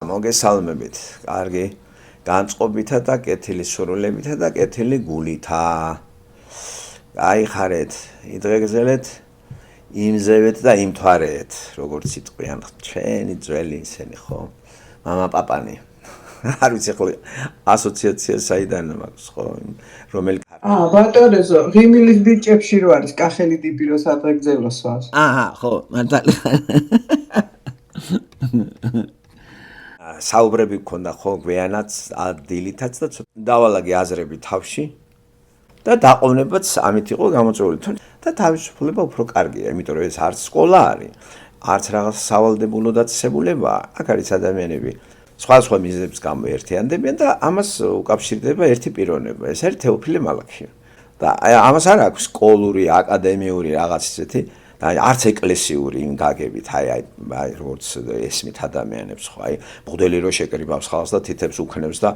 მოგესალმებით, კარგი განწყობითა და კეთილი სურვილებითა და კეთილი გულითა. გაიხარეთ, იდღეგრძელეთ, იმზევეთ და იმთვარეეთ, როგორც იტყვიან ჩვენი ძველი ისინი ხო? მამა პაპანი. არ ვიცი ხო ასოციაცია საიდან მაქვს ხო? რომელი ბატონო, ღიმილის ბიჭებში რო არის კახელი ტიპი რო სადღეგრძელოს ვარ. ხო, მართალი. საუბრები გქონდა ხო გვიანაც დილითაც და დავალაგე აზრები თავში და დაყოვნებაც ამით იყო გამოწვეული და თავისუფლება უფრო კარგია, იმიტომ რომ ეს არც სკოლა არის, არც რაღაც სავალდებულო დაწესებულებაა. აქ არის ადამიანები სხვა მიზნებს გამო ერთიანდებიან და ამას უკავშირდება ერთი პიროვნება, ეს არის თეოფილე მალაქია. და ამას არ აქვს სკოლური, აკადემიური რაღაც ისეთი და არც ეკლესიური გაგებით, აი როგორც ესმით ადამიანებს ხო, აი მღვდელი რო შეკრიბავს ხალხს და თითებს უქნევს და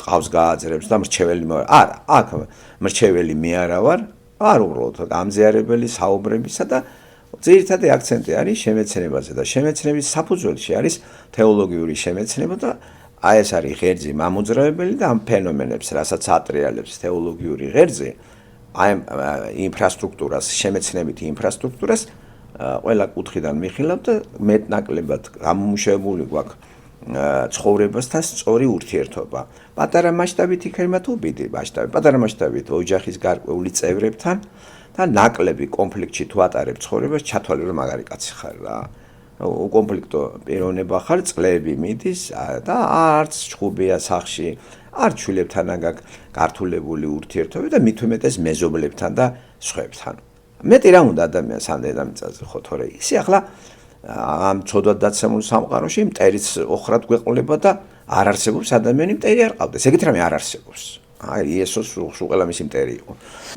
ტყავს გააძრებს და მრჩეველი არა, აქ მრჩეველი მე არა ვარ, არ უბრალოდ გამზიარებელი საუბრებისა და ძირითადი აქცენტი არის შემეცნებაზე და შემეცნების საფუძველში არის თეოლოგიური შემეცნება და აი ეს არის ღერძი მამოძრავებელი და ამ ფენომენებს, რასაც ატრიალებს თეოლოგიური ღერძი, აი ინფრასტრუქტურას, შემეცნებითი ინფრასტრუქტურას ყველა კუთხიდან მიხილავ და მეტნაკლებად გამომუშავებული გვაქვს ცხოვრებასთან სწორი ურთიერთობა. პატარა მასშტაბით იქნება თუ დიდი მასშტაბი, პატარა მასშტაბით ოჯახის გარკვეული წევრებთან და ნაკლები კონფლიქტში თუ ატარებ ცხოვრებას, ჩათვალე რომ მაგარი კაცი ხარ რა. უკონფლიქტო პიროვნება ხარ, წლები მიდის და არც ჩხუბია სახში, არ ჩვილებთან აგაკ გართულებული ურთიერთობები და მით უმეტეს მეზობლებთან და სხვებთან. მეტი რა უნდა ადამიანს ამ დედამიწაზე ხო თორე ისე ახლა ამ ცოდვად დაცემულ სამყაროში მტერიც ოხრად გვეყოლება და არ არსებობს ადამიანი მტერი არ ყავდეს. ეგეთ რამე არ არსებობს. აი იესოს სულ ყველა მისი მტერი იყო.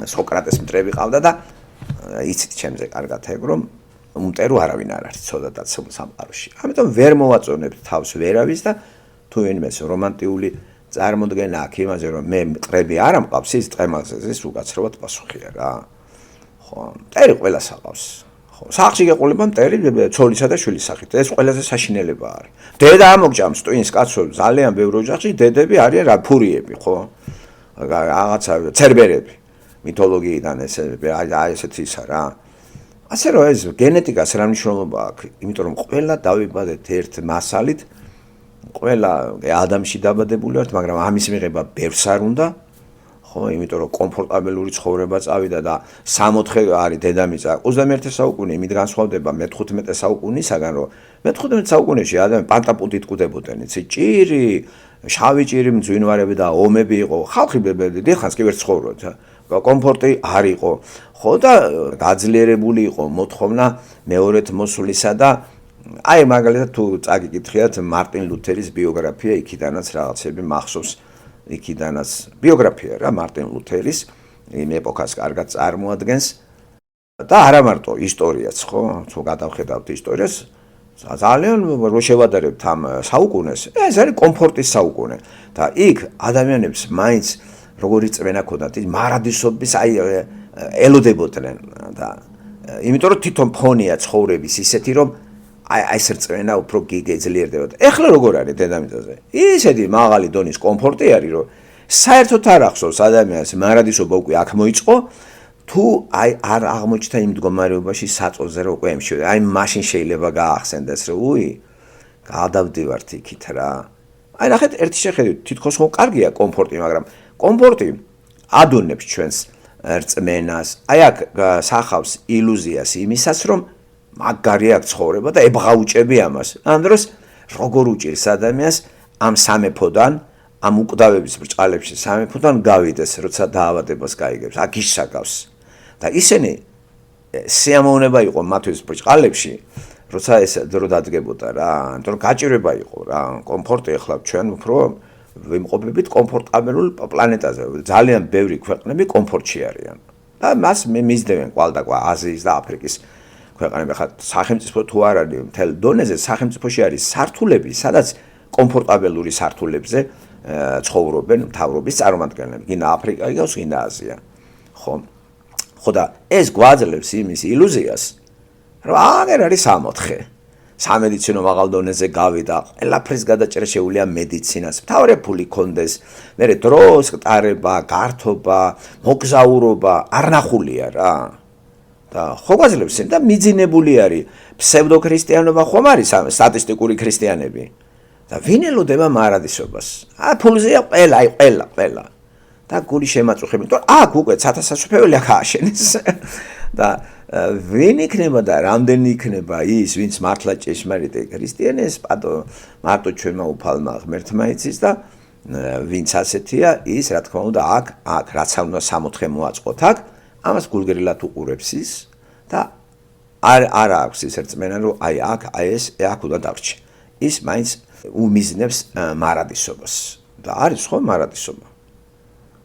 სოკრატეს მტრები ყავდა და იცით ჩემზე კარგად ეგ რომ უმტერო არავინ არ არის ცოდვად დაცემულ სამყაროში. ამიტომ ვერ მოვაწონებთ თავს ვერავის და თუ ვინმეს რომანტიული წარმოდგენა აქვს იმაზე რომ მე მტრები არ ამყავს ის ტყემალზე ეს უკაცრავად პასუხია რა. ხო, მტერი ყველას აყავს. ხო, სახში გეყოლება მტერი ცოლისა და შვილის სახით. ეს ყველაზე საშინელება არის. დედა ამოგჭამს ტვინს კაცო, ძალიან ბევრ ოჯახში დედები არიან რა ფურიები, ხო? რაღაცა ცერბერები. მითოლოგიიდან აი ესეთი ისა რა. ასე რომ ეს გენეტიკას რა მნიშვნელობა აქვს? იმიტომ რომ ყველა დავიბადეთ ერთ მასალით ყველა ადამიანში დაბადებული ვართ, მაგრამ ამის მიღება ბევრს არ უნდა, ხო, იმიტომ რომ კომფორტაბელური ცხოვრება წავიდა და 64 არის დედამიწა 21 საუკუნე იმით განსხვავდება მე-15 საუკუნისაგან, რომ მე-15 საუკუნეში ადამიანი პანტაპუნტით კვდებოდნენ, იცი, ჭირი, შავი ჭირი მძვინვარები და ომები იყო, ხალხი დიხანს კი ვერ ცხოვრობდა, კომფორტი არ იყო, ხო და გაძლიერებული იყო მოთხოვნა მეორეთ მოსვლისა და აი მაგალითად თუ წაგიკითხიათ მარტინ ლუთერის ბიოგრაფია, იქიდანაც რაღაცები მახსოვს, იქიდანაც ბიოგრაფია რა მარტინ ლუთერის იმ ეპოქას კარგად წარმოადგენს და არა მარტო ისტორიაც ხო, თუ გადავხედავთ ისტორიას, ძალიან რო შევადარებთ ამ საუკუნეს, ეს არის კომფორტის საუკუნე და იქ ადამიანებს მაინც როგორი წვენა ქონდათ, მარადისობის აი ელოდებოდნენ და იმიტომ რომ თვითონ ფონია ცხოვრების ისეთი რომ აი ეს რწმენა უფრო გიგეძლიერდება. ეხლა როგორ არის დედამიწაზე? ისეთი მაღალი დონის კომფორტი არის, რომ საერთოდ არ ახსოვს ადამიანს მარადისობა უკვე აქ მოიწყო, თუ აი არ აღმოჩნდა იმ მდგომარეობაში საწოლზე რომ უკვე ემშვიდე. აი მაშინ შეიძლება გაახსენდეს, რომ უი, გადავდივართ იქით რა. აი ნახეთ, ერთი შეხედვით, თითქოს ხო კარგია კომფორტი, მაგრამ კომფორტი ადუნებს ჩვენს რწმენას. აი აქ სახავს ილუზიას იმისას, რომ მაგარი აქვს ცხოვრება და ებღაუჭები ამას. ამ დროს როგორ უჭირს ადამიანს ამ სამეფოდან, ამ უკვდავების ბრჭყალებში სამეფოდან გავიდეს, როცა დაავადებას გაიგებს, აქ ისაგავს. და ისინი სიამოვნება იყო მათთვის ბრჭყალებში, როცა ეს დრო დადგებოდა რა, იმიტომ რომ გაჭირება იყო რა, კომფორტი ახლა ჩვენ უფრო ვიმყოფებით კომფორტაბელურ პლანეტაზე. ძალიან ბევრი ქვეყნები კომფორტში არიან. და მას მისდევენ კვალდაკვალ აზიის და აფრიკის ქვეყნები ხა სახელმწიფო თუ არ არის მთელ დონეზე სახელმწიფოში არის სართულები, სადაც კომფორტაბელური სართულებზე ცხოვრობენ მთავრობის წარმომადგენლები, გინდა აფრიკა იგავს, გინდა აზია. ხო და ეს გვაძლევს იმის ილუზიას, რომ აგერ არის 64. სამედიცინო მაღალ დონეზე გავიდა, ყველაფრის გადაჭრა შეუძლია მედიცინას. მთავარი ფული კონდეს, მერე დროს გტარება, გართობა, მოგზაურობა არ ნახულია რა. და ხო გვაძლევს და მიძინებული არის ფსევდოქრისტიანობა ხომ არის სტატისტიკური ქრისტიანები. და ვინ ელოდება მარადისობას? ფულზეა ყველა. და გული შემაწუხებელი, თორე აქ უკვე ცათასასופველი აქ ააშენეს. და ვინ იქნება და რამდენი იქნება ის, ვინც მართლა ჭეშმარიტი ქრისტიანის, მარტო ჩვენმა უფალმა ღმერთმა იცის და ვინც ასეთია, ის რა თქმა უნდა აქ რაც უნდა 60 მოაწყოთ აქ, ამას გულგრილად უყურებს ის და არ აქვს ის რწმენა, რომ აქ უნდა დარჩე. ის მაინც უმიზნებს მარადისობას. და არის ხო მარადისობა.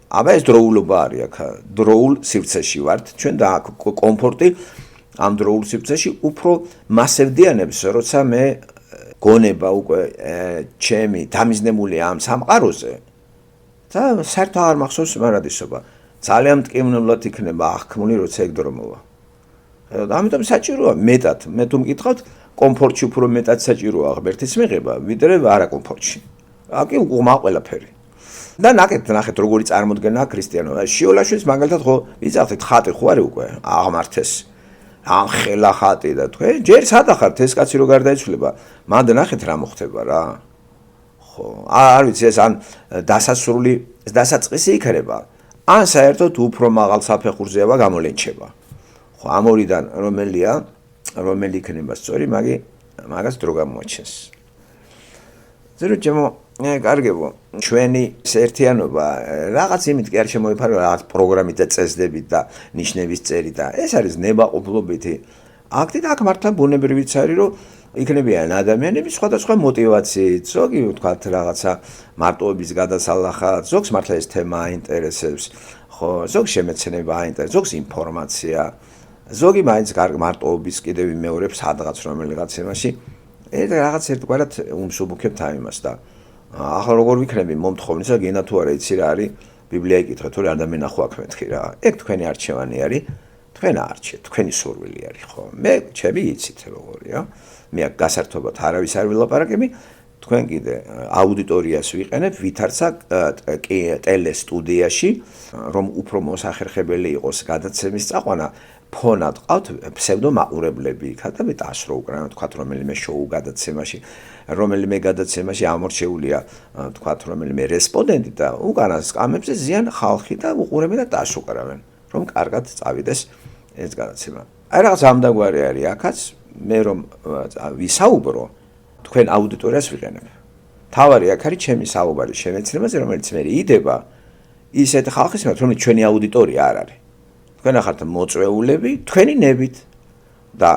აბა ეს დროულობა არის აქ, დროულ სივრცეში ვართ, ჩვენ და აქ კომფორტი ამ დროულ სივრცეში უფრო მასევდიანებს, როცა მე გონება უკვე ჩემი დამიზნებულია ამ სამყაროზე და საერთოდ არ მახსოვს მარადისობა. ძალიან მტკივნეულად იქნება აღქმული, როცა ეგ დრო მოვა. ამიტომ საჭიროა მეტად, მე თუ მკითხავთ, კომფორტში უფრო მეტად საჭიროა ღმერთის მიღება, ვიდრე არა კომფორტში. აქ უყმა ყველაფერი. და ნახეთ როგორი წარმოდგენაა ქრისტიანობა. შიოლაშვილს მაგალითად ხო იცავთ ხატი ხო არის უკვე აღმართეს. ამ ხელა ხატი და თქვენ ჯერ სადახართ ეს კაცი რო გარდაიცვლება, მანდ ნახეთ რა მოხდება რა. ხო, არ ვიცი ეს ან დასაწყისი იქნება. ან საერთოდ უფრო მაღალ საფეხურზეა გამოლენჩება. ხო, ამ ორიდან რომელი იქნება სწორი, მაგას დრო გამოაჩენს. ზერო ჩემო კარგებო, ჩვენი ერთიანობა რაღაც იმით კი არ შემოიფარო, რაღაც პროგრამით და წესდებით და ნიშნების წერით და ეს არის ნებაყოფლობითი აქტი და აქ მართლა ბუნებრივიც არის, რომ იქნებიან ადამიანები სხვადასხვა მოტივაციით, ზოგი ვთქვათ რაღაცა მარტოობის გადასალახად, ზოგს მართლა ეს თემა აინტერესებს, ხო, ზოგს შემეცნება აინტერესებს, ზოგს ინფორმაცია, ზოგი მაინც მარტოობის კიდევ იმეორებს სადღაც რომელიღაც თემაში, რაღაც ერთგვარად უმსუბუქებთ ამას და ახლა როგორ ვიქნები მომთხოვნისა, გენა თუ არა იცი რა არის, ბიბლია იკითხეთ, თორე ადამიანი ახო აქ მეთქი რა. ეგ თქვენი არჩევანი არის, თქვენ არჩევთ, თქვენი სურვილი არის, ხო? მე ჩემი იცით როგორია. მე აქ გასართობად არავის არ ვილაპარაკები, თქვენ კიდე აუდიტორიას ვიყენებ, ვითარცა ტელესტუდიაში, რომ უფრო მოსახერხებელი იყოს გადაცემის წაყვანა. ფონად ყავთ ფსევდომაყურებლები იქა და მე დაასრო უკრაინა თქვათ რომელიმე შოუ გადაცემაში ამორჩეულია თქვათ რომელიმე რესპონდენტი და უკანა სკამებზე ზიან ხალხი და უყურებენ და დაასუკრავენ რომ კარგად წავიდეს ეს გადაცემა. აი რაღაც ამდაგვარი არის აქაც მე რომ ვისაუბრო თქვენ აუდიტორიას ვიყენებ. თავარი აქ არის ჩემი საუბარი შემეცნებაზე რომელიც მე იდება ისეთ ხალხის რომელიც ჩვენი აუდიტორია არ არის. თქვენ ახართ მოწვეულები, თქვენი ნებით და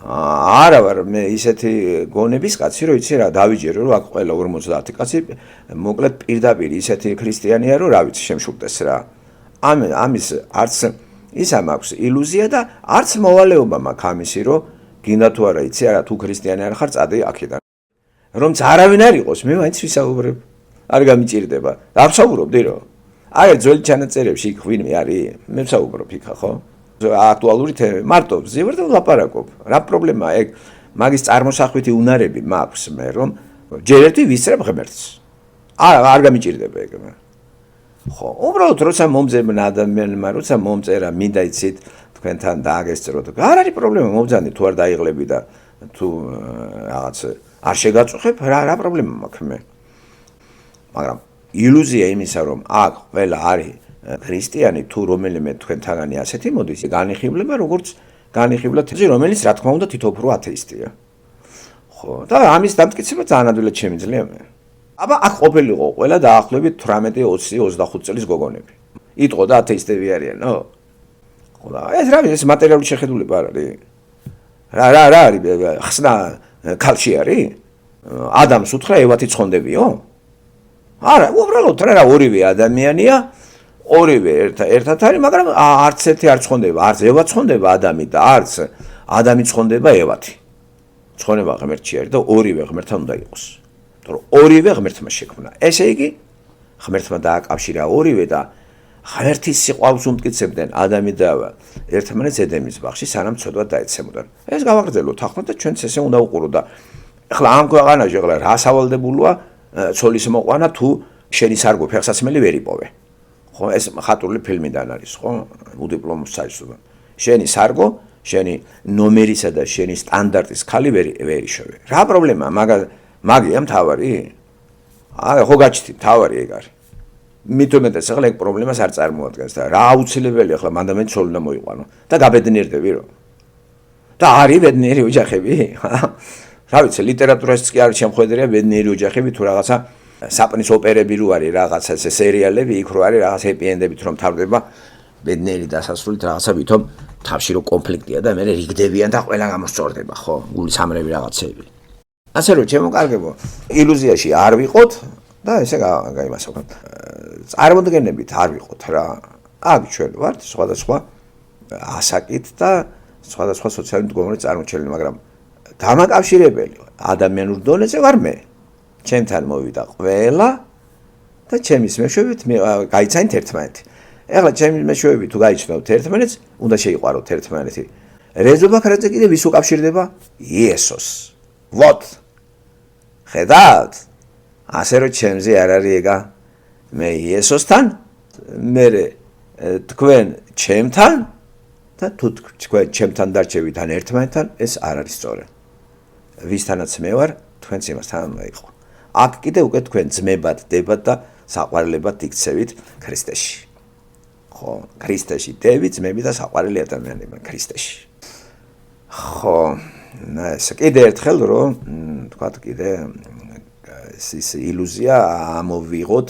არა ვარ მე ისეთი გონების კაცი, რომ იცი რა, დავიჯერო რომ აქ ყველა 50 კაცი მოკლედ პირდაპირ ისეთი ქრისტიანია, რომ რა ვიცი, შემშურდეს რა. ამის არც ისა მაქვს ილუზია და არც მოვალეობა მაქვს ამისი, რომ გინდა თუ არა იცი არა, თუ ქრისტიანი არ ხარ, წადი აქედან. რომც არავინ არ იყოს, მე მაინც ვისაუბრებ. არ გამიჭირდება. დავსაუბრობდი რომ აი ძველი ჩანაწერებში იქ ვინმე არის? მე ვსაუბრობ იქა, ხო? აქტუალური თემა. მარტო ზევარ და ვლაპარაკობ. რა პრობლემაა ეგ? მაგის წარმოსახვითი უნარები მაქვს მე, რომ ჯერ ერთი ვისწრებ ღმერთს. არ გამიჭირდება ეგ. ხო, უბრალოდ როცა მომძებნა ადამიანმა, როცა მომწერა, მინდა იცით თქვენთან დააგესწროთ. არ არის პრობლემა, მომძანი თუ არ დაიღლები და თუ რაღაც არ შეგაწუხებ, რა პრობლემა მაქვს მე. მაგრამ ილუზია იმისა, რომ აქ ყველა არის ქრისტიანი თუ რომელიმე თქვენთაგანი ასეთი მოდის, განიხილება როგორც განიხილოთ, რომელიც რა თქმა უნდა თითო უფრო ათეისტია. ხო, და ამის დამტკიცება ძალიან ადვილად შემიძლია მე. აბა აქ ყოფილიყო ყველა დაახლოებით 18, 20, 25 წლის გოგონები. იტყო და ათეისტები არიანო? ხო და ეს რა ის მატერიალური შეხედულება არ არის? რა არის ხსნა ქალში არის? ადამს უთხრა ევათი ცხონდებიო? არა, უბრალოდ რა ორივე ადამიანია, ორივე ერთად არის, მაგრამ არც ერთი არ ცხონდება, არც ევა ცხონდება ადამი და არც ადამი ცხონდება ევათი. ცხონება ღმერთში არის და ორივე ღმერთთან უნდა იყოს. თორე ორივე ღმერთმა შექმნა. ესე იგი, ღმერთმა დააკავშირა ორივე და ღერთის სიყვარულს უმტკიცებდნენ ადამი და ერთმანეთს ედემის ბაღში, სანამ ცოდვა დაეცემოდან. ეს გავაგრძელოთ ახლა და ჩვენც ესე უნდა უყურო და ახლა ამ ქვეყანაში ახლა რა სავალდებულოა ცოლის მოყვანა თუ შენი სარგო ფეხსაცმელი ვერ იპოვე. ხო, ეს ხატული ფილმიდან არის, ხო? უდიპლომოს საჯდომად. შენი სარგო, შენი ნომერისა და შენი სტანდარტის ხალი ვერ იშოვე. რა პრობლემაა? მაგია მთავარი? არა, ხო გაჩვით, მთავარი ეგ არის. მithumetes ახლა ეგ პრობლემას არ წარმოადგენს და რა აუცილებელი ახლა მანდამენ ცოლი უნდა მოიყვანო და გაბედნიერდები რომ. და არის ბედნიერი ოჯახები? რა ვიცი, ლიტერატურაშიც კი არ შემხედრია ბედნიერი ოჯახები თუ რაღაცა საპნის ოპერები რო არის, რაღაცა ეს სერიალები, იქ რო არის რაღაც ჰეპი-ენდებით რომ თავდება ბედნიერი დასასრულით რაღაცა ვითომ თავში რო კონფლიქტია და მე რიგდებიან და ყველა გამოსწორდება, ხო? გულისამრები რაღაცეები. ასე რომ ჩემო კარგებო, ილუზიაში არ ვიყოთ და ესე გაიმასო. წარმოდგენებით არ ვიყოთ რა. აქ ჩვენ ვართ სხვადასხვა ასაკით და სხვადასხვა სოციალური მდგომარეობის წარმოჩენილი, მაგრამ დამაკავშირებელი ადამიანურ დონეზე ვარ მე. ჩემთან მოვიდა ყველა და ჩემის მეშვეობით გაიცანით ერთმანეთი. ეხლა ჩემის მეშვეობით თუ გაიცნობთ ერთმანეთს, უნდა შეიყვაროთ ერთმანეთი. რეზო ბაქრაძე კიდე ვის უკავშირდება? იესოს. ვოთ. ხედავთ? ასე რომ ჩემზე არ არის ეგა მე იესოსთან, მე თქვენ ჩემთან და თუ თქვენ ჩემთან დარჩევიდან ერთმანეთთან, ეს არ არის სწორი. ვისთანაც მე ვარ, თქვენც იმასთან უნდა იყო. აქ კიდე უკვე თქვენ ძმებად, დებად და საყვარელებად იქცევით ქრისტეში. ხო, ქრისტეში დევი, ძმები და საყვარელი ადამიანები ქრისტეში. ხო, ეს კიდე ერთხელ რომ თქვათ კიდე ეს ილუზია ამოვიღოთ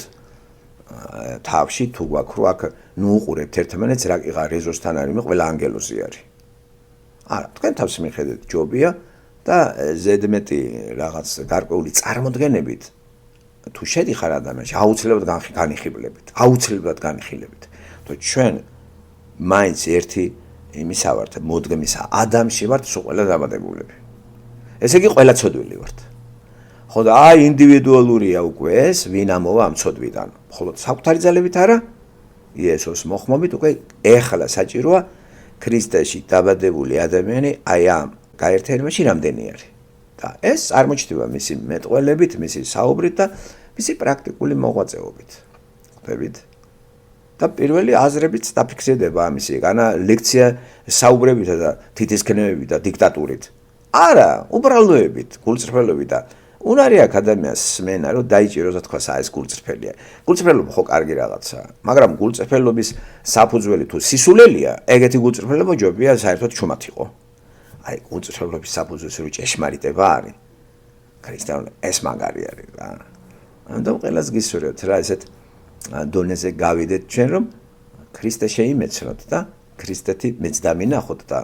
თავში თუ გვაქვს რომ აქ ნუ უყურებთ ერთმანეთს რა კი ღარ რეზოსთან არის მე ყველა ანგელოზი არის. არა, თქვენ თავს მიხედეთ ჯობია და ზედმეტი რაღაც გარკვეული წარმოდგენებით თუ შედიხარ ადამიანში აუცილებლად განიხილებით თუ ჩვენ მაინც ერთი იმისა ვართ მოდგმისა ადამიანში ვართ სულ ყველა დამადებულები. ესე იგი ყველა ცოდვილი ვართ. ხო და აი ინდივიდუალურია უკვე ეს ვინ ამოვა ამ ცოდვიდან. ხოლო საკუთარი ძალებით არა იესოს მოხმობით უკვე ეხლა საჭიროა ქრისტეში დაბადებული ადამიანი აი ამ გაერთიანებაში რამდენი არის. და ეს წარმოჩნდება მისი მეტყველებით, მისი საუბრით და მისი პრაქტიკული მოღვაწეობით. ხვდებით? და პირველი აზრებიც დაფიქსირდება ამისი, განა ლექცია საუბრებით და თითისქნევებით და დიქტატურით. არა, უბრალოებით, გულწრფელობით და უნარი აქ ადამიანს სმენა, რომ დაიჭიროს და თქვა ეს გულწრფელია. გულწრფელობა ხო კარგი რაღაცაა, მაგრამ გულწრფელობის საფუძველი თუ სისულელია, ეგეთი გულწრფელობა ჯობია საერთოდ ჩუმად იყო. აი, გულწრფელობის საფუძველი რო ჭეშმარიტება არის. ქრისტიანული ეს მაგარი არის რა. ამიტომ ყველას გისურვებთ რა ესეთ დონეზე გავიდეთ ჩვენ რომ ქრისტე შეიმეცნოთ და ქრისტეთი მეცდამინახოთ და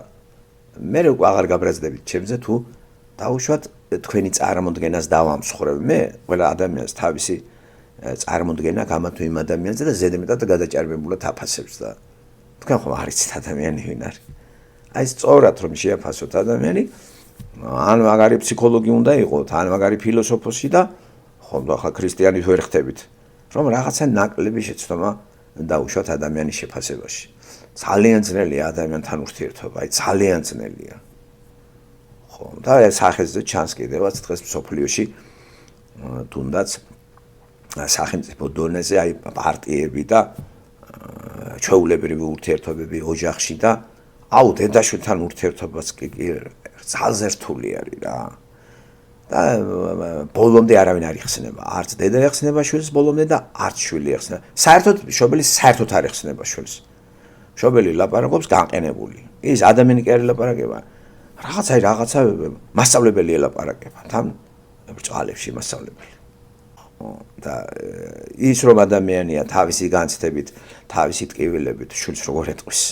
მე უკვე აღარ გაბრაზდებით ჩემზე თუ დაუშვათ თქვენი წარმოდგენას დავამსხვრევ მე ყველა ადამიანს თავისი წარმოდგენა გამათუ იმ ადამიანზე და ზედმეტად გადაჭარბებულად აფასებს და თქვენ ხომ არ იცით ადამიანი ვინ არის აი სწორად რომ შეაფასოთ ადამიანი ან მაგარი ფსიქოლოგი უნდა იყოთ ან მაგარი ფილოსოფოსი და ხომ ახლა ქრისტიანით ვერ ხდებით რომ რაღაცა ნაკლები შეცდომა დაუშვათ ადამიანის შეფასებაში ძალიან ძნელია ადამიანთან ურთიერთობა აი ძალიან ძნელია ხო და ეს ახეზე ჩანს კიდევაც დღეს მსოფლიოში თუნდაც სახელმწიფო დონეზე აი პარტიები და ჩვეულებრივი ურთიერთობები ოჯახში და აუ დედაშვილთან ურთიერთობაც კი ძალზე რთული არის რა და ბოლომდე არავინ არ იხსნება არც დედა ეხსნება შვილს ბოლომდე და არც შვილი ეხსნება საერთოდ მშობელი საერთოდ არ ეხსნება შვილს მშობელი ლაპარაკობს განყენებული ის ადამიანი კი არ ლაპარაკება რაღაცა მასწავლებელი ელაპარაკება თან ბრჭყალებში მასწავლებელი და ის რომ ადამიანია თავისი განცდებით თავისი ტკივილებით შვილს როგორ ეტყვის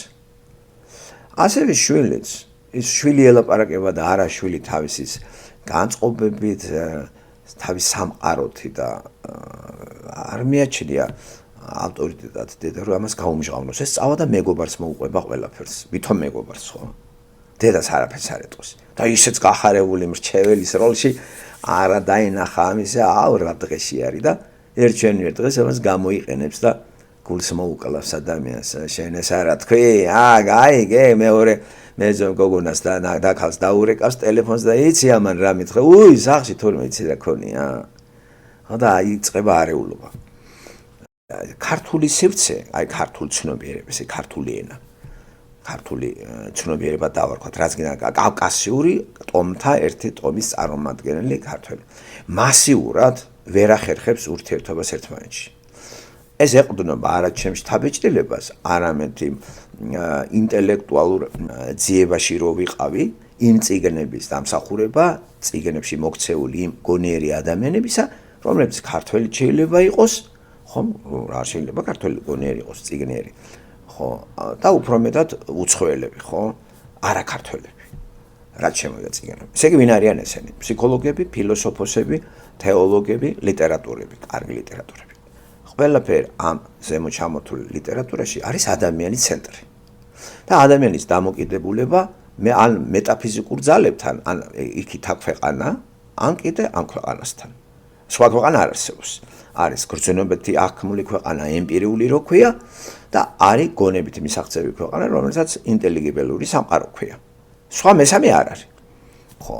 ასევე შვილიც ის შვილი ელაპარაკება და არა შვილი თავისის განწყობებით თავის სამყაროთი და არ მიაჩნია ავტორიტეტად დედა რომ ამას გაუმჟღავნოს ეს წავა და მეგობარს მოუყვება ყველაფერს ვითომ მეგობარს ხო დედას არაფერს არ ეტყვის და ისეც გახარებული მრჩეველის როლში არა დაინახა ამისა აუ რა დღეში არის და ერთ დღეს ამას გამოიყენებს და გულს მოუკლავს ადამიანს შენ ეს არა თქვი გაიგე მეორე მეძო გოგონას და დაქალს დაურეკავს ტელეფონს და იცი ამან რა მითხრა უი სახში თორმე იცი რა ქონია ხო და იწყება არეულობა ქართული სივრცე აი ქართული ცნობიერება ესე ქართული ენა ქართული ცნობიერება დავარქვათ რაც გინდა კავკასიური ტომთა ერთი ტომის წარმომადგენელი ქართველი მასიურად ვერ ახერხებს ურთიერთობას ერთმანეთში ეს ეყრდნობა არა ჩემს შთაბეჭდილებას არამედ იმ ინტელექტუალურ ძიებაში რო ვიყავი იმ წიგნების დამსახურება წიგნებში მოქცეული იმ გონიერი ადამიანებისა რომლებიც ქართველი შეიძლება იყოს ხომ რა შეიძლება ქართველი გონიერი იყოს წიგნიერი ხო და უფრო მეტად უცხოელები ხო არა ქართველები რაც შემოვიდა წიგნებში ესე იგი ვინ არიან ესენი ფსიქოლოგები ფილოსოფოსები თეოლოგები ლიტერატორები კარგი ლიტერატორები ყველაფერი ამ ზემოჩამოთვლილ ლიტერატურაში არის ადამიანის ცენტრი და ადამიანის დამოკიდებულება მე ან მეტაფიზიკურ ძალებთან ან იქით აქ ქვეყანა ან კიდე ამ ქვეყანასთან სხვა ქვეყანა არ არსებობს არის გრძნობითი აღქმული ქვეყანა ემპირიული რო ქვია და არის გონებითი მისაღწევი ქვეყანა რომელსაც ინტელიგიბელური სამყარო ქვია სხვა მესამე არ არის ხო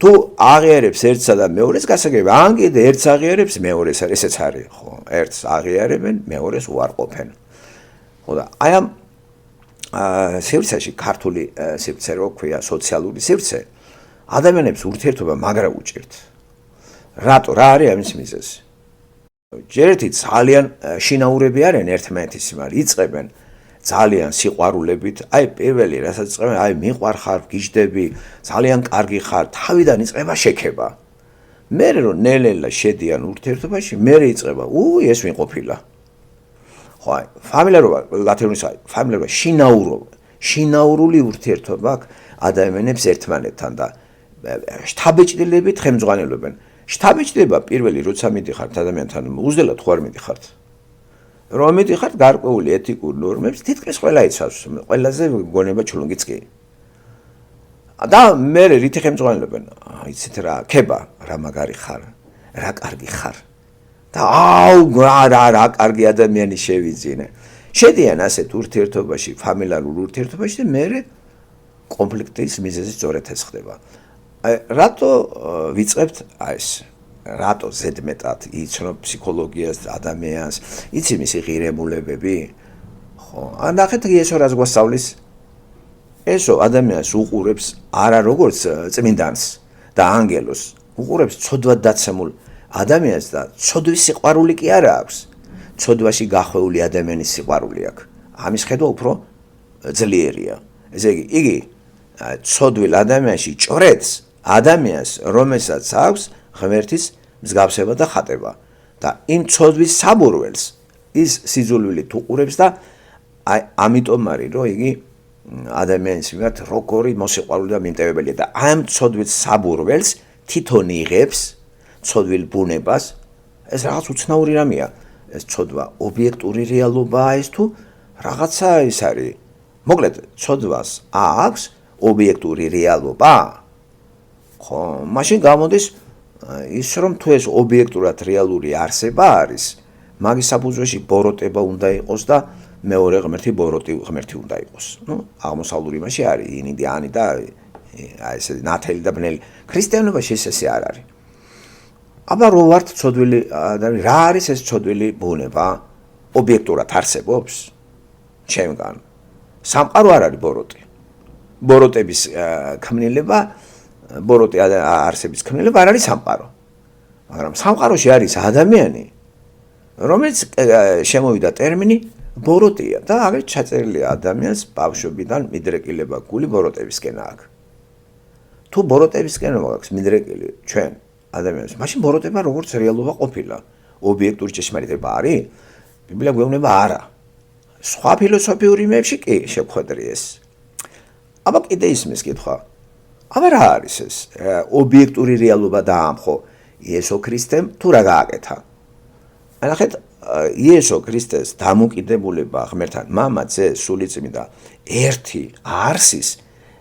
თუ აღიარებს ერთსა და მეორეს გასაგები ან კიდე ერთს აღიარებს მეორეს ესეც არის ხო ერთს აღიარებენ მეორეს უარყოფენ ხო და აი ამ სივრცეში ქართული სივრცე რო ქვია სოციალური სივრცე ადამიანებს ურთიერთობა მაგრა უჭირთ რატო რა არის ამის მიზეზი ჯერეთი ძალიან შინაურები არიან ერთმანეთის მიმართ იწყებენ ძალიან სიყვარულებით აი პირველი რასაც იწყებენ აი მიყვარხარ გიждები ძალიან კარგი ხარ თავიდან იწყება შექება მე რო ნელ-ნელა შედიან ურთიერთობაში მე იწყება ეს ვინ ყოფილა ხო აი ფამილარობა ლათინურით აი ფამილარობა შინაურული ურთიერთობა აქვს ადამიანებს ერთმანეთთან და შთაბეჭდილებით ხემძღვანელობენ შთაბეჭდილება პირველი როცა მიდიხართ ადამიანთან უზდელად ხო არ მიდიხართ რომ მიდიხართ გარკვეული ეთიკურ ნორმებს თითქმის ყველა იცავს ყველაზე გონება ჩულუნგიც კი და მე რითი ხემძღვანელობენ იცით რა ქება რა მაგარი ხარ რა კარგი ხარ და რა კარგი ადამიანი შევიძინე შედიან ასეთ ურთიერთობაში ფამილარულ ურთიერთობაში და მე კონფლიქტის მიზეზი სწორედ ეს ხდება რატო ვიწყებთ ეს რატო ზედმეტად იცნობ ფსიქოლოგიას ადამიანს იცი მისი ღირებულებები ხო ან ნახეთ ესო რას გვასწავლის ესო ადამიანს უყურებს არა როგორც წმინდანს და ანგელოს უყურებს ცოდვად დაცემულ ადამიანს და ცოდვის სიყვარული კი არა აქვს ცოდვაში გახვეული ადამიანის სიყვარული აქვს ამის ხედვა უფრო ძლიერია ესე იგი ცოდვილ ადამიანში ჭრეთს ადამიანს რომელსაც აქვს ღმერთის მსგავსება და ხატება და იმ ცოდვის საბურველს ის სიძულვილით უყურებს და აი ამიტომ არის რომ იგი ადამიანის მიმართ როგორი მოსიყვარულე და მიმტევებელია და ამ ცოდვის საბურველს თვითონ იღებს ცოდვილ ბუნებას ეს რაღაც უცნაური რამეა ეს ცოდვა ობიექტური რეალობაა ეს თუ რაღაცა ის არის მოკლედ ცოდვას აქვს ობიექტური რეალობა ხო მაშინ გამოდის ის რომ თუ ეს ობიექტურად რეალური არსება არის მაგის საფუძველში ბოროტება უნდა იყოს და მეორე ღმერთი ბოროტი ღმერთი უნდა იყოს ნუ აღმოსავლური იმაში არის ინიდი ანი და აი ესე ნათელი და ბნელი ქრისტიანობაში ესე არ არის აბა რო ვართ ცოდვილი რა არის ეს ცოდვილი ბუნება ობიექტურად არსებობს ჩემგან სამყარო არ არის ბოროტი ბოროტების ქმნილება ბოროტი არსების ქმნილება არ არის სამყარო მაგრამ სამყაროში არის ადამიანი რომელიც შემოვიდა ტერმინი ბოროტია და აღარ ჩაწერილია ადამიანს ბავშვობიდან მიდრეკილება გული ბოროტებისკენ აქვს თუ ბოროტებისკენ აქვს მიდრეკილი ჩვენ ადამიანს მაშინ ბოროტება როგორც რეალობა ყოფილა ობიექტური ჭეშმარიტება არის ბიბლია გვეუბნება არა სხვა ფილოსოფიური იმებში კი შევხვედრი ეს აბა კიდე ისმის კითხვა აბა რა არის ეს ობიექტური რეალობა დაამხო იესო ქრისტემ თუ რა გააკეთა ნახეთ იესო ქრისტეს დამოკიდებულება ღმერთთან მამა ძე სულიწმიდა ერთი არსის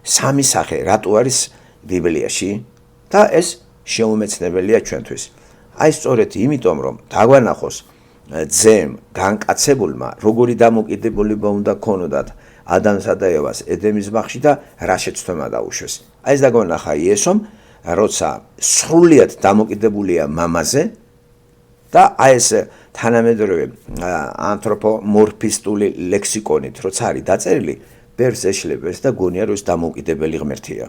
სამი სახე რატო არის ბიბლიაში და ეს შეუმეცნებელია ჩვენთვის აი სწორედ იმიტომ რომ დაგვანახოს ძემ განკაცებულმა როგორი დამოკიდებულება უნდა ქონოდათ ადამსა და ევას ედემის ბაღში და რა შეცდომა დაუშვეს. აი ეს დაგონახა იესომ, როცა სრულიად დამოკიდებულია მამაზე და აი ეს თანამედროვე ანთროპომორფისტული ლექსიკონით როცა არის დაწერილი, ბერს ეშლებს და გონია რომ ეს დამოუკიდებელი ღმერთია.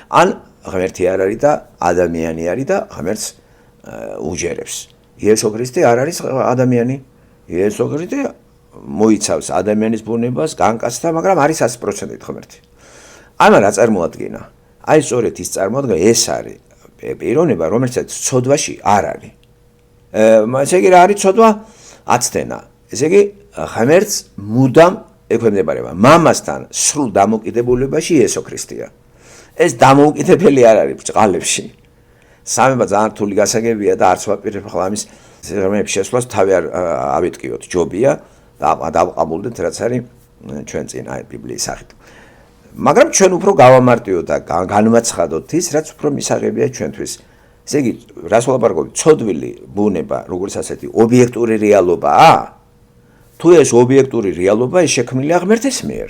ან ღმერთი არ არის და ადამიანი არის და ღმერთს უჯერებს. იესო ქრისტე არ არის ადამიანი. იესო ქრისტე მოიცავს ადამიანის ბუნებას, განკაცდა, მაგრამ არის 100% ღმერთი. ამან რა წარმოადგენა? აი სწორედ ის წარმოადგენა, ეს არის პიროვნება, რომელსაც ცოდვაში არ არის. ესე იგი რა არის ცოდვა? აცდენა. ესე იგი ღმერთს მუდამ ექვემდებარება. მამასთან სრულ დამოკიდებულებაში იესო ქრისტეა. ეს დამოუკიდებელი არ არის ბრჭყალებში. სამება ძალიან რთული გასაგებია და არც ვაპირებ ახლა ამის ღმერთის შესვლას თავი არ ავიტკიოთ. ჯობია და დავყაბულდეთ რაც არის ჩვენ წინ აი ბიბლიის სახით. მაგრამ ჩვენ უფრო გავამარტივოთ და განვაცხადოთ ის, რაც უფრო მისაღებია ჩვენთვის. ესე იგი, რას ვლაპარაკობთ? ცოდვილი ბუნება, როგორც ასეთი ობიექტური რეალობაა? თუ ეს ობიექტური რეალობა ის შექმნილია ღმერთის მიერ.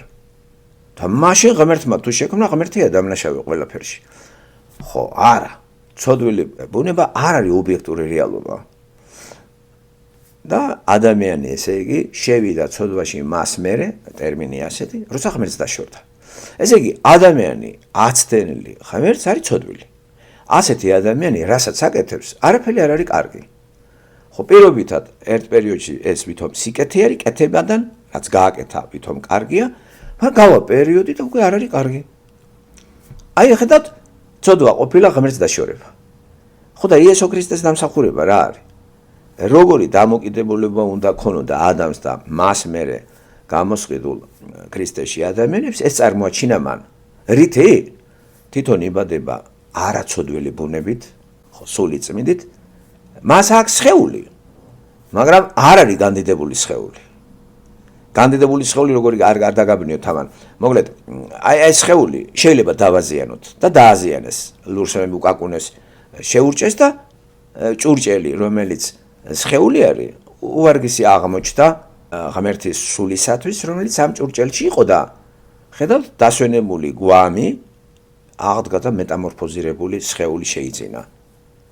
და მაშინ ღმერთმა თუ შექმნა, ღმერთია დამნაშავე ყველაფერში. ხო, არა. ცოდვილი ბუნება არ არის ობიექტური რეალობა. და ადამიანი, ესე იგი, შევიდა ცოდვაში მას მერე, ტერმინი ასეთი, როცა ღმერთს დაშორდა. ესე იგი, ადამიანი აცდენილი ღმერთს არის ცოდვილი. ასეთი ადამიანი, რასაც აკეთებს, არაფერი არ არის კარგი. ხო, პირობითად, ერთ პერიოდში ეს ვითომ სიკეთე არის, კეთებადან, რაც გააკეთა, ვითომ კარგია, მაგრამ გავა პერიოდი და უკვე არ არის კარგი. აი, ხედავთ, ცოდვა ყოფილა ღმერთს დაშორება. ხო და იესო ქრისტეს დამსახურება რა არის? როგორი დამოკიდებულება უნდა ქონოდა ადამიანს და მას მერე გამოსყიდულ ქრისტეში ადამიანებს, ეს წარმოაჩინა მან. რითი? თვითონ იბადება არაცოდვილი ბუნებით, ხო, სული წმინდით, მას აქვს სხეული, მაგრამ არ არის განდიდებული სხეული. განდიდებული სხეული როგორი არ დაგაბნიოთ ამან. მოკლედ, აი ეს სხეული შეიძლება დავაზიანოთ და დააზიანეს, ლურსმები უკაკუნეს, შეურჭეს და ჭურჭელი, რომელიც სხეული არის, უვარგისი აღმოჩნდა ღმერთის სულისათვის, რომელიც ამ ჭურჭელში იყო და ხედავთ, დასვენებული გვამი აღდგა და მეტამორფოზირებული სხეული შეიძინა,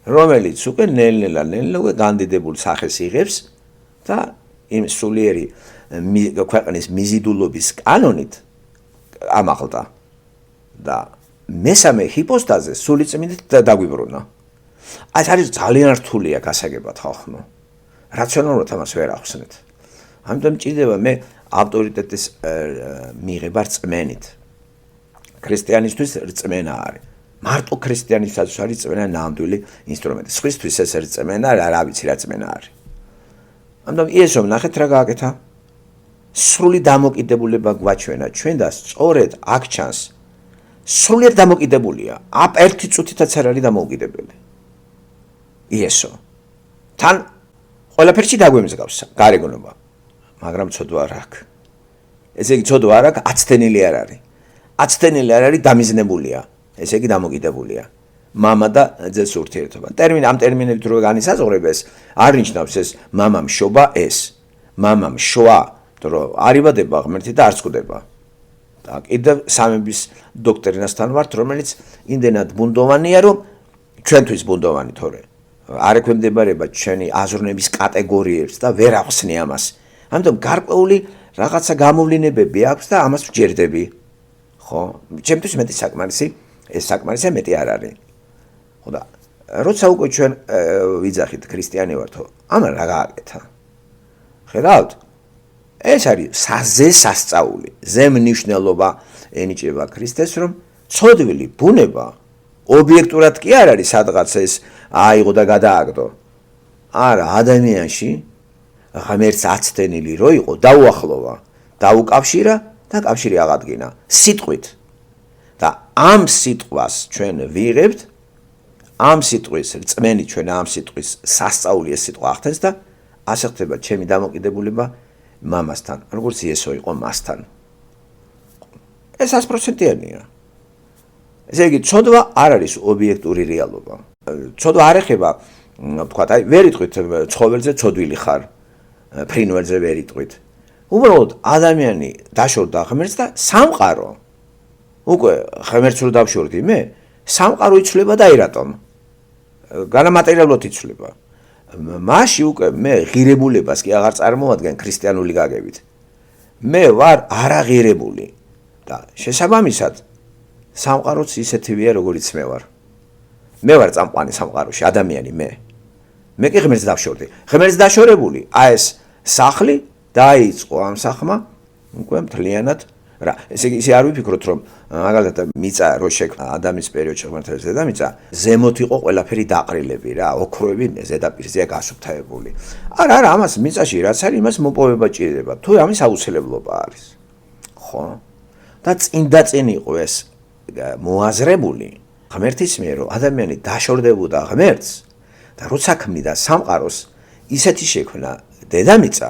რომელიც უკვე ნელ-ნელა უკვე განდიდებულ სახეს იღებს და იმ სულიერი ქვეყნის მიზიდულობის კანონით ამაღლდა და მესამე ჰიპოსტაზე სულიწმინდით დაგვიბრუნა. ეს არის ძალიან რთულია გასაგებად ხალხო. რაციონალურად ამას ვერ ახსნით. ამიტომ ჭირდება მე ავტორიტეტის მიღება რწმენით. ქრისტიანისთვის რწმენა არის. მარტო ქრისტიანისთვის არის რწმენა ნამდვილი ინსტრუმენტი. სხვისთვის ეს რწმენა რა ვიცი რა რწმენა არის. ამიტომ იესომ ნახეთ რა გააკეთა. სრული დამოკიდებულება გვაჩვენა ჩვენ და სწორედ აქ ჩანს სრულიად დამოკიდებულია. აპ ერთი წუთითაც არ არის დამოუკიდებელი. იესო. თან ყველაფერში დაგვემსგავსა, გარეგნობა. მაგრამ ცოდვა არ აქვს. ესე იგი ცოდვა არ აქვს, აცდენილი არ არის. აცდენილი არ არის, დამიზნებულია. ესე იგი დამოკიდებულია. მამა და ძეს ურთიერთობა. ამ ტერმინებით რო განისაზღვრებს, არ ნიშნავს ეს მამა მშობა ეს. მამა მშვა, რომ არ იბადება ღმერთი და არ წვდება. და კიდევ სამების დოქტრინასთან ვართ, რომელიც იმდენად ბუნდოვანია, რომ ჩვენთვის ბუნდოვანი თორე არ ექვემდებარება ჩვენი აზროვნების კატეგორიებს და ვერ ახსნი ამას. ამიტომ გარკვეული რაღაცა გამოვლინებები აქვს და ამას ვჯერდები. ხო? ჩემთვის მეტი საკმარისი, ეს საკმარისია მეტი არ არის. ხო და როცა უკვე ჩვენ ვიძახით ქრისტიანი ვართო, ამან რა გააკეთა? ხედავთ? ეს არის სასწაული, ზემნიშნელობა ენიჭება ქრისტეს, რომ ცოდვილი ბუნება ობიექტურად კი არ არის სადღაც ეს აიღო და გადააგდო. არა, ადამიანში ღმერთს აცდენილი რო იყო, დაუახლოვა, დაუკავშირა და კავშირი აღადგინა სიტყვით. და ამ სიტყვას ჩვენ ვიღებთ, ამ სიტყვის რწმენი ჩვენ ამ სიტყვის სასწაული ეს სიტყვა ახდენს და ასე ხდება ჩემი დამოკიდებულება მამასთან, როგორც იესო იყო მასთან. ეს 100%-იანია. ესე იგი, ცოდვა არ არის ობიექტური რეალობა. ცოდვა არ ეხება, ვთქვათ, აი, ვერ იტყვით ცხოველზე ცოდვილი ხარ. ფრინველზე ვერ იტყვით. უბრალოდ ადამიანი დაშორდა ღმერთს და სამყარო უკვე ღმერთს რო დავშორდი მე, სამყარო იცვლება და აი რატომ? განამატერიალურად იცვლება. მაშინ უკვე მე ღირებულებას კი აღარ წარმოვადგენ ქრისტიანული გაგებით. მე ვარ არაღირებული და შესაბამისად სამყაროც ისეთივეა როგორიც მე ვარ. მე ვარ წამყვანი სამყაროში, ადამიანი მე. მე კი ღმერთს დავშორდი. ღმერთს დაშორებული, აი ეს სახლი დაიწყო ამ სახმა უკვე მთლიანად რა, ესე არ ვიფიქროთ რომ მაგალითად მიწა რო შექმნა ადამიანის პერიოდში ღმერთის დედამიწა, ზემოთ იყო ყველაფერი დაყრილები რა, ოქროები ზედაპირზეა გასუფთავებული. არა, ამას მიწაში რაც არის, იმას მოპოვება ჭირდება. თუ ამის აუცილებლობა არის. ხო? და წინ იყო ეს მოაზრებული ღმერთის მიერ, რომ ადამიანი დაშორდებოდა ღმერთს და როცა ქმნიდა სამყაროს, ისეთი შექმნა დედამიწა,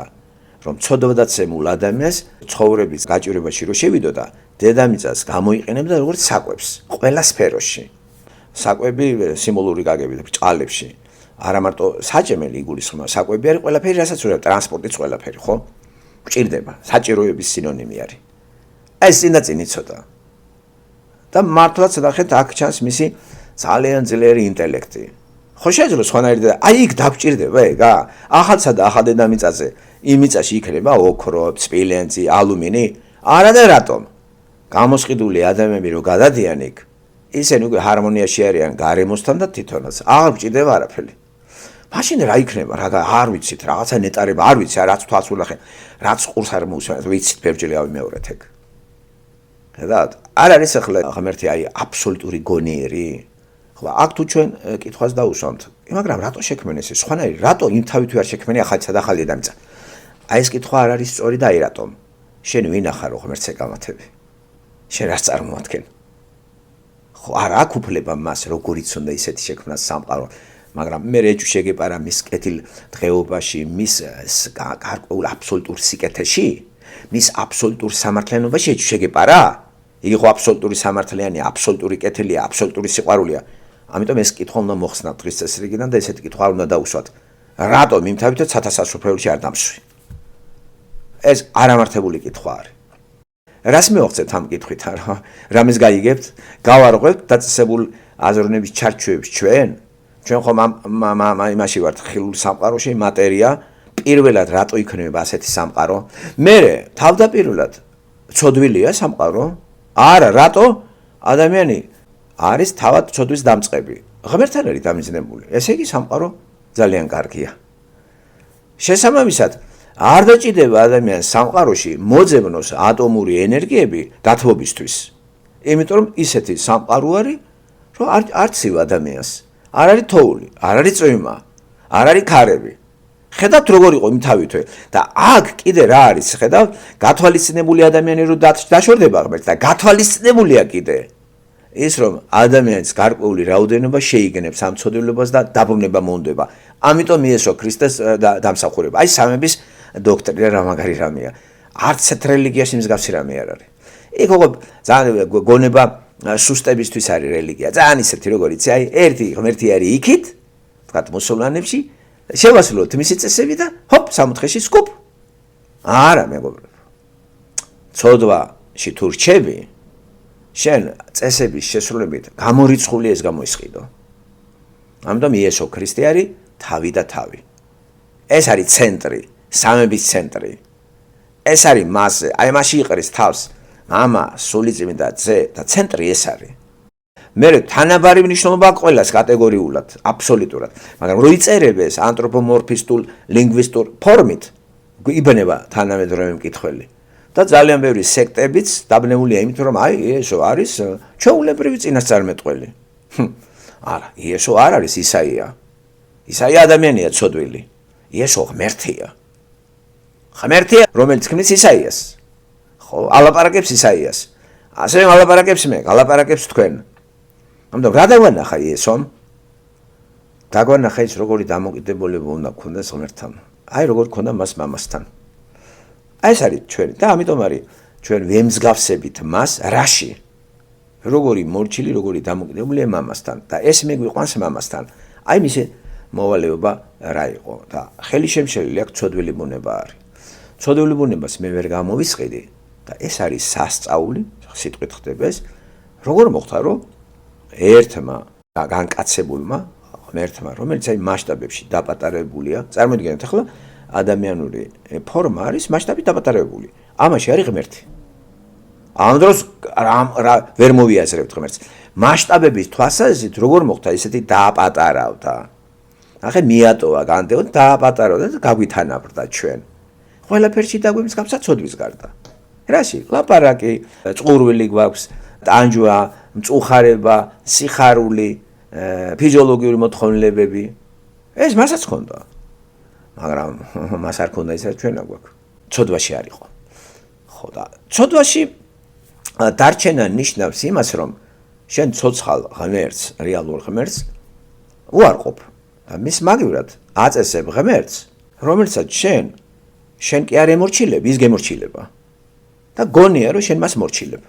რომ ცოდვადაცემულ ადამიანს ცხოვრების გაჭირვებაში რო შევიდოდა, დედამიწას გამოიყენებდა როგორც საკვებს ყველა სფეროში. საკვები სიმბოლური გაგებით ბრჭყალებში. არა მარტო საჭემელი იგულისხმება, საკვები არის ყველაფერი, რასაც უნდა ტრანსპორტიც ყველაფერი, ხო? გჭირდება, საჭიროების სინონიმი არის. ეს წინ იცოდა. და მართლაც ნახეთ აქ ჩანს მისი ძალიან ძლიერი ინტელექტი. ხო შეიძლება სხვანაირი და აი იქ დაგჭირდება ეგა? ახალსა და ახალ დედამიწაზე იმ მიწაში იქნება ოქრო, სპილენძი, ალუმინი? არა და რატომ? გამოსყიდული ადამიანები რო გადადიან იქ, ისინი უკვე ჰარმონიაში არიან გარემოსთან და თვითონაც. აღარ გჭირდება არაფერი. მაშინ რა იქნება? რა არ ვიცით, რაღაცა ნეტარება, არ ვიცი, რაც თვალს ვნახე, რაც ყურს არ მოусვენებს, ვიცით ბევრჯერ ავიმეორეთ ეგ. ხედავთ? არ არის ახლა ღმერთი აი აბსოლუტური გონიერი? ხო, აქ თუ ჩვენ კითხვას დაუსვამთ, მაგრამ რატო შექმნეს ეს? სხვანაირი, რატო იმ თავით არ შექმნია ახალსა და ახალი დედამიწა? აი ეს კითხვა არ არის სწორი და აი რატომ? შენ ვინახარ რომ ღმერთს ეკამათები? შენ რას წარმოადგენ? ხო, არ აქვს უფლება მას როგორიც უნდა ისეთი შექმნას სამყარო, მაგრამ მე რეჯუ შეგეპარა მის კეთილ დღეობაში, მის გარკვეულ აბსოლუტურ სიკეთეში, მის აბსოლუტურ სამართლიანობაში რეჯუ შეგეპარა? იგი ხო აბსოლუტური სამართლიანი, აბსოლუტური კეთილია, აბსოლუტური სიყვარულია. ამიტომ ეს კითხვა უნდა მოხსნათ დღის წესრიგიდან და ესეთი კითხვა არ უნდა დაუსვათ. რატომ იმ თავითაც სათასასროფლებში არ დამსვი? ეს არამართებული კითხვა არის. რას მივახცეთ ამ კითხვით, რამეს გაიგებთ? გავარღვევთ დაწესებულ აზროვნების ჩარჩოებს ჩვენ ხომ იმაში ვართ ხილულ სამყაროში, მატერია, პირველად რატო იქნება ასეთი სამყარო? მერე თავდაპირველად ცოდვილია სამყარო? არა, რატო? ადამიანი არის თავად ცოდვის დამწყები. ღმერთთან არის დამიზნებული. ესე იგი სამყარო ძალიან კარგია. შესაბამისად, არ დაჭირდება ადამიანს სამყაროში მოძებნოს ატომური ენერგიები დათბობისთვის. იმიტომ რომ ისეთი სამყარო არის, რომ არ ცივ ადამიანს. არ არის თოვლი, არ არის წვიმა, არ არის ქარები. ხედავთ როგორ იყო იმ თავითვე და აქ კიდე რა არის, ხედავთ, გათვალისწინებული ადამიანი რო დაშორდება ღმერთს და გათვალისწინებულია კიდე ის რომ ადამიანის გარკვეული რაოდენობა შეიგენებს ამ ცოდვილობას და დაბრუნება მონდება. ამიტომ იესო ქრისტეს დამსახურება. აი სამების დოქტრინა რა მაგარი რამეა. არც ერთ რელიგიაში მსგავსი რამე არ არის. იქ ხო ძალიან გონება სუსტებისთვის არის რელიგია. ძალიან ისეთი როგორიც აი ერთი ღმერთი არის იქით, თქვათ მუსულმანებში შევასრულოთ მისი წესები და ჰოპ, სამოთხეში სკუპ. არა, მეგობრებო. ცოდვაში თუ რჩები, შენ წესების შესრულებით გამორიცხული ეს გამოისყიდო. ამიტომ იესო ქრისტე არის თავი და თავი. ეს არის ცენტრი, სამების ცენტრი. ეს არის მასზე, აი მასში იყრის თავს მამა, სულიწმი და ძე და ცენტრი ეს არის. მე თანაბარი მნიშვნელობა ყველას კატეგორიულად, აბსოლუტურად, მაგრამ რო იწერებ ეს ანთროპომორფისტულ ლინგვისტურ ფორმით, იბნება თანამედროვე მკითხველი. და ძალიან ბევრი სექტებიც დაბნეულია იმით, რომ აი იესო არის ჩვეულებრივი წინასწარმეტყველი. არა, იესო არ არის ისაია. ისაია ადამიანია ცოდვილი. იესო ღმერთია. ღმერთია, რომელიც ქმნის ისაიას. ხო, ალაპარაკებს ისაიას. ასევე ალაპარაკებს მე, ალაპარაკებს თქვენ. ამიტომ რა დაგვანახა იესომ? დაგვანახა ის როგორი დამოკიდებულება უნდა გქონდეს ღმერთთან. აი როგორ გქონდა მას მამასთან. ეს არის ჩვენი და ამიტომ არის ჩვენ ვემსგავსებით მას რაში? როგორი მორჩილი, როგორი დამოკიდებულია მამასთან და ეს მე გვიყვანს მამასთან. აი მისი მოვალეობა რა იყო და ხელი შემშლელი აქ ცოდვილი ბუნება არის. ცოდვილი ბუნებას მე ვერ გამოვისყიდი და ეს არის სასწაული, სიტყვით ხდება ეს, როგორ მოხდა რომ ერთმა განკაცებულმა ღმერთმა, რომელიც აი მასშტაბებში დაპატარებულია, წარმოიდგინეთ ახლა ადამიანური ფორმა არის მასშტაბით დაპატარებული. ამაში არის ღმერთი. ამ დროს ვერ მოვიაზრებთ ღმერთს. მასშტაბების თვალსაზრისით როგორ მოხდა ისეთი დააპატარავდა. ახლა მიატოვა განდეო დააპატარავდა და გაგვითანაბრდა ჩვენ. ყველაფერში დაგვიმსგავსა ცოდვის გარდა. რაში? ლაპარაკი, წყურვილი გვაქვს, ტანჯვა, მწუხარება, სიხარული, ფიზიოლოგიური მოთხოვნილებები. ეს მასაც ჰქონდა. მაგრამ მას არ ჰქონდა ისე ჩვენა გვაქვს. ცოდვაში არისო. ხო და ცოდვაში დარჩენა ნიშნავს იმას, რომ შენ ცოცხალ ღმერთს, რეალურ ღმერთს უარყოფ. და მის მაგივრად აწესებ ღმერთს, რომელსაც შენ კი არ ემორჩილებ, ის გემორჩილება. და გონია რომ შენ მას მორჩილებ.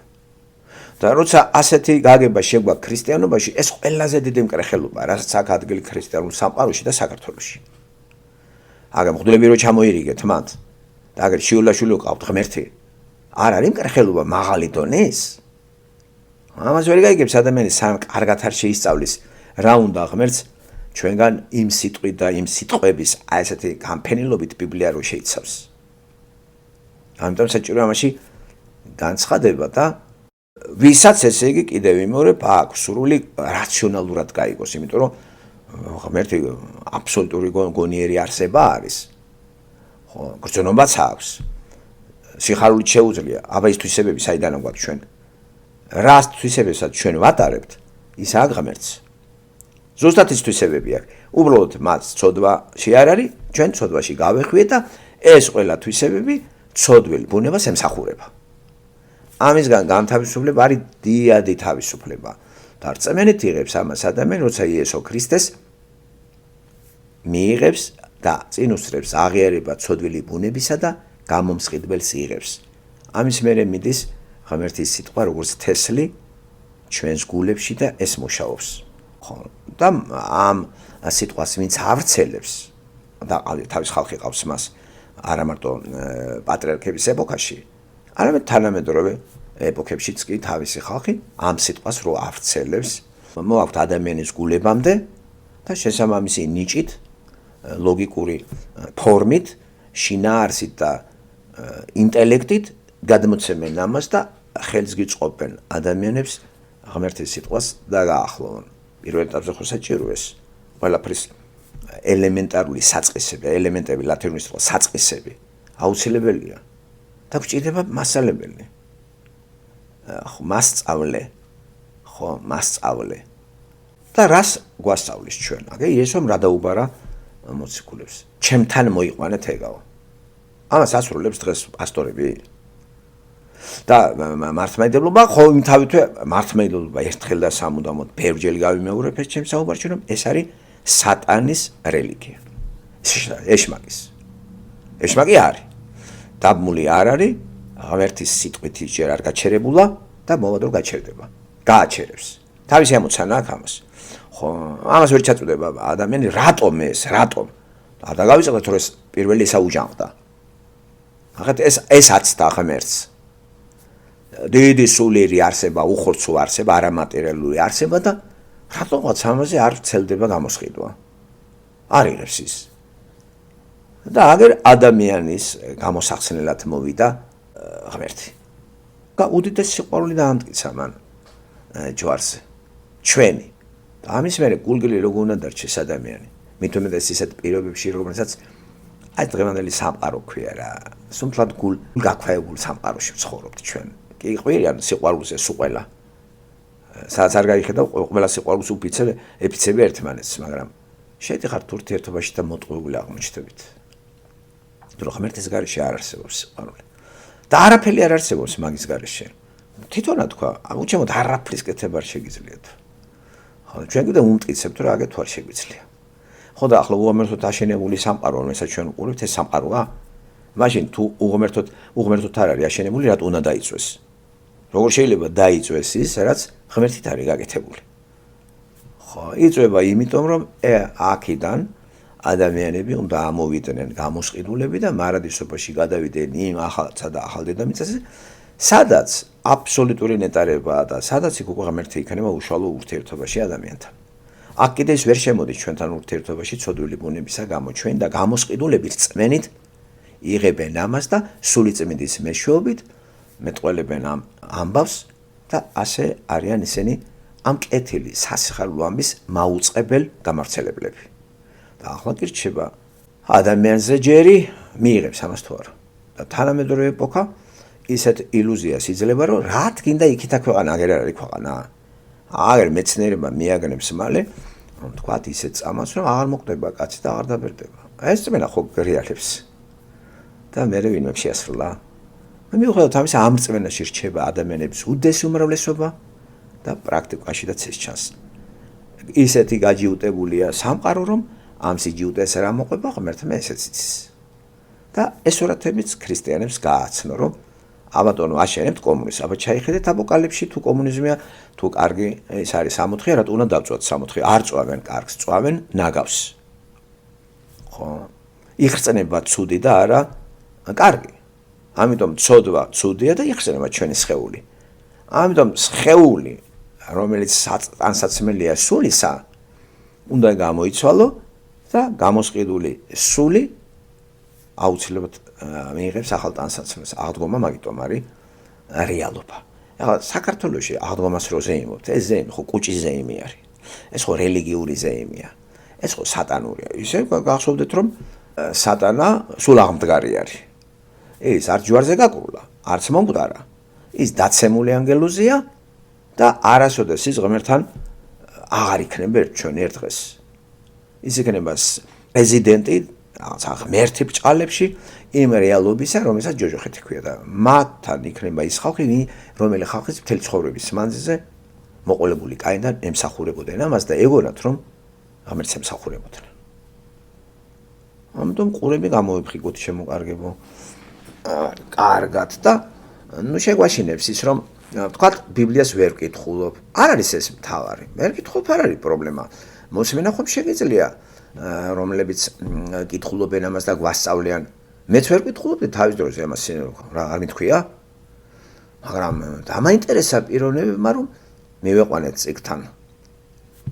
და როცა ასეთი გაგება შეგვაქვს ქრისტიანობაში, ეს ყველაზე დიდი მკრეხელობაა, რასაც აქვს ადგილი ქრისტიანულ სამყაროში და საქართველოში. აგერ მღვდლები რო ჩამოირიგეთ მათ და აგერ შიულაშვილი ყავთ ღმერთი, არ არის მკრეხელობა მაღალი დონის? ამას ვერ გაიგებს ადამიანის სამ კარგად არ შეისწავლის რა უნდა ღმერთს ჩვენგან იმ სიტყვით და იმ სიტყვების აი ესეთი გამფენილობით ბიბლია რო შეიცავს. ამიტომ საჭირო ამაში განცხადება და ვისაც ესე იგი კიდევ იმეორებ აქვს სრული რაციონალურად გაიგოს, იმიტომ რომ ღმერთი აბსოლუტური გონიერი არსება არის. ხო, გრძნობაც აქვს. სიხარულით შეუძლია, აბა ის თვისებები საიდან გვაქვს ჩვენ? რას თვისებებსაც ჩვენ ვატარებთ, ის აქვს ღმერთს. ზუსტად ის თვისებები აქვს. უბრალოდ მას ცოდვაში არ არის, ჩვენ ცოდვაში გავეხვიეთ და ეს ყველა თვისებები ცოდვილ ბუნებას ემსახურება. ამისგან განთავისუფლება არის დიადი თავისუფლება. და რწმენით იღებს ამას ადამიანი, როცა იესო ქრისტეს მიიღებს და წინ უსწრებს აღიარება ცოდვილი ბუნებისა და გამომსყიდველს იღებს. ამის მერე მიდის ღმერთის სიტყვა როგორც თესლი ჩვენს გულებში და ეს მუშაობს. ხო, და ამ სიტყვას ვინც ავრცელებს და თავის ხალხი ყავს მას არა მარტო პატრიარქების ეპოქაში, არამედ თანამედროვე ეპოქებშიც კი თავისი ხალხი ამ სიტყვას რო ავრცელებს, მოაქვთ ადამიანის გულებამდე და შესაბამისი ნიჭით, ლოგიკური ფორმით, შინაარსით და ინტელექტით გადმოცემენ ამას და ხელს გიწყობენ ადამიანებს ღმერთის სიტყვას დაგაახლოვონ. პირველ ეტაპზე ხო საჭირო ეს ყველაფრის ელემენტარული საწყისები, ელემენტები ლათინური სიტყვა საწყისები აუცილებელია და გვჭირდება მასალებელი. ხო, მასწავლე. ხო, მასწავლე. და რას გვასწავლის ჩვენ? აგე იესომ რა დაუბარა მოციქულებს? ჩემთან მოიყვანეთ ეგაო. ამას ასრულებს დღეს პასტორები. და მართლმადიდებლობა, ხო, იმთავითვე მართლმადიდებლობა ერთხელ და სამუდამოდ ბევრჯერ გავიმეორებ ეს ჩემს საუბარში, რომ ეს არის სატანის რელიგია. ეშმაკის. ეშმაკი არის. დაბმული არ არის, ღმერთის სიტყვით ჯერ არ გაჩერებულა და მოვადრო გაჩერდება. გააჩერებს. თავისი ამოცანა აქვს ამას. ხო, ამას ვერ ჩაწუდება ადამიანი, რატომ ეს, რატომ? და გავიწყდეთ რომ ეს პირველი ესაუჯანყდა. ახლა ეს აცდა ღმერთს. დიდი სულიერი არსება, უხორცო არსება, არამატერიალური არსება და რატომღაც ამაზე არ ვრცელდება გამოსყიდვა. არ იღებს ის. და აგერ ადამიანის გამოსახსნელად მოვიდა ღმერთი. და უდიდესი სიყვარული დაამტკიცა მან ჯვარზე. ჩვენი. და ამის მერე გულგრილი როგორ უნდა დარჩეს ადამიანი. მით უმეტეს ისეთ პირობებში, რომელსაც აი დღევანდელი სამყარო ქვია რა. სუმფლად გულ გაქვეებულ სამყაროში ვცხოვრობთ ჩვენ. კი ყვირიან სიყვარულზე სულ ყველა. სადაც არ გაიხედავ ყველა სიყვარულს ეფიცები ერთმანეთს, მაგრამ შედიხართ ურთიერთობაში და მოტყუებული აღმოჩნდებით. რომ ღმერთის გარეშე არ არსებობს სიყვარული. და არაფერი არ არსებობს მაგის გარეშე. თვითონა თქვა, უჩემოდ არაფრის კეთება არ შეგიძლიათ. ხო, ჩვენ კიდე უმტკიცებთ, რომ აგეთ არ შეგვიძლია. ხო და ახლა უღმერთოდ აშენებული სამყარო, რომელსაც ჩვენ უყურებთ, ეს სამყაროა. მაშინ თუ უღმერთოდ არ არის აშენებული, რატო უნდა დაიწვეს? როგორ შეიძლება დაიწვეს ის, რაც ღმერთით არის გაკეთებული? ხო, იწვება იმიტომ, რომ აქედან ადამიანები უნდა ამოვიდნენ გამოსყიდულები და მარადისობაში გადავიდნენ იმ ახალსა და ახალ დედამიწაზე, სადაც აბსოლუტური ნეტარებაა და სადაც იქ უკვე ღმერთი იქნება უშუალო ურთიერთობაში ადამიანთან. აქ კიდე ის ვერ შემოდის ჩვენთან ურთიერთობაში ცოდვილი ბუნებისა გამო ჩვენ და გამოსყიდულები რწმენით იღებენ ამას და სულიწმინდის მეშვეობით მეტყველებენ ამ ამბავს და ასე არიან ისინი ამ კეთილი სასიხარულო ამბის მაუწყებელ გამავრცელებლები. და ახლა კი რჩება ადამიანზე ჯერი მიიღებს ამას თუ არა. და თანამედროვე ეპოქა ისეთ ილუზიას იძლევა, რომ რა თქინდა იქითა ქვეყანა, აგერ არის ქვეყანა. აგერ მეცნიერება მიაგნებს მალე, რომ თქვათ ისეთ წამას, რომ აღარ მოკვდება კაცი და აღარ დაბერდება. ეს წმენა ხო გრიალებს. და მე ვინმე შეასრულა. მიუხედავად ამისა, ამ წმენაში რჩება ადამიანების უდიდესი უმრავლესობა და პრაქტიკაშიც ეს ჩანს. ისეთი გაჯიუტებულია სამყარო, რომ ამ სიჯიუტეს არ მოყვება ღმერთმა ესეც იცის. და ეს სურათებიც ქრისტიანებს გააცნო, რომ აბატონო აშენებთ კომუნიზმს, აბა ჩაიხედეთ აპოკალიფსში თუ კომუნიზმია, თუ კარგი ეს არის 60-ი, რატო უნდა დავწვათ 60-ი? არ წვავენ კარგს, წვავენ ნაგავს. ხო? იხსნება ცუდი და არა კარგი. ამიტომ ცოდვა ცუდია და იხსნება ჩვენი სხეული. ამიტომ სხეული, რომელიც ანსაცმელია სულისა, უნდა გამოიცვალო და გამოსყიდული სული აუცილებლად მიიღებს ახალ ტანსაცმელს. აღდგომა მაგიტომ არის რეალობა. ახლა საქართველოში აღდგომას რო ზეიმობთ, ეს ზეიმი ხო კუჭის ზეიმი არის. ეს ხო რელიგიური ზეიმია. ეს ხო სატანურია. ისე გახსოვდეთ რომ სატანა სულ აღმდგარი არის. ის არ ჯვარზე გაკურლა, არც მომკვდარა. ის დაცემული ანგელოზია და არასოდეს ის ღმერთთან აღარ იქნება ჩვენ ერთ დღეს. ის იქნება პრეზიდენტი ღმერთი ბჭყალებში იმ რეალობისა, რომელსაც ჯოჯოხეთი ქვია და მათთან იქნება ის ხალხი, რომელი ხალხის მთელი ცხოვრების მანძილზე მოყოლებული კაინიდან ემსახურებოდნენ ამას და ეგონათ, რომ ღმერთს ემსახურებოდნენ. ამიტომ ყურები გამოვიფრთხილოთ შემოკარგებო. კარგად და ნუ შეგვაშინებს ის, რომ თქვათ ბიბლიას ვერ ვკითხულობ. არ არის ეს მთავარი. ვერ ვკითხულობ, არ არის პრობლემა. მოსმენა ხომ შეგიძლია, რომლებიც კითხულობენ ამას და გვასწავლიან. მეც ვერ ვკითხულობდი თავის დროზე ამას, რა არ მithქვია? მაგრამ დამაინტერესა პიროვნებებმა, რომ მივეყვანეთ წიგნთან.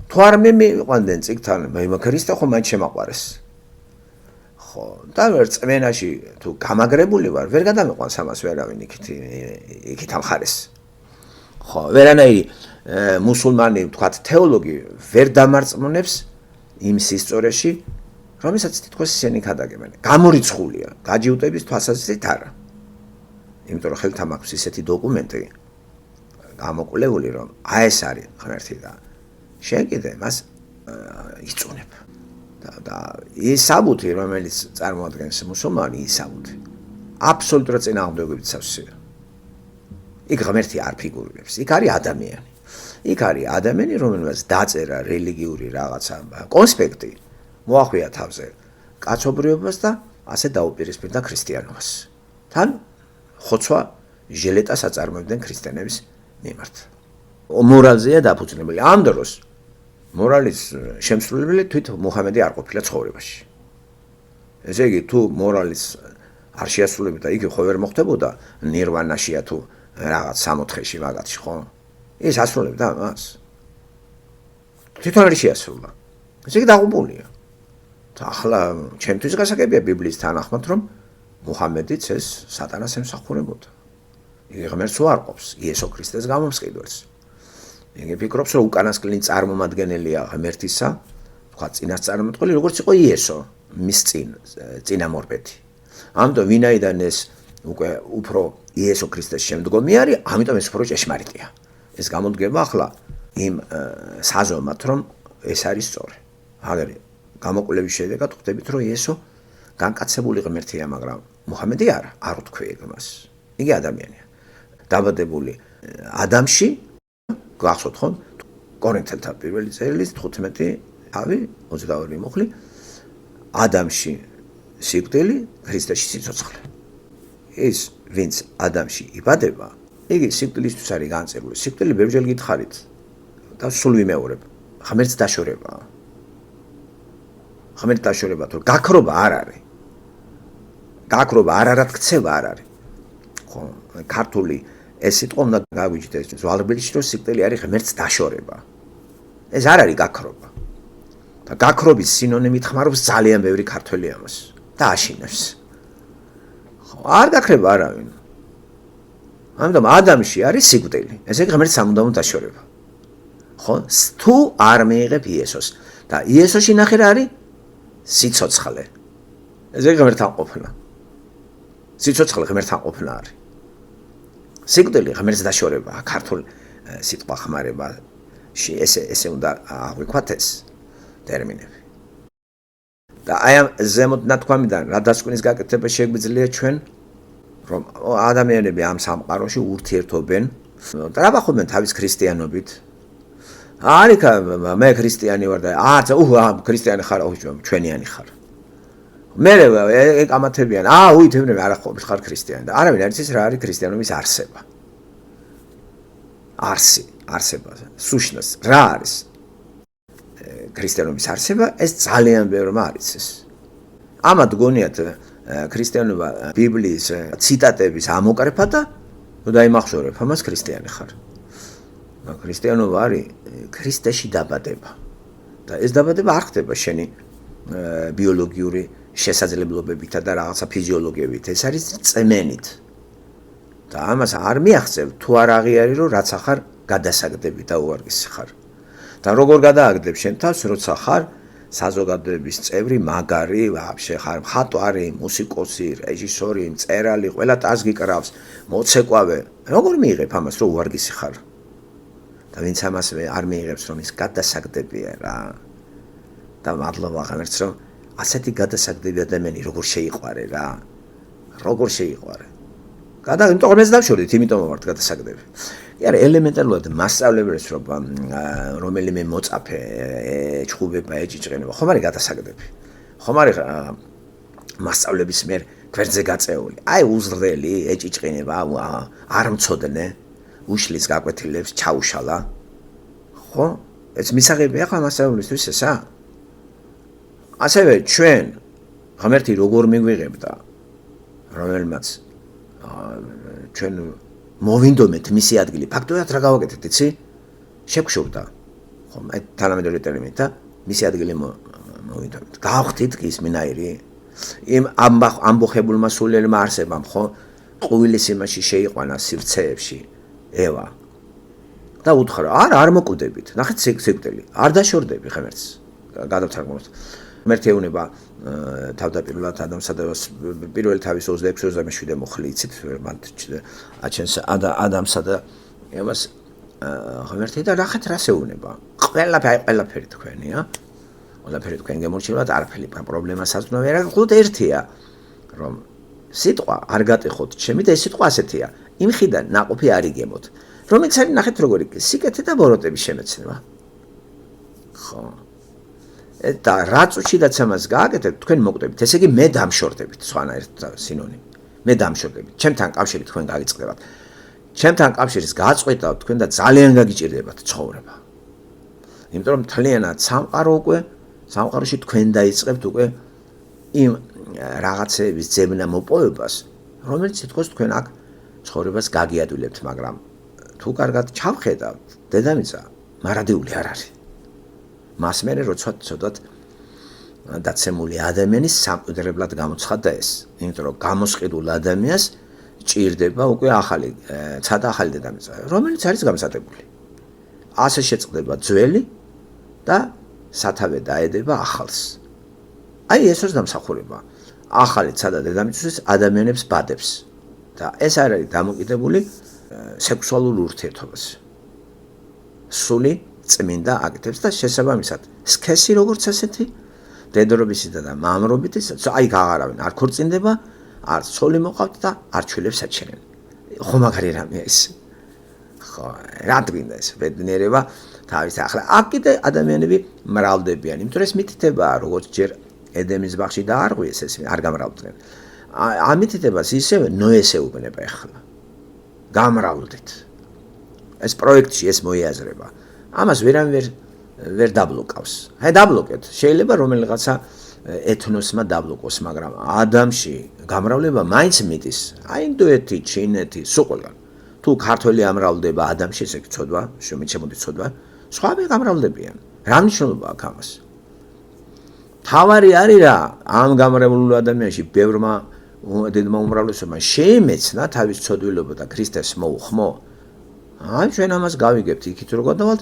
თუ არ მივიყვანდნენ წიგნთან, მე ქრისტე ხომ მან შემაყვარეს. ხო, და ვერ წმენაში თუ გამაგრებული ვარ, ვერ გადამეყვანს ამას ვერავინ იქით ამხარეს. ხო, ვერანაირი მუსულმანი, თქვათ, თეოლოგი ვერ დამარწმუნებს იმ სისწორეში, რომელსაც თითქოს ისინი ქადაგებენ. გამორიცხულია, გაჯიუტების თვალსაზრისით არა. იმიტომ რომ ხელთან მაქვს ისეთი დოკუმენტი გამოკვლეული, რომ აი ეს არის ღმერთი და შენ კიდე მას იწუნებ. და ის საბუთი, რომელიც წარმოადგენს მუსულმანი, ის საბუთი აბსოლუტურად წინააღმდეგობით სავსეა. იქ ღმერთი არ ფიგურირებს, იქ არის ადამიანი. იქ არის ადამიანი, რომელსაც დაწერა რელიგიური რაღაცა კონსპექტი, მოახვია თავზე კაცობრიობას და ასე დაუპირისპირდა ქრისტიანობას. თან ხოცვა ჟელეტას აწარმოებდნენ ქრისტიანების მიმართ. მორალზეა დაფუძნებული. ამ დროს მორალის შემსრულებელი თვით მუჰამედი არ ყოფილა ცხოვრებაში. ესე იგი, თუ მორალის არ შეასრულებდა, იგი ხო ვერ მოხდებოდა ნირვანაშია თუ რაღაც სამოთხეში მაგათში, ხო? ის ასრულებდა ამას. თვითონ არ შეასრულა. ესე იგი დაღუპულია. ახლა ჩემთვის გასაგებია ბიბლიის თანახმად, რომ მუჰამედიც ეს სატანას ემსახურებოდა. იგი ღმერთს უარყოფს, იესო ქრისტეს გამომსყიდველს. იგი ფიქრობს, რომ უკანასკნელი წარმომადგენელია ღმერთისა, თქვა წინასწარმეტყველი, როგორც იყო იესო, მის წინამორბედი. ამიტომ ვინაიდან ეს უკვე უფრო იესო ქრისტეს შემდგომი არის, ამიტომ ეს უფრო ჭეშმარიტია. ეს გამოდგება ახლა იმ საზომად, რომ ეს არის სწორი. აგერ გამოკვლევის შედეგად ხვდებით, რომ იესო განკაცებული ღმერთია, მაგრამ მუჰამედი არა, არ უთქვი იმას. იგი ადამიანია. დაბადებული ადამში, გახსოვთ ხო? კორინთელთა პირველი წერილის 15:22 მუხლი, ადამში სიკვდილი, ქრისტეში სიცოცხლე. ის ვინც ადამში იბადება, იგი სიკვდილისთვის არის განწირული. სიკვდილი ბევრჯერ გითხარით და სულ ვიმეორებ. ღმერთს დაშორებაა. ღმერთ დაშორება თუ გაქრობა არ არის. გაქრობა არად ქცევა არ არის. ხო, ქართული ეს სიტყვა უნდა გაგვიჩნდეს ზვალბილში რომ სიკვდილი არის ღმერთს დაშორება. ეს არ არის გაქრობა. და გაქრობის სინონიმით ხმარობს ძალიან ბევრი ქართველი ამას და აშინებს. ხო, არ გაქრება არავინ. ამიტომ ადამიანში არის სიკვდილი. ესე იგი ღმერთს სამუდამოდ დაშორება. ხო, თუ არ მიიღებ იესოს და იესოში ნახე რა არის სიცოცხლე. ესე იგი ღმერთთან ყოფნა. სიცოცხლე ღმერთთან ყოფნა არის. სიკვდილი ღმერთს დაშორება, ქართულ სიტყვა ხმარებაში ესე უნდა აღვიქვათ ეს ტერმინები. და აი ამ ზემოთ ნათქვამიდან რა დასკვნის გაკეთება შეგვიძლია ჩვენ, რომ ადამიანები ამ სამყაროში ურთიერთობენ და რა ბახობენ თავის ქრისტიანობით. არიქა მე ქრისტიანი ვარ და ქრისტიანი ხარ, ჩვენიანი ხარ. მე ეკამათებიან, უითებნები არა ხო ხარ ქრისტიანი და არავინ არ იცის რა არის ქრისტიანობის არსება. არსება, სუშნას, რა არის ქრისტიანობის არსება, ეს ძალიან ბევრმა არ იცის. ამათ გონიათ ქრისტიანობა ბიბლიის ციტატების ამოკრეფა და დაიმახსოვრებ, ამას ქრისტიანი ხარ. ქრისტიანობა არის ქრისტეში დაბადება. და ეს დაბადება არ ხდება შენი ბიოლოგიური შესაძლებლობებით და რაღაცა ფიზიოლოგიებით, ეს არის წმენით. და ამას არ მიაღწევ თუ არ აღიარი რომ რაც ახარ გადასაგდები და უარგესი ხარ. და როგორ გადააგდებ შენ თავს, როცა ხარ საზოგადოების წევრი, მაგარი, ვაფშე ხარ მხატვარი, მუსიკოსი, რეჟისორი, მწერალი, ყველა ტას გიკრავს, მოცეკვავე. როგორ მიიღებ ამას რომ უარგესი ხარ? და ვინც ამას არ მიიღებს რომ ის გადასაგდებია რა. და მადლობა ღმერთს რომ ასეთი გადასაგდები ადამიანი როგორ შეიყვარე რა. როგორ შეიყვარე. იმიტომ რომ ეს დავშორდით, იმიტომ ვართ გადასაგდები. არა ელემენტარულად მასწავლებლებს რომელიმე მოწაფე ეჩხუბება, ეჭიჭყინება, ხომ არის გადასაგდები. ხომ არის მასწავლების მიერ გვერდზე გაწეული. აი უზრდელი, ეჭიჭყინება, არ მცოდნე, უშლის გაკვეთილებს ჩაუშალა. ხო? ეს მისაღებია ახლა მასწავლებლისთვის ესა? ასევე ჩვენ ღმერთი როგორ მიგვიღებდა, რომელმაც ჩვენ მოვინდომეთ მისი ადგილი. ფაქტობრივად რა გავაკეთეთ, იცი? შეგშურდა. ხო, აი თანამედროვე ტერმინით და მისი ადგილი მოვინდომეთ. გავხდით კი ის მინაირი. იმ ამბოხებულმა სულელმა არსებამ, ხო, ყუილის იმაში შეიყვანა სივრცეებში ევა. და უთხრა, არ მოკვდებით. ნახეთ სიკვდილი. არ დაშორდები ღმერთს. გადავთარგმნოთ. ღმერთი ეუბნება თავდაპირველად ადამიანსა და პირველი თავის 26-27 მოხლი იცით, მან აჩენს ადამიანსა და ევას ღმერთი და ნახეთ რას ეუბნება. ყველაფერი თქვენია. ყველაფერი თქვენ გემორჩილოთ, არაფერი პრობლემა საზრდოა, არა, მხოლოდ ერთია, რომ სიტყვა არ გატეხოთ ჩემი და ეს სიტყვა ასეთია. იმ ხიდან ნაყოფი არ იგებოთ. რომელიც არის ნახეთ როგორი სიკეთე და ბოროტების შემეცნება. ხო. და რა წუთშიდაც ამას გააკეთებთ, თქვენ მოკვდებით. ესე იგი მე დამშორდებით, სხვანაირად სინონიმი. მე დამშორდებით. ჩემთან კავშირი თქვენ გაგიწყდებათ. ჩემთან კავშირის გაწყვეტავ თქვენ და ძალიან გაგიჭირდებათ ცხოვრება. იმიტომ რომ მთლიანად სამყაროში თქვენ დაიწყებთ უკვე იმ რაღაცების ძებნა მოპოვებას, რომელიც თითქოს თქვენ აქ ცხოვრებას გაგიადვილებთ, მაგრამ თუ კარგად ჩავხედავთ, დედამიწა მარადიული არ არის. მას მერე როცა ცოტათ დაცემული ადამიანის სამკვიდრებლად გამოცხადდა ეს, იმიტომ რომ გამოსყიდულ ადამიანს ჭირდება უკვე ცადა ახალი დედამიწა, რომელიც არის გამზადებული. ასე შეწყდება ძველი და სათავე დაედება ახალს. აი ესოს დამსახურება. ახალი ცადა დედამიწის ადამიანებს ბადებს და ეს არის დამოკიდებული სექსუალურ ურთიერთობაზე. სული წმინდა აკეთებს და შესაბამისად სქესი როგორც ასეთი დედრობისითა და მამრობითიც აი გაღარავენ, არ ქორწინდება, არ ცოლი მოყავთ და არ ჩვილებს აჩენენ. ხო მაგარი რამეა ეს. ხო, რა თქმა ეს ბედნიერება თავის ახლა აქ კიდე ადამიანები მრავლდებიან, იმიტომ რომ ეს მითითებაა, როგორც ჯერ ედემის ბაღში დაარღვიეს ეს არ გამრავლდნენ. ამ მითითებას ისევე ნოეს ეუბნება ახლა. გამრავლდით. ეს პროექტში ეს მოიაზრება. ამას ვერ დაბლოკავს. აი დაბლოკეთ. შეიძლება რომელიღაცა ეთნოსმა დაბლოკოს, მაგრამ ადამიანში გამრავლება მაინც მიდის. აი ინდოეთი, ჩინეთი, სულ ყველგან. თუ ქართველი ამრავლდება ადამიანში, ესე იგი ცოდვა, შემოდი ცოდვა, სხვაები გამრავლდებიან. რა მნიშვნელობა აქვს ამას? თავარი არის რა, ამ გამრავლულ ადამიანში ბევრმა დიდმა უმრავლესობამ შეიმეცნა თავის ცოდვილობა და ქრისტეს მოუხმო. აი ჩვენ ამას გავიგებთ იქით რომ გადავალთ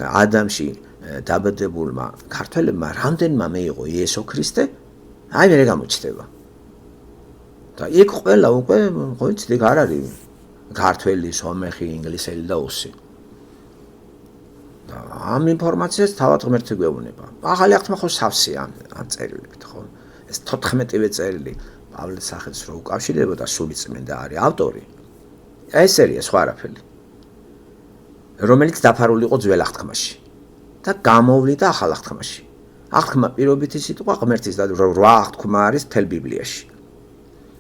ადამიანში დაბადებულმა ქართველებმა რამდენმა მეიღო იესო ქრისტე, აი მე გამოჩნდება. და იქ ყველა უკვე ხოიც ეგ არ არის ქართველი, სომეხი, ინგლისელი და უსი. და ამ ინფორმაციას თავად ღმერთი გვეუბნება. ახალი აღთქმა ხო სავსეა ამ წერილებით, ხო? ეს 14-ვე წერილი პავლეს სახელს რო უკავშირდება სული წმინდა არის ავტორი. ეს სერია სხვა არაფერი. რომელიც დაფარული იყო ძველ აღთქმაში და გამოვლიდა ახალ აღთქმაში. აღთქმა პირობითი სიტყვა ღმერთის და 8 აღთქმა არის მთელ ბიბლიაში.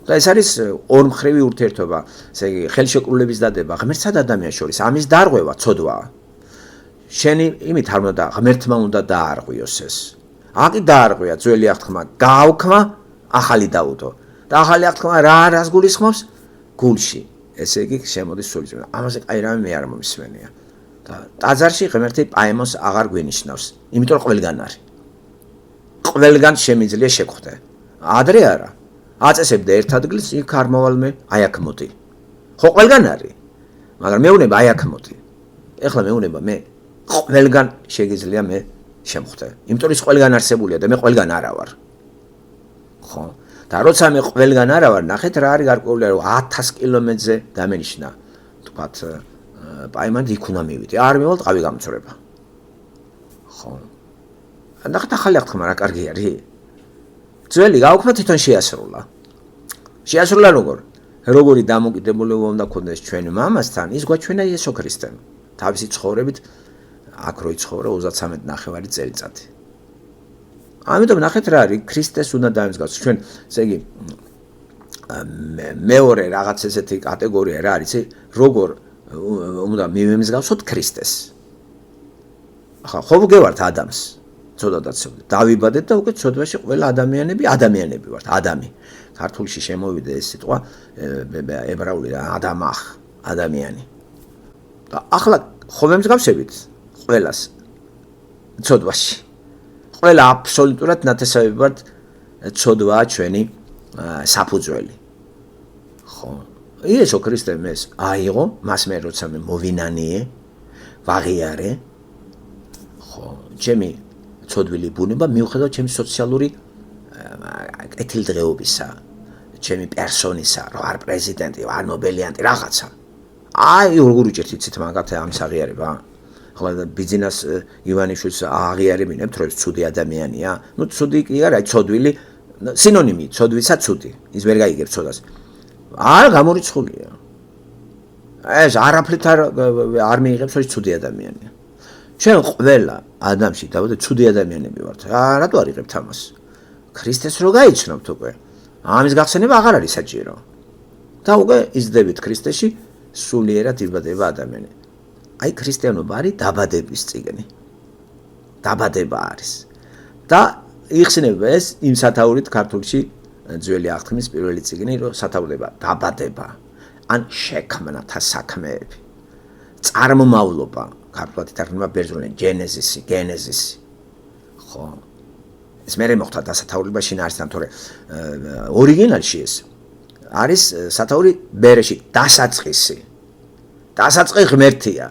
და ეს არის ორმხრივი ურთიერთობა, ესე იგი ხელშეკრულების დადება ღმერთსა და ადამიანს შორის, ამის დარღვევა ცოდვაა. შენი იმით არ უნდა ღმერთმა უნდა დაარღვიოს ეს. აკი დაარღვია ძველი აღთქმა, გააუქმა, ახალი დაუდო. და ახალი აღთქმა რას გულისხმობს? გულში. ესე იგი შემოდის სული წმინდა. ამაზე აი რამე მე არ მომისმენია. და ტაძარში ღმერთი პაემოს აღარ გვინიშნავს, იმიტომ რომ ყველგან არის. ყველგან შემიძლია შეგხვდე. ადრე არა. აწესებდა ერთ ადგილს, იქ არ მოვალ მე, აი აქ მოდი. ხო ყველგან არის. მაგრამ მეუნება აი აქ მოდი. ეხლა მეუნება მე ყველგან შეგიძლია მე შემხვდე. იმიტომ რომ ის ყველგან არსებულია და მე ყველგან არა ვარ. ხო? და როცა მე ყველგან არა ვარ, ნახეთ რა არის გარკვეული, რომ 1000 კილომეტრზე დამენიშნა. თქვათ პაიმად იქ უნდა მივიდე. არ მივალ ტყავი გამწრება. ხო. ნახეთ ახალი აღთქმა რა კარგი არის. ძველი გაუქმდა თვითონ შეასრულა. შეასრულა როგორ? როგორი დამოკიდებულება უნდა ქონდეს ჩვენ მამასთან, ის გვაჩვენა იესო ქრისტემ. თავისი ცხოვრებით აქ რო იცხოვრა 33 წელიწადი. ამიტომ ნახეთ რა არის, ქრისტეს უნდა დაემსგავსოს. ჩვენ ესე იგი მეორე რაღაც ესეთი კატეგორია რა არის, როგორ უნდა მივემსგავსოთ ქრისტეს. ახლა ხო ვგევართ ადამიანს, ცოდვა დაცემული. დავიბადეთ და უკვე ცოდვაში ყველა ადამიანები ვართ, ადამი. ქართულში შემოვიდა ეს სიტყვა ებრაული ადამახ, ადამიანი. და ახლა ხო მემსგავსებით ყველას ცოდვაში. ყველა აბსოლუტურად ნათესავებად ცოდვაა ჩვენი საფუძველი. ხო. იესო ქრისტემ ეს აიღო, მას მე როცა მე მოვინანიე, ვაღიარე. ხო, ჩემი ცოდვილი ბუნება მიუხედავად ჩემი სოციალური კეთილდღეობისა, ჩემი პერსონისა, რო არ პრეზიდენტი, არ ნობელიანტი, რაღაცა. აი როგორ უჭერთ იცით მაგათ ამ აღიარება. ახლა ბიზნეს ივანიშვილს აღიარებინებთ, რომ ცუდი ადამიანია. ნუ ცუდი კი არა, ცოდვილი სინონიმი, ცოდვისა ცუდი. ის ვერ გაიგებს ცოდას. არ გამორიცხულია. ეს არაფრით არ მიიღებს, რომ ცუდი ადამიანია. ჩვენ ყველა ადამიანში დავდე ცუდი ადამიანები ვართ. რატო არ იღებთ ამას? ქრისტეს რო გაიცნობთ უკვე. ამის გახსენება აღარ არის საჭირო. და უკვე იზრდებით ქრისტეში, სულიერად იბადება ადამიანი. აი ქრისტიანობა არის დაბადების წიგნი. დაბადება არის. და იხსნება ეს იმ სათაურით ქართულში ძველი აღთქმის პირველი წიგნი, რომ სათაურდება დაბადება, ან შექმნათა საქმეები. წარმომავლობა, ქართულად ითარგმნება ბერძნულად გენეზისი. ხო. ეს მე მოხდა დასათაურება შინაარსთან, თორე ორიგინალში ეს არის სათაური ბერეში, დასაწყისი. დასაწყი ღმერთია.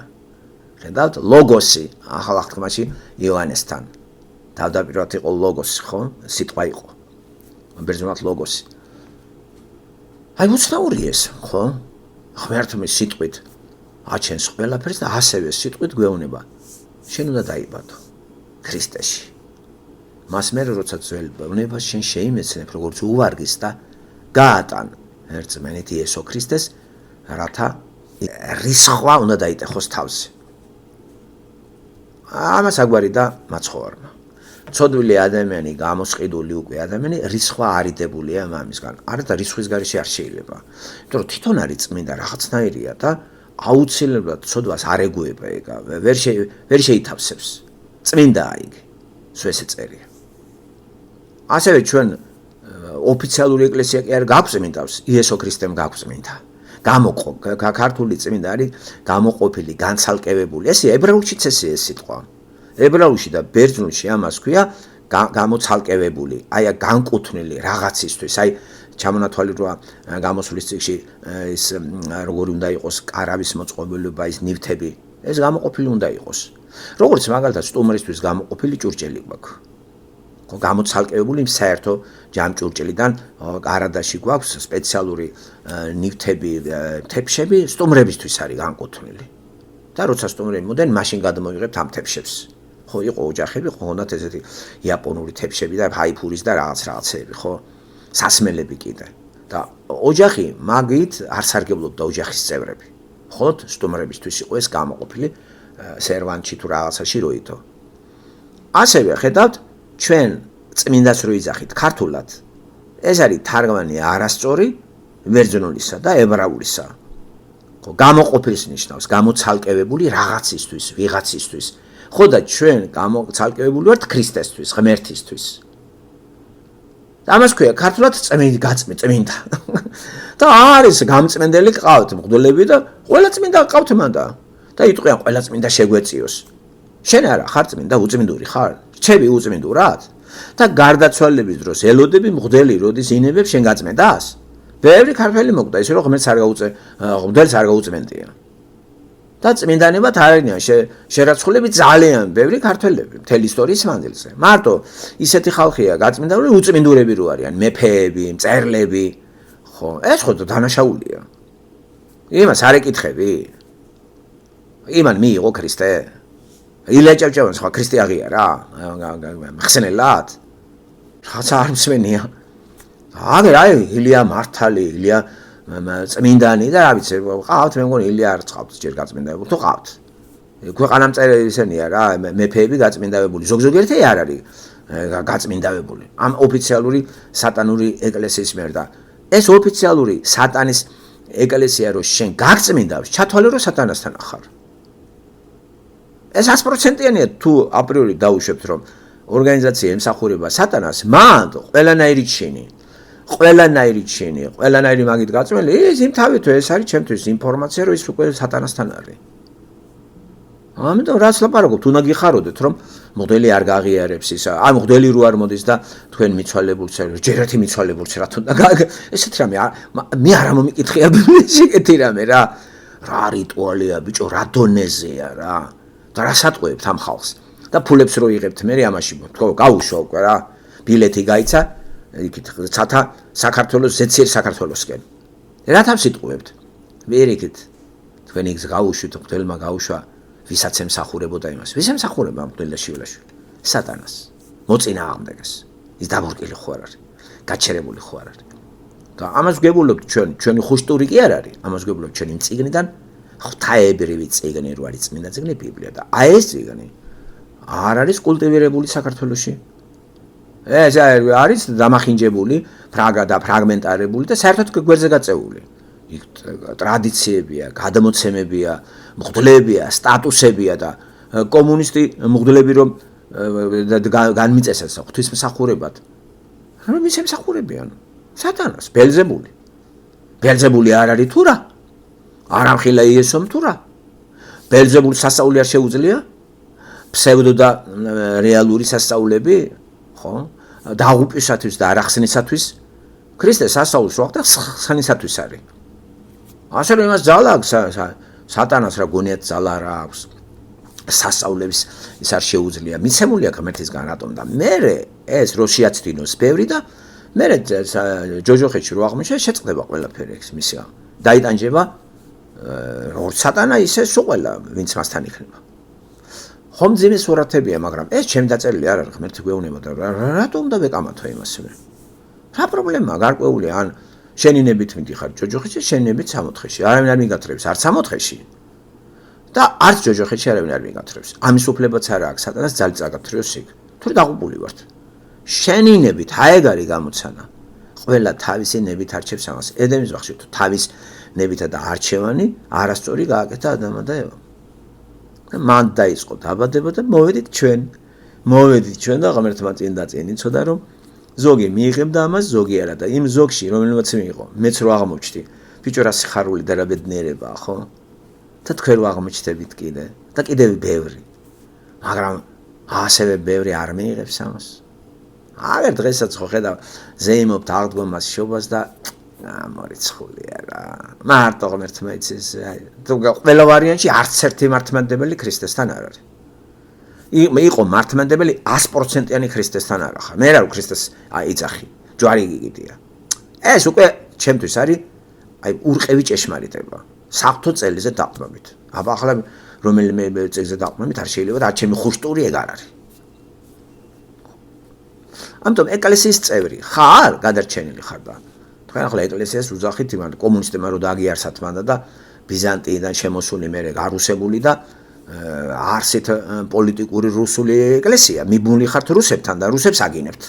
ხედავთ, ლოგოსი, ახალ აღთქმაში იოანესთან. თავდაპირველად იყო ლოგოსი, ხო? სიტყვა იყო. ბერძნულად ლოგოსი. აი უცნაური ეს, ხო? ღმერთმა სიტყვით აჩენს ყველაფერს და ასევე სიტყვით გვეუბნება. შენ უნდა დაიბადო ქრისტეში. მას მე როცა ძველ ბუნებას შენ შეიმეცნებ როგორც უვარგის და გაატან ერთმანეთ იესო ქრისტეს, რათა რისხვა უნდა დაიტეხოს თავზე. ამას აგვარი და მაცხოვარმა. ცოდვილი ადამიანი, გამოსყიდული უკვე ადამიანი, რისხვა არიდებულია მამისგან. არა და რისხვის გარეშე არ შეიძლება. იმიტომ რომ თვითონ არის წმინდა რაღაცნაირია და აუცილებლად ცოდვას არ ეგუება ეგ, ვერ შეითავსებს. წმინდაა იგი. სულ ესე წერია. ასევე ჩვენ ოფიციალური ეკლესია კი არ გაგვწმინდავს, იესო ქრისტემ გაგვწმინდა. ქართული წმინდა არის გამოყოფილი, განცალკევებული. ეს ებრაულშიც ესეა სიტყვა. ებრაულში და ბერძნულში ამას ქვია გამოცალკევებული, აი განკუთვნილი რაღაცისთვის, აი ჩამონათვალიერება გამოსვლის წიგნში ის როგორი უნდა იყოს კარავის მოწყობილობა, ის ნივთები, ეს გამოყოფილი უნდა იყოს. როგორც მაგალითად სტუმრისთვის გამოყოფილი ჭურჭელი გვაქვს. გამოცალკევებული საერთო ჯამჭურჭელიდან არადაში გვაქვს სპეციალური ნივთები, თეფშები სტუმრებისთვის არის განკუთვნილი. და როცა სტუმრები მოდენ, მაშინ გადმოიღებთ ამ თეფშებს. ხო, იყო ოჯახები, ხო, ჰქონდათ ესეთი იაპონური თეფშები და ფაიფურის და რაღაცები, ხო? სასმელები კიდე. და ოჯახი მაგით არ სარგებლობდა ოჯახის წევრები. მხოლოდ სტუმრებისთვის იყო ეს გამოყოფილი სერვანტში თუ რაღაცაში როითო. ასევე ხედავთ ჩვენ წმინდას რო იძახით ქართულად ეს არის თარგმანი არასწორი ბერძნულისა და ებრაულისა. ხო, გამოყოფილს ნიშნავს, გამოცალკევებული რაღაცისთვის, ვიღაცისთვის. ხო და ჩვენ გამოცალკევებული ვართ ქრისტესთვის, ღმერთისთვის. ამას ქვია ქართულად წმინდა. და არის გამწმენდელი ყავთ მღვდლები და ყველა წმინდა ყავთ მანდა. და იტყვიან ყველა წმინდა შეგვეციოს. შენ არა ხარ წმინდა, უწმინდური ხარ? რჩები უწმინდურად? და გარდაცვალების დროს ელოდები მღვდელი როდის ინებებს შენ გაწმენდას? ბევრი ქართველი მოკვდა ისე რომ მღვდელს არ გაუწმენდია. და წმინდანებად არ არიან შერაცხულები ძალიან ბევრი ქართველები მთელი ისტორიის მანძილზე. მარტო ისეთი ხალხია გაწმინდებული უწმინდურები რო არიან, მეფეები, მწერლები. ხო, ეს ხო დანაშაულია. იმას არ ეკითხები? იმან მიიღო ქრისტე? ილია ჭავჭავანს ხო ქრისტე აღიარა? ხსენელად? რაღაცა არ მსმენია. აი ილია მართალი, ილია წმინდანი და რა ვიცი, ყავთ მე მგონი ილია არ წავთ ჯერ გაწმინდებული, თუ ყავთ. ქვეყანამწერი ისენია რა, მეფეები გაწმინდებული, ზოგიერთი არ არის გაწმინდებული. ამ ოფიციალური სატანური ეკლესიის მიერ და ეს ოფიციალური სატანის ეკლესია რო შენ გაგწმინდავს, ჩათვალე რომ სატანასთან ახარ. ეს 100%-იანია თუ აპრიორი დაუშვებთ რომ ორგანიზაცია ემსახურება სატანას, მან ყველანაირი ჩინი, ყველანაირი მაგით გაწმენდი, ის იმ თავით ეს არის ჩემთვის ინფორმაცია რომ ის უკვე სატანასთან არის. ამიტომ რაც ლაპარაკობთ, უნდა გიხაროდეთ რომ მოდელი არ გაღიარებს ის, ან მოდელი რო არ მოდის და თქვენ მიცვალებულს, ჯერათი მიცვალებულს რა თქმა უნდა, ესეთ რამე მე არ მომიკითხია შეკეთი რამე რა. რა რიტუალია ბიჭო, რა დონეზეა რა. და რა სატყვევთ ამ ხალხს? და ფულებს რო იღებთ მე ამაში, თქო, გაუშვა უკვე რა. ბილეთი გაიცა, იქით ცათა საქართველოს ზეციერ საქართველოსკენ. რა თავს იტყუებთ? ვერ იქით თქვენ იქს გაუშვით, მღვდელმა გაუშვა, ვისაც ემსახურებოდა იმას. ვის ემსახურება მღვდელი და შივლაშვილი? სატანას. მოწინააღმდეგეს. ის დაბურკილი ხო არ არის? გაჩერებული ხო არ არის? და ამას გვგებულობთ ჩვენი ხუშტური კი არ არის. ამას გვგებულობთ ჩვენ იმ წიგნიდან, ღვთაებრივი წიგნი რო არის წმინდა წიგნი ბიბლია და აი ეს წიგნი არ არის კულტივირებული საქართველოში. ეს არის დამახინჯებული, ფრაგმენტარებული და საერთოდ გვერდზე გაწეული. იქ ტრადიციებია, გადმოცემებია, მღვდლებია, სტატუსებია და კომუნისტი მღვდლები რომ განმიწესეს ღვთისმსახურებად. რომ ის ემსახურებიან სატანას, ბელზებული. ბელზებული არ არის თუ რა? არ ამხილა იესომ თუ რა? ბელზებული სასწაული არ შეუძლია? ფსევდო და რეალური სასწაულები, ხო? დაღუპვისათვის და არახსნისათვის ქრისტე სასწაულს ვახდა ხსნისათვის არის. ასე რომ იმას ძალა აქვს სატანას რა გონიათ ძალა რა აქვს. სასწაულების ის არ შეუძლია. მიცემულია ღმერთისგან რატომ და მე ეს რო შეაცდინოს ბევრი და მე ჯოჯოხეთში რო აღმოჩნდა შეწყდება ყველაფერი ეს მისია. დაიტანჯება როგორც სატანა ისე სულ ყველა ვინც მასთან იქნება. ხომ ძიმე სურათებია, მაგრამ ეს ჩემი დაწერილი არ არის, ღმერთი გვეუბნება და რატომ უნდა ვეკამათო იმასვე? რა პრობლემაა გარკვეული ან შენინებით მიდიხარ ჯოჯოხეთში, შენინებით 64-ში. არავინ არ მიგათრებს, არც 64-ში. და არც ჯოჯოხეთში არავინ არ მიგათრებს. ამის უფლებაც არ აქვს სატანას ძალით წაგათრიოს იქ. თუ დაღუპული ვართ. შენინებით აეგარი გამოცანა. ყველა თავისი ნებით არჩევს ამას. ედემის ბაღში თუ თავის ნებითა და არჩევანი არასწორი გააკეთა ადამმა და ევამ. მან დაიწყო დაბადება და მოვედით ჩვენ და ღმერთმა წინ დაწინი ცოდა რომ ზოგი მიიღებდა ამას, ზოგი არა და იმ ზოგში რომელმაც მიიღო, მეც რო აღმოჩნდი. ბიჭო რა სიხარული და რა ბედნიერებაა, ხო? და თქვენ რო აღმოჩნდებით კიდე და კიდევ ბევრი. მაგრამ ასევე ბევრი არ მიიღებს ამას. აგერ დღესაც ხო ხედავ ზეიმობთ აღდგომას შობას და მორიცხულია რა. მარტო ღმერთმა იცის, თუ ყველა ვარიანტში არც ერთი მართლმადიდებელი ქრისტესთან არ არის. იყო მართლმადიდებელი 100%-იანი ქრისტესთან არ ახლა. მე რა ქრისტეს იცახი, ჯვარი გიგიტია. ეს უკვე ჩემთვის არის აი ურყევი ჭეშმარიტება. საფრთხო წელიზე დაყრდნობით. აბა ახლა რომელიმე წელიზე დაყრდნობით არ შეიძლება და ჩემი ხუშტური ეგ არ არის. ამიტომ ეკლესიის წევრი ხარ, გადარჩენილი ხარ და თქვენ ახლა ეკლესიას უძახით იმან კომუნისტებმა რო დააგიარსათ მანდა და ბიზანტიიდან შემოსული მერე გარუსებული და არსით პოლიტიკური რუსული ეკლესია, მიბუნული ხართ რუსებთან და რუსებს აგინებთ.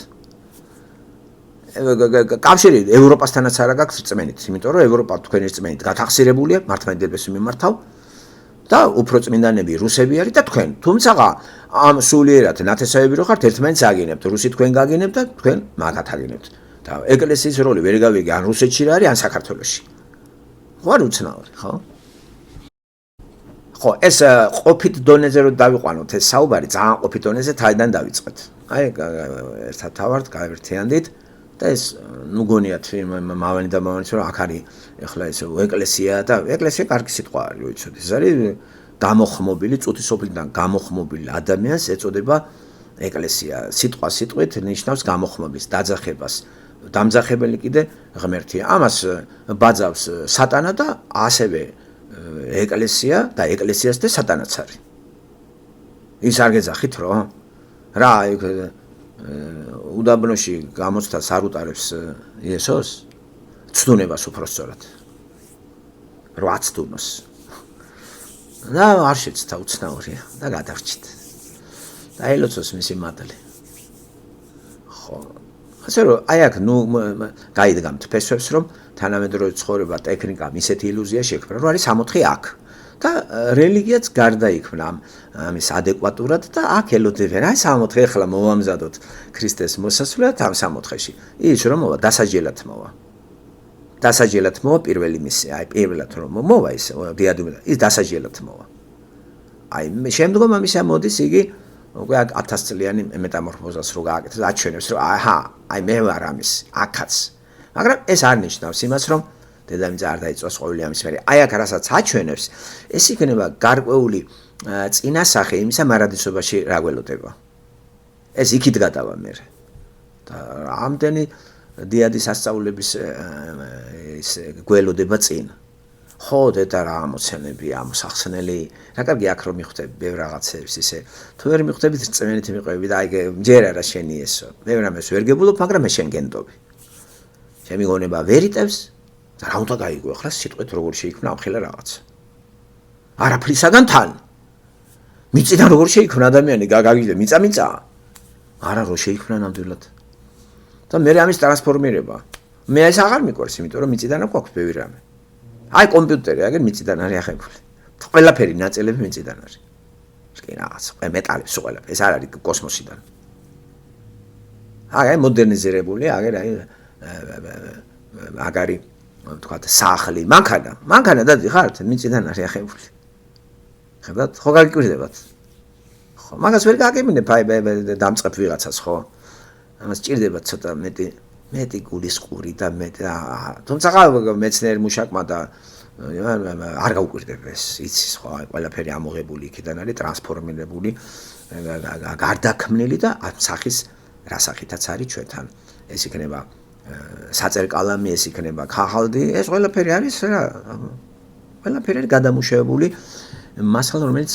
კავშირი ევროპასთანაც არ აქვს რწმენით, იმიტომ რომ ევროპა თქვენი რწმენით გათახსირებულია მართლმადიდებლების მიმართავ და უფრო წმინდანები რუსები არის და თქვენ. თუმცა ამ სულიერად ნათესავები რო ხართ ერთმანეთს აგინებთ, რუსი თქვენ გაგინებთ და თქვენ მაგათ აგინებთ. და ეკლესიის როლი ვერ გავიგე ან რუსეთში რა არის, ან საქართველოში. ხო არ უცნაური, ხო? ხო, ეს ყოფით დონეზე რო დავიყვანოთ ეს საუბარი, ძალიან ყოფით დონეზე თავიდან დავიწყეთ. აი, ერთად თავართ, გავერთიანდით და ეს ნუ გონიათ მავალი და მავალი რომ აქ არის ეხლა ეს ეკლესია და ეკლესია კარგი სიტყვა არის, ვიცით. ეს არის გამოხმობილი, წუთის სოფლიდან გამოხმობილი ადამიანს ეწოდება ეკლესია. სიტყვა სიტყვით ნიშნავს გამოხმობის, დაძახებას. დამძახებელი კიდე ღმერთია. ამას ბაძავს სატანა და ასევე ეკლესია და ეკლესიას და სატანაც არის. ის არ გეძახით რო? რა უდაბნოში გამოცდას არ უტარებს იესოს? ცდუნებას უпроსწორად. რო აცდუნოს. და არ შეცდა უცნაურია და გადარჩით. და ელოცოს მისი მადლი. ხო. ასე რომ აი აქ ნუ გაიდგამთ ფესვებს რომ თანამედროვე ცხოვრება ტექნიკამ ისეთი ილუზია შექმნა რომ არის 64 აქ და რელიგიაც გარდაიქმნა ამის ადეკვატურად და აქ ელოდებიან აი 64 ახლა მოვამზადოთ ქრისტეს მოსასვლელად ამ 64-ში ის რომ მოვა დასაჯელად მოვა პირველი მისი აი პირველად რომ მოვა ის დიადუმი ის დასაჯელად მოვა აი შემდგომ ამისა მოდის იგი უკვე 1000 წლიანი მეტამორფოზას რო გააკეთებს აჩვენებს რომ აჰა აი მე ვარ ამის აქაც მაგრამ ეს არ ნიშნავს იმას რომ დედამიწა არ დაიწვას ყოველი ამის მერე აი აქ რასაც აჩვენებს ეს იქნება გარკვეული წინასახე იმისა მარადისობაში რა გველოდება ეს იქით გადავა მე და ამდენი დიადის ასწავლების ის გველოდება წინ ხო და რა ამოცენები ამოსახსნელი რა კარგი აქ რომ მიხვდები ბევრ რაღაცებს ისე თუ ვერ მიხვდებით წმენით მიყვები და აი ჯერ არა შენი ესო მე რამეს ვერ გებულობ მაგრამ მე შენ გენდობი ჩემი გონება ვერ იტევს და რა უნდა გაიგო ახლა სიტყვით როგორ შეიქმნა ამხელა რაღაც არაფრისაგან თან მიწიდან როგორ შეიქმნა ადამიანი გაგიგე მიწა არა რო შეიქმნა ნამდვილად და მე ამის ტრანსფორმირება მე ეს აღარ მიყვარს იმიტომ რომ მიწიდან აქვს ბევრი რამე აი კომპიუტერი აგერ მიწიდან არის ახებული. ყველაფერი ნაწილები მიწიდან არის. კი რაღაც, მეტალები, ყველაფერი. ეს არ არის კოსმოსიდან. აი მოდერნიზირებული, აგერ აი აგარი თქვათ სახლი, მანქანა და ხართ მიწიდან არის ახებული. ხედავთ, ხო გაგიკვირდებათ. ხო, მაგას ვერ გაგებინებ, აი დამწყებ ვიღაცას, ხო? ამას ჭირდება ცოტა მეტი გულის ყური და თუმცა მეცნიერ მუშაკმა და არ გაუკვირდება ეს იცის ხო აი ყველაფერი ამოღებული იქიდან არის ტრანსფორმირებული გარდაქმნილი და სახის რა სახითაც არის ჩვენთან ეს იქნება საწერკალამი ეს იქნება ქაღალდი ეს ყველაფერი არის რა ყველაფერი არის გადამუშავებული მასალა რომელიც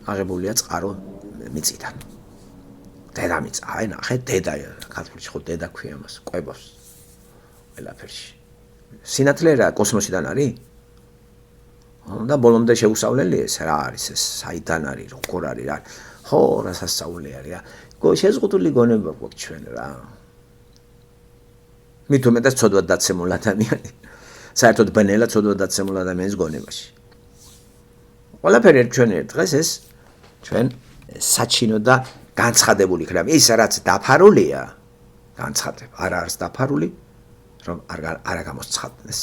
აღებულია წყარო მიწიდან დედამიწა, აი ნახე, დედა, ქართულში ხო დედა ქვია მას, ყვებავს ყველაფერში. სინათლე რა კოსმოსიდან არის? და ბოლომდე შეუსავლელი ეს რა არის ეს, საიდან არის, როგორ არის რა. ხო, რა სასწაული არის რა. შეზღუდული გონება გვაქვს ჩვენ რა. მით უმეტეს ცოდვად დაცემულ ადამიანი. საერთოდ ბნელა ცოდვად დაცემულ ადამიანის გონებაში. ყველაფერი ჩვენ დღეს ეს ჩვენ საჩინო და განცხადებული იქნება ის რაც დაფარულია განცხადებ, არა არის დაფარული, რომ არა გამოსცხადდეს.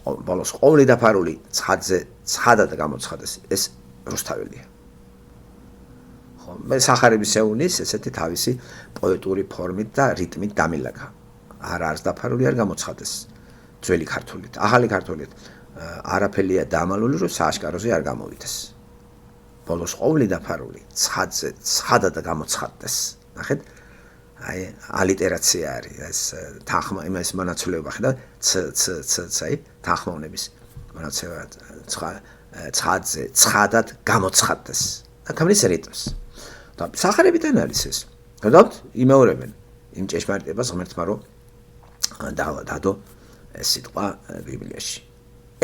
ბოლოს ყოველი დაფარული ცხადზე ცხადად გამოცხადდეს, ეს რუსთაველია. ხო, მე სახარების ეუნის ესეთი თავისი პოეტური ფორმით და რიტმით დამილაგა. არა არის დაფარული, არ გამოცხადდეს. ძველი ქართულით, ახალი ქართულით არაფერია დამალული, რომ სააშკაროზე არ გამოვიდეს. ბოლოს ყოველი დაფარული ცხადზე ცხადად გამოცხადდეს. ნახეთ? აი ალიტერაცია არის ეს თანხმა იმის მონაცვლეობა ხედავ აი თანხმოვნების მონაცვლეობა ცხადზე ცხადად გამოცხადდეს და კამრის რიტმს და სახარებიდან არის ეს გადავთ იმეორებენ იმ ჭეშმარიტებას ღმერთმა რომ დადო ეს სიტყვა ბიბლიაში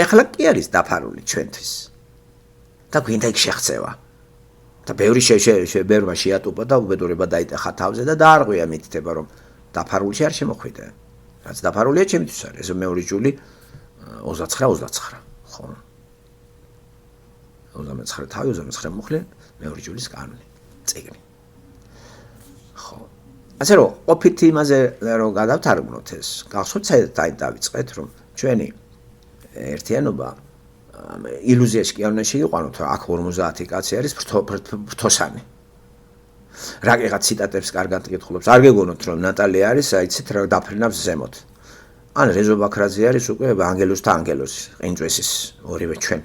ეხლა კი არის დაფარული ჩვენთვის და გვინდა იქ შეღწევა და ბევრი ბევრმა შეატუპა და უბედურება დაიტეხა თავზე და დაარღვია მითითება რომ დაფარულში არ შემოხვიდა. რაც დაფარულია ჩემთვის არის ეს მეორე ჯული 29 ხო. 29 თავი 29 მუხლე მეორე ჯულის კანონი წიგნი. ხო. ასე რომ ყოფით იმაზე რომ გადავთარგმნოთ ეს გახსოვთ საერთოდ დავიწყეთ რომ ჩვენი ერთიანობა ილუზიაში კი არ უნდა შეიყვანოთ რომ აქ 50 კაცი არის ფრთოსანი. რაკიღა ციტატებს კარგად გითხულობს. არ გეგონოთ რომ ნატალია არის, აიცით რა დაფრინავს ზემოთ. ან რეზო ბაქრაძე არის უკვე ანგელოსთა ანგელოსი, ყინწვესის ორივე ჩვენ.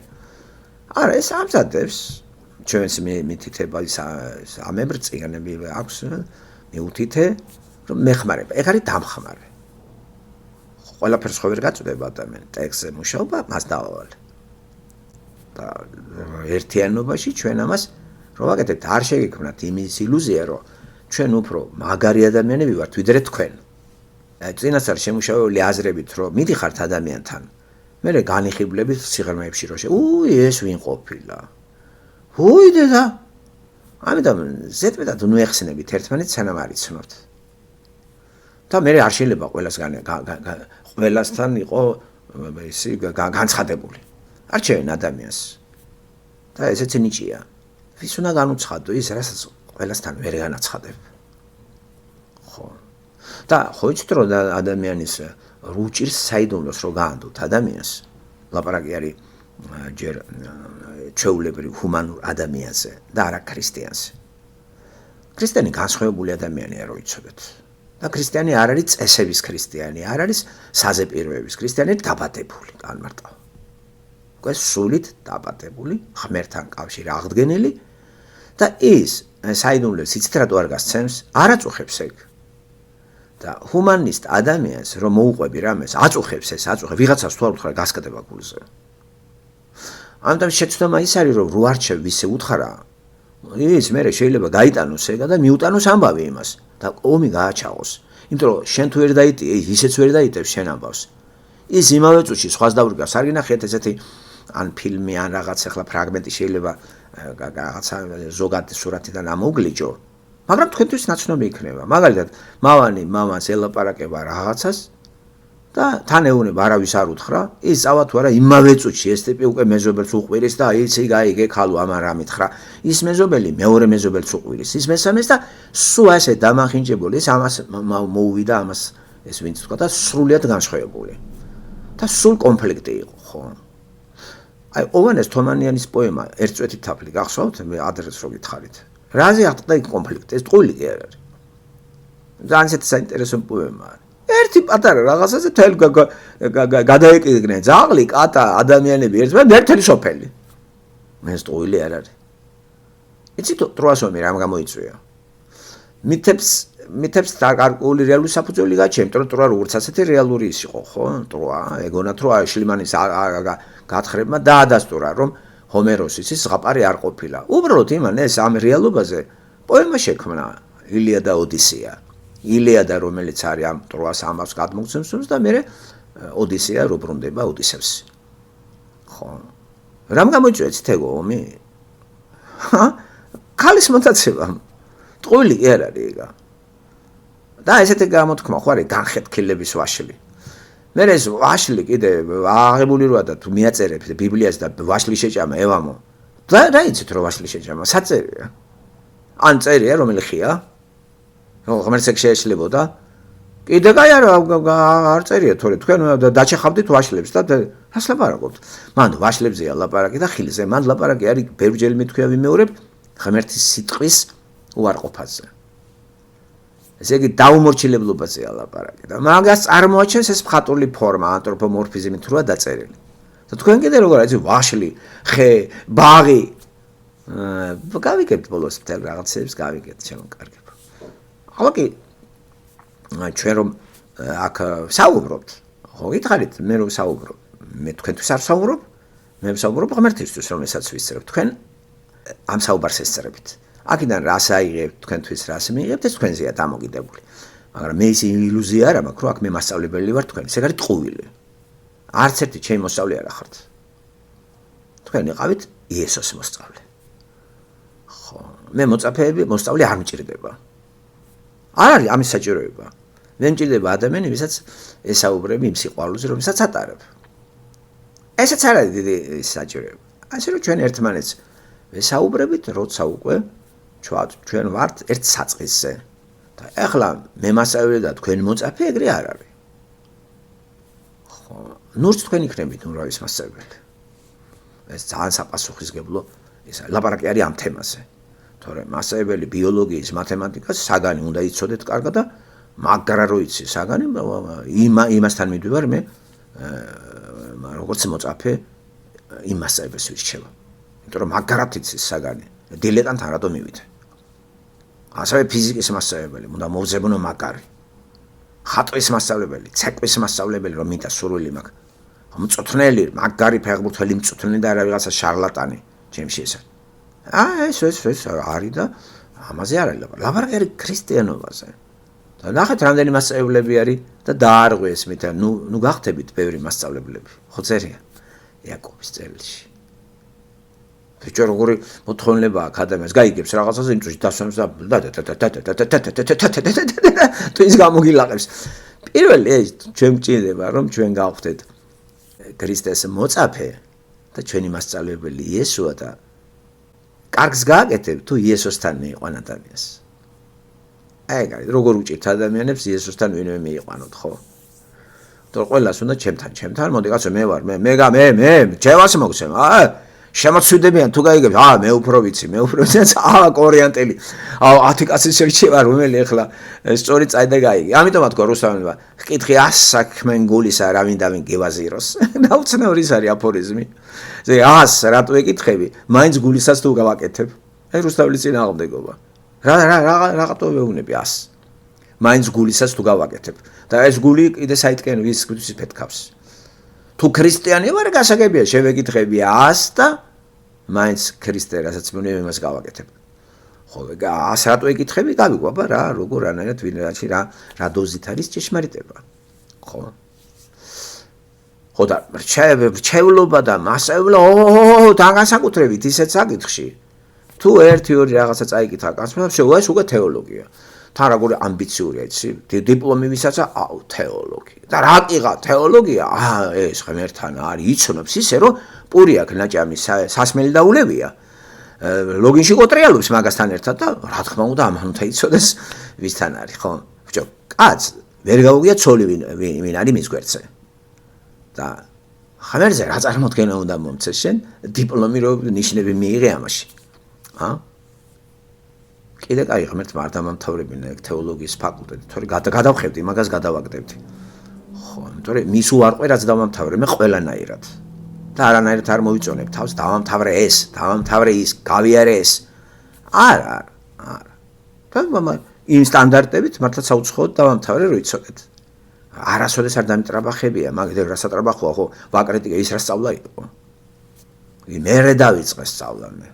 არა, ეს ამზადებს ჩვენს მითითება ის ამებრწიგნები აქვს მიუთითე რომ მეხმარება. ეგ არის დამხმარე. ყველაფერს ხო ვერ გაწვდება ადამიანი, ტექსტზე მუშაობა მას დავალ. და ერთიანობაში ჩვენ ამას რო ვაკეთებთ არ შეგექმნათ იმის ილუზია რომ ჩვენ უფრო მაგარი ადამიანები ვართ ვიდრე თქვენ. წინასწარ შემუშავებული აზრებით რომ მიდიხართ ადამიანთან მე განიხიბლებით სიღრმეებში რომ ეს ვინ ყოფილა. დედა ამიტომ ზედმეტად უნუეხსნებით ერთმანეთს სანამ არ იცნობთ. და მე არ შეიძლება ყველასთან იყო ისი განცხადებული. არჩევენ ადამიანს და ესეც ნიჭია. ვის უნდა განუცხადო ის რასაც ყველასთან ვერ განაცხადებ. ხო. და ხო იცით რომ ადამიანის რუჭირს საიდუმლოს რო გაანდოთ ადამიანს. ლაპარაკი არის ჯერ ჩვეულებრივ ჰუმანურ ადამიანზე და არა ქრისტიანზე. ქრისტიანი განსხვავებული ადამიანია რო იცოდეთ. და ქრისტიანი არ არის წესების ქრისტიანი, არ არის საზეპიროების ქრისტიანი, დაბადებული განმარტავ. ეს სულით დაბადებული, ღმერთთან კავშირი აღდგენილი და ის საიდუმლოს იცით რატო არ გასცემს? არ აწუხებს ეგ. და ჰუმანისტ ადამიანს რომ მოუყვები რამეს, აწუხებს ეს, აწუხებს ვიღაცას თუ არ უთხრა გასკდება გულზე. ამიტომ შეცდომა ის არის რომ რო არჩევ ვისე უთხრა, ის მე შეიძლება გაიტანოს ეგა და მიუტანოს ამბავი იმას და ომი გააჩაღოს. იმიტომ რომ შენ თუ ვერ დაიტიე, ისეც ვერ დაიტევს შენ ამბავს. ის იმავე წუთში სხვას დავრგავს. არ გინახეთ ესეთი ან ფილმი ან რაღაც ახლა ფრაგმენტი შეიძლება რაღაცა ზოგადი სურათიდან ამოუგლიჯო. მაგრამ თქვენთვის ნაცნობი იქნება. მაგალითად, მავანი მამას ელაპარაკება რაღაცას და თან ეუბნება არავის არ უთხრა, ის წავა თუ არა იმავე წუთში ეს ტიპი უკვე მეზობელს უყვირის და იცი გაიგე ხალო ამან რა მითხრა. ის მეზობელი მეორე მეზობელს უყვირის, ის მესამეს და სულ ასე დამახინჯებული ის ამას მოუვიდა ამას ეს ვინც თქვა და სრულიად განსხვავებული. და სულ კონფლიქტი იყო, ხო? აი, ოვანეს თომანიანის პოემა ერთწვეთი თაფლი გახსოვთ? მე ადრეს რო გითხარით. რაზე აღწდა იქ კონფლიქტი? ეს ტყუილი კი არ არის. ძალიან ისეთი საინტერესო პოემაა. ერთი პატარა რაღაცაზე თელ გადაეკიდნენ ძაღლი, კატა, ადამიანები ერთმანეთს ერთელი სოფელი. მე ეს ტყუილი არ არის. იცით ტროასომი რამ გამოიწვია? მითებს დაკარგული რეალური საფუძველი გაჩემ, ტროა როგორც ასეთი რეალური ის იყო, ხო? ტროა, ეგონა ტროა შლიმანის გათხრებმა დაადასტურა, რომ ჰომეროსის ის ზღაპარი არ ყოფილა. უბრალოდ იმან ეს ამ რეალობაზე პოემა შექმნა, ილია და ოდისეა. ილიადა რომელიც არის ამ ტროას ამას გადმოგცემს და მე ოდისეა რო ბრუნდება ოდისევს. ხო. რამ გამოიწვიეთ ეგო ომი? ქალის მოტაცება. ტყუილი კი არ არის ეგა. და ესეთი გამოთქმა ხო არის განხეთქილების ვაშლი. მე ეს ვაშლი კიდე აღებული როა და თუ მიაწერებ ბიბლიას და ვაშლი შეჭამა ევამო. და რა იცით რომ ვაშლი შეჭამა? საწერია. ან წერია რომელი ხია? ღმერთს ეგ შეეშლებოდა კიდე კაი არ წერია თორე თქვენ დაჩეხავდით ვაშლებს და რას ლაპარაკობთ მან ვაშლებზეა ლაპარაკი და ხილზე მან ლაპარაკი არის ბევრჯერ მეთქვია ვიმეორებ ღმერთის სიტყვის უარყოფაზე ესე იგი დაუმორჩილებლობაზეა ლაპარაკი და მაგას წარმოაჩენს ეს მხატვრული ფორმა ანთროპომორფიზმით როა დაწერილი და თქვენ კიდე როგორ არის ვაშლი ხე ბაღი გავიგებთ ბოლოს მთელ რაღაცებს გავიგებთ ჩემო კარგებო ახლა კი ჩვენ რომ აქ საუბრობთ ხო გითხარით მე რომ საუბრობ მე თქვენთვის არ საუბრობ მე საუბრობ ღმერთისთვის რომელსაც ვისწრებ თქვენ ამ საუბარს ესწრებით აქედან რას აიღებთ თქვენთვის რას მიიღებთ ეს თქვენზეა დამოკიდებული მაგრამ მე ის ილუზია არ მაქვს რომ აქ მე მასწავლებელი ვარ თქვენ ესე გარეთ ტყუილი არც ერთი ჩემი მოსწავლე არ ახართ თქვენ იყავით იესოს მოსწავლე ხო მე მოწაფეები მოსწავლე არ მჭირდება არ არის ამის საჭიროება მე მჭირდება ადამიანი ვისაც ესაუბრებ იმ სიყვარულზე რომელსაც ატარებ ესეც არ არის დიდი საჭიროება ასე რომ ჩვენ ერთმანეთს ვესაუბრებით როცა უკვე ჩვენ ვართ ერთ საწყისზე და ეხლა მე მასწავლე და თქვენ მოწაფე ეგრე არ არის ხო ნურც თქვენ იქნებით ნუ რა ის მასწავლებელი ეს ძალიან საპასუხისმგებლო ეს ლაპარაკი არის ამ თემაზე თორე მასწავლებელი ბიოლოგიის მათემატიკას საგანი უნდა იცოდეთ კარგად და მაგრა რო იცი საგანი იმასთან მიდივარ მე როგორც მოწაფე იმ მასწავლებელს ვირჩევა იმიტომ რომ მაგრად იცის საგანი დილეტანტთან რატომ მივიდე ასევე ფიზიკის მასწავლებელი უნდა მოვზებნო მაგარი ხატვის მასწავლებელი ცეკვის მასწავლებელი რომ მინდა სურვილი მაქვს მწუთნელი მაგარი ფეხბურთელი მწუთნელი და არა ვიღაცა შარლატანი ჩემში ესა ეს არის და ამაზე არ არის ლაპარაკი არის ქრისტიანობაზე და ნახეთ რამდენი მასწავლებლები არის და დაარღვეს მით ნუ გახდებით ბევრი მასწავლებლები ხო წერია იაკობის წერილში ბიჭო როგორი მოთხოვნება აქვს ადამიანს გაიგებს რაღაცას იმ წუთში დასვენებს და თუ ის გამოგილაყებს პირველი ეს ჩვენ მჭირდება რომ ჩვენ გავხდეთ ქრისტეს მოწაფე და ჩვენი მასწავლებელი იესოა და კარგს გააკეთებ თუ იესოსთან მიიყვან ადამიანს ეგ არის როგორ უჭირთ ადამიანებს იესოსთან ვინმე მიიყვანოთ ხო თორე ყველას უნდა ჩემთან მოდი კაცო მე ვარ მე ჯევას მოგცემ შემოწვიდებიან თუ გაიგებ მე უფრო ვიცი კორიანტელი 10 კაცის შერჩევა რომელი ახლა სწორი წაიდა გაიგე ამიტომ თქვა რუსთაველმა კითხი 100 საქმენ გულისა რა მინდა ვინ გევაზიროს დაუცნაური ის არის აფორიზმი ზე 100 რატო ეკითხები მაინც გულისას თუ გავაკეთებ აი რუსთაველის წინააღმდეგობა რატო ვეუბნები 100 მაინც გულისას თუ გავაკეთებ და ეს გული კიდე საითკენ ვის ფეთქავს თუ ქრისტიანი ვარ გასაგებია შევეკითხები 100 და მაინც ქრისტე რასაც მე იმას გავაკეთებ ხო 100 რატო ეკითხები გავიყვება რა როგორ ანაირად ვინ რა დოზით არის ჭეშმარიტება ხო ხო და რჩევლობა და მასწავლა და განსაკუთრებით ისეთ საკითხში თუ 1-2 რაღაცა წაიკითხა კაცმა შეუღეს უკვე თეოლოგია თან როგორი ამბიციურია იცი დიპლომი ვისაცა თეოლოგია და რა ყიღა თეოლოგია ეს ღმერთთან არის იცნობს ისე რომ პური აქვს ნაჭამი სასმელი დაულებია ლოგინში კოტრიალობს მაგასთან ერთად და რა თქმა უნდა ამან უნდა იცოდეს ვისთან არის ხო ბიჭო კაც ვერ გაუგია ცოლი ვინ არის მის გვერდზე და ღმერთზე რა წარმოდგენა უნდა მომცეს შენ დიპლომი რო ნიშნები მიიღე ამაში კიდე კაი ღმერთმა არ დამამთავრებინა ეგ თეოლოგიის ფაკულტეტი თორე გადავხევდი მაგას გადავაგდებდი ხო იმიტომ რომ მის უარყვე რაც დამამთავრე მე ყველანაირად და არანაირად არ მოვიწონებ თავს დავამთავრე ის გავიარე ეს არა და იმ სტანდარტებით მართლა საუცხოოდ დავამთავრე რომ იცოდეთ არასოდეს არ დამიტრაბახებია მაგდე რა სატრაბახოა ხო ვაკრიტიკე ის რა სწავლა იყო მე დავიწყე სწავლა მე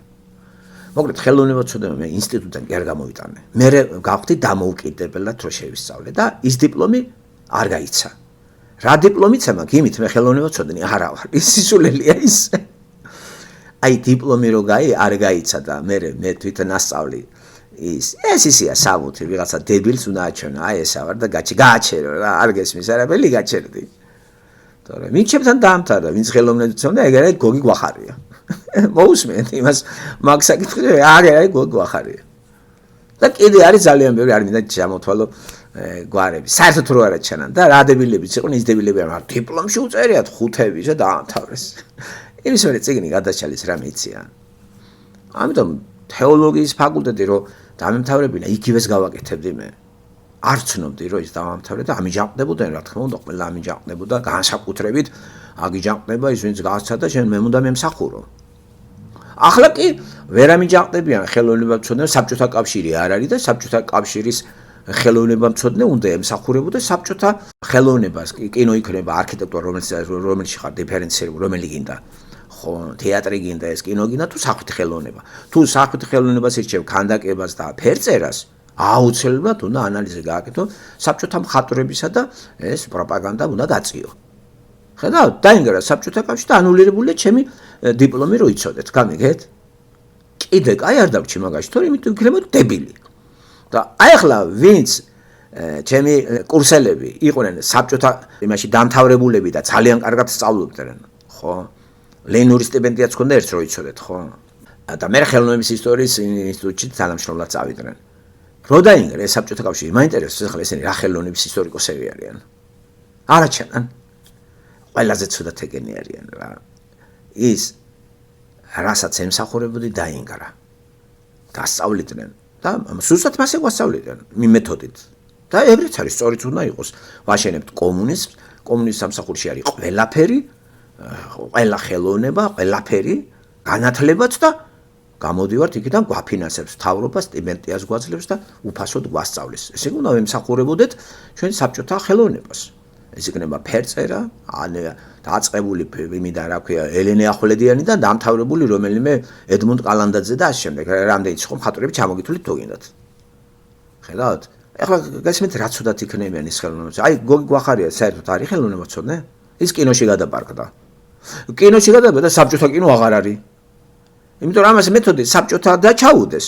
მოკლედ ხელოვნებაცოდნე მე ინსტიტუტიდან კი არ გამოვიტანე მე გავხდი დამოუკიდებლად რო შევისწავლე და ის დიპლომი არ გაიცა რა დიპლომიცა მაქვს იმით მე ხელოვნებაცოდნე არა ვარ ის სისულელია ის აი დიპლომი რო არ გაიცა და მე თვითონ ასწავლი ეს ისია საბუთი ვიღაცა დებილს უნდა აჩვენა აი ესა ვარ და გააჩერო რა არ გესმის არაფერი გაჩერდი თორე მինჩებთან დაამთავრა ვინც ხელოვნებაცოდნე ეგრე გოგი გვახარია მოусმენთ იმას მაგ საკითხზე არის გოგი გვახარია და კიდე არის ძალიან ბევრი არ მინდა ჩამოთვალო გვარები საერთოდ რო არ აჩანან და რა დებილებიც იყვნენ ის დებილები არ დიპლომში უწერიათ ხუთების და დაამთავრეს იმის მერე წიგნი გადაჭალის რა მეცია ამიტომ თეოლოგიის ფაკულტეტი რო დამემთავრებინა იგივეს გავაკეთებდი მე არ ცნობდი რომ ის დამამთავრე და ამიჯაყდებოდნენ რა თქმა უნდა ყველა ამიჯაყდებოდა განსაკუთრებით აგიჯაყდება ის ვინც გააცხადა შენ მე უნდა მემსახურო ახლა კი ვერ ამიჯაყდებიან ხელოვნებაცოდნე საბჭოთა კავშირი არ არის და საბჭოთა კავშირის ხელოვნებაცოდნე უნდა ემსახურებოდა საბჭოთა ხელოვნებას კინო იქნება არქიტექტურა რომელში ხარ დიფერენცირებული რომელი გინდა ხო თეატრი გინდა ეს კინო გინდა თუ სახვითი ხელოვნება თუ სახვითი ხელოვნებას ირჩევ ქანდაკებას და ფერწერას აუცილებლად უნდა ანალიზი გააკეთო საბჭოთა მხატვრებისა და ეს პროპაგანდა უნდა გაწიო ხედავთ დაინგრა საბჭოთა კავშირი და ანულირებულია ჩემი დიპლომი რო იცოდეთ გამიგეთ კიდე კაი არ დავჭი მაგაში თორე იმიტომ იქნება დებილი და აი ახლა ვინც ჩემი კურსელები იყვნენ საბჭოთა იმაში დამთავრებულები და ძალიან კარგად სწავლობდნენ ხო ლენური სტიპენდიაც ჰქონდა ერთ რო იცოდეთ ხო და მე ხელოვნების ისტორიის ინსტიტუტში თანამშრომლად წავიდნენ რო დაინგრა ეს საბჭოთა კავშირი მაინტერესებს ახლა ესენი რა ხელოვნების ისტორიკოსები არიან არაჩანან ყველაზე ცუდად ეგენი არიან რა ის რასაც ემსახურებოდი დაინგრა გასწავლიდნენ და სულსაც მასე გვასწავლიდნენ მეთოდით და ეგრეც არის სწორიც უნდა იყოს ვაშენებთ კომუნიზმს სამსახურში არის ყველაფერი ყველა ხელოვნება ყველაფერი განათლებაც და გამოდივართ იქიდან გვაფინანსებს მთავრობას სტიპენდიას გვაძლევს და უფასოდ გვასწავლის ესე უნდა ვემსახურებოდეთ ჩვენ საბჭოთა ხელოვნებას ეს იქნება ფერწერა დაწყებული იმიდან რა ქვია ელენე ახვლედიანი და დამთავრებული რომელიმე ედმუნდ კალანდაძე და ამ შემდეგ რამდენიც ხო მხატვრები ჩამოგითვლით თუ გინდათ ხედავთ ეხლა გასმით რა ცუდად იქნებიან ის ხელოვნებაც აი გოგი გვახარია საერთოდ არის ხელოვნებაცოდნე ის კინოში გადაბარგდა კინოში გადაბარგდა საბჭოთა კინო აღარ არის იმიტომ რომ ამას მეთოდი საბჭოთა და ჩაუდეს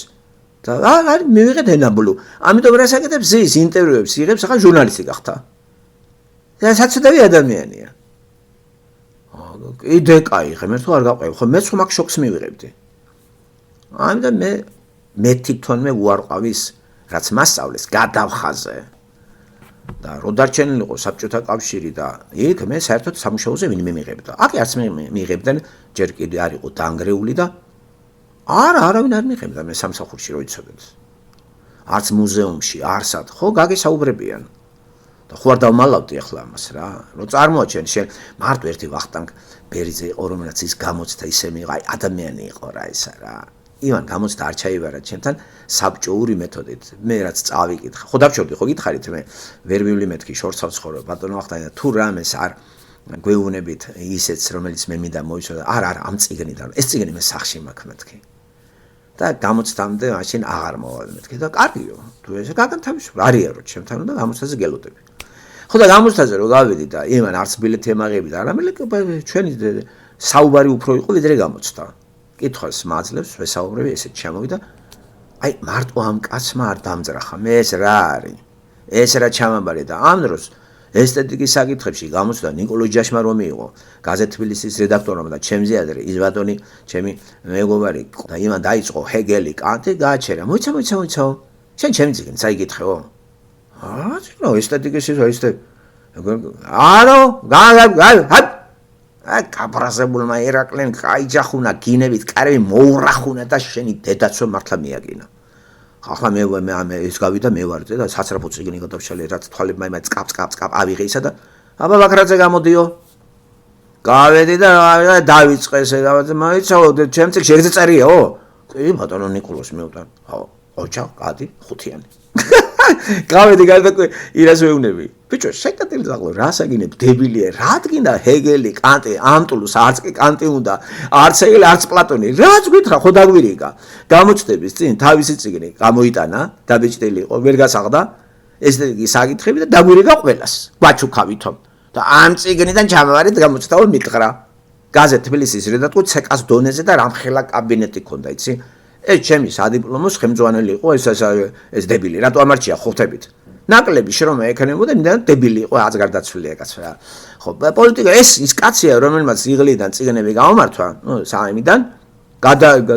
და არ მივიღეთ ენაბლუ ამიტომ რას აკეთებს ის ინტერვიუებს იღებს ახლა ჟურნალისტი გახდა და საცოდავი ადამიანია კიდე კაი ღმერთო არ გაყვევ ხო მეც ხომ აქ შოქს მივიღებდი ამიტომ მე თვითონვე უარყავის რაც მასწავლეს გადავხაზე და რო დარჩენილიყო საბჭოთა კავშირი და იქ მე საერთოდ სამუშაოზე ვინმე მიიღებდა აქ არც მიიღებდნენ ჯერ კიდე არ იყო დაანგრეული და არავინ არ მიიღებდა მე სამსახურში რო იცოდეთ არც მუზეუმში არსად ხო გაგესაუბრებიან და ხო არ დავმალავდი ახლა ამას რა რო წარმოაჩენ შენ მარტო ერთი ვახტანგ ბერიძე იყო რომელსაც ის გამოცდა ისე მიღა ადამიანი იყო რა ისა რა ივან გამოცდა არ ჩაიბარა ჩემთან საბჭოური მეთოდით მე რაც წავიკითხა ხო დავშორდი ხო გითხარით მე ვერ მივლიმეთქი შორცავ ცხოვრობ ბატონო ვახტანგი თუ რამეს არ გვეუბნებით ისეც რომელიც მე მინდა მოიცოდა არ ამ წიგნიდან ეს წიგნი მე სახში მაქვს მეთქი და გამოცდამდე მაშინ აღარ მოვალ მეთქი და კარგიო თუ ესე გაგანთავისუფლე არიარო ჩემთან და გამოცდაზე გელოდები ხო და გამოცდაზე რო გავედი და იმან არც ბილეთი ემაღები და რამე ჩვენი საუბარი უფრო იყო ვიდრე გამოცდა კითხვას მაძლევს ვესაუბრები ესეთ ჩამოვიდა აი მარტო ამ კაცმა არ დამძრახა მე ეს რა არის ეს რა ჩამაბარე და ამ დროს ესთეტიკის საკითხებში გამოცდა ნიკოლოზ ჯაშმარომი იყო გაზეთ თბილისის რედაქტორმა და ჩემზე ადრე ის ბატონი ჩემი მეგობარი და იმან დაიწყო ჰეგელი კანტი გააჩერა მოიცა შენ ჩემი წიგნი წაიკითხეო ნო ესთეტიკის ის არო კაბრაზებულმა ერაკლემ გაიჯახუნა გინებით კარები მოურახუნა და შენი დედაცო მართლა მიაგინა ახლა მე ეს გავიდა მე ვარ და საცრაფო წიგნი გადავშალე რაც თვალებმა იმას კაპ ავიღე ისა და აბა ბაქრაძე გამოდიო გავედი და დავიწყეს მოიცავ ჩემ წიგნში ეგრე წერიაო კი ბატონო ნიკოლოზ მეუტან ოჩა გადი ხუთიანი გავედი ირას ვეუნები ბიჭო შეკატილი ზაღლო რა საგინებ დებილია რა დგინდა ჰეგელი კანტი ამტულოს არც კი კანტი უნდა არც ჰეგელი არც პლატონი რაც გითხრა ხო დაგვირიგა გამოცდების წინ თავისი წიგნი გამოიტანა დაბეჭდილი იყო ვერ გასაღდა ეს საკითხები და დაგვირიგა ყველას გვაჩუქავითო და ამ წიგნიდან ჩამოვარეთ გამოცდაო მიტყრა გაზეთ თბილისის რედაქტორ ცეკას დონეზე და რამხელა კაბინეტი ქონდა იცი ეს ჩემი სადიპლომო ხელმძღვანელი იყო ეს დებილი რატო ამარჩია ხოთებით ნაკლები შრომა ექნებოდა და დებილი იყო აც გარდაცვლილია კაც რა ხო პოლიტიკა ის კაცია რომელმაც იღლიდან წიგნები გამომართვა საიმიდან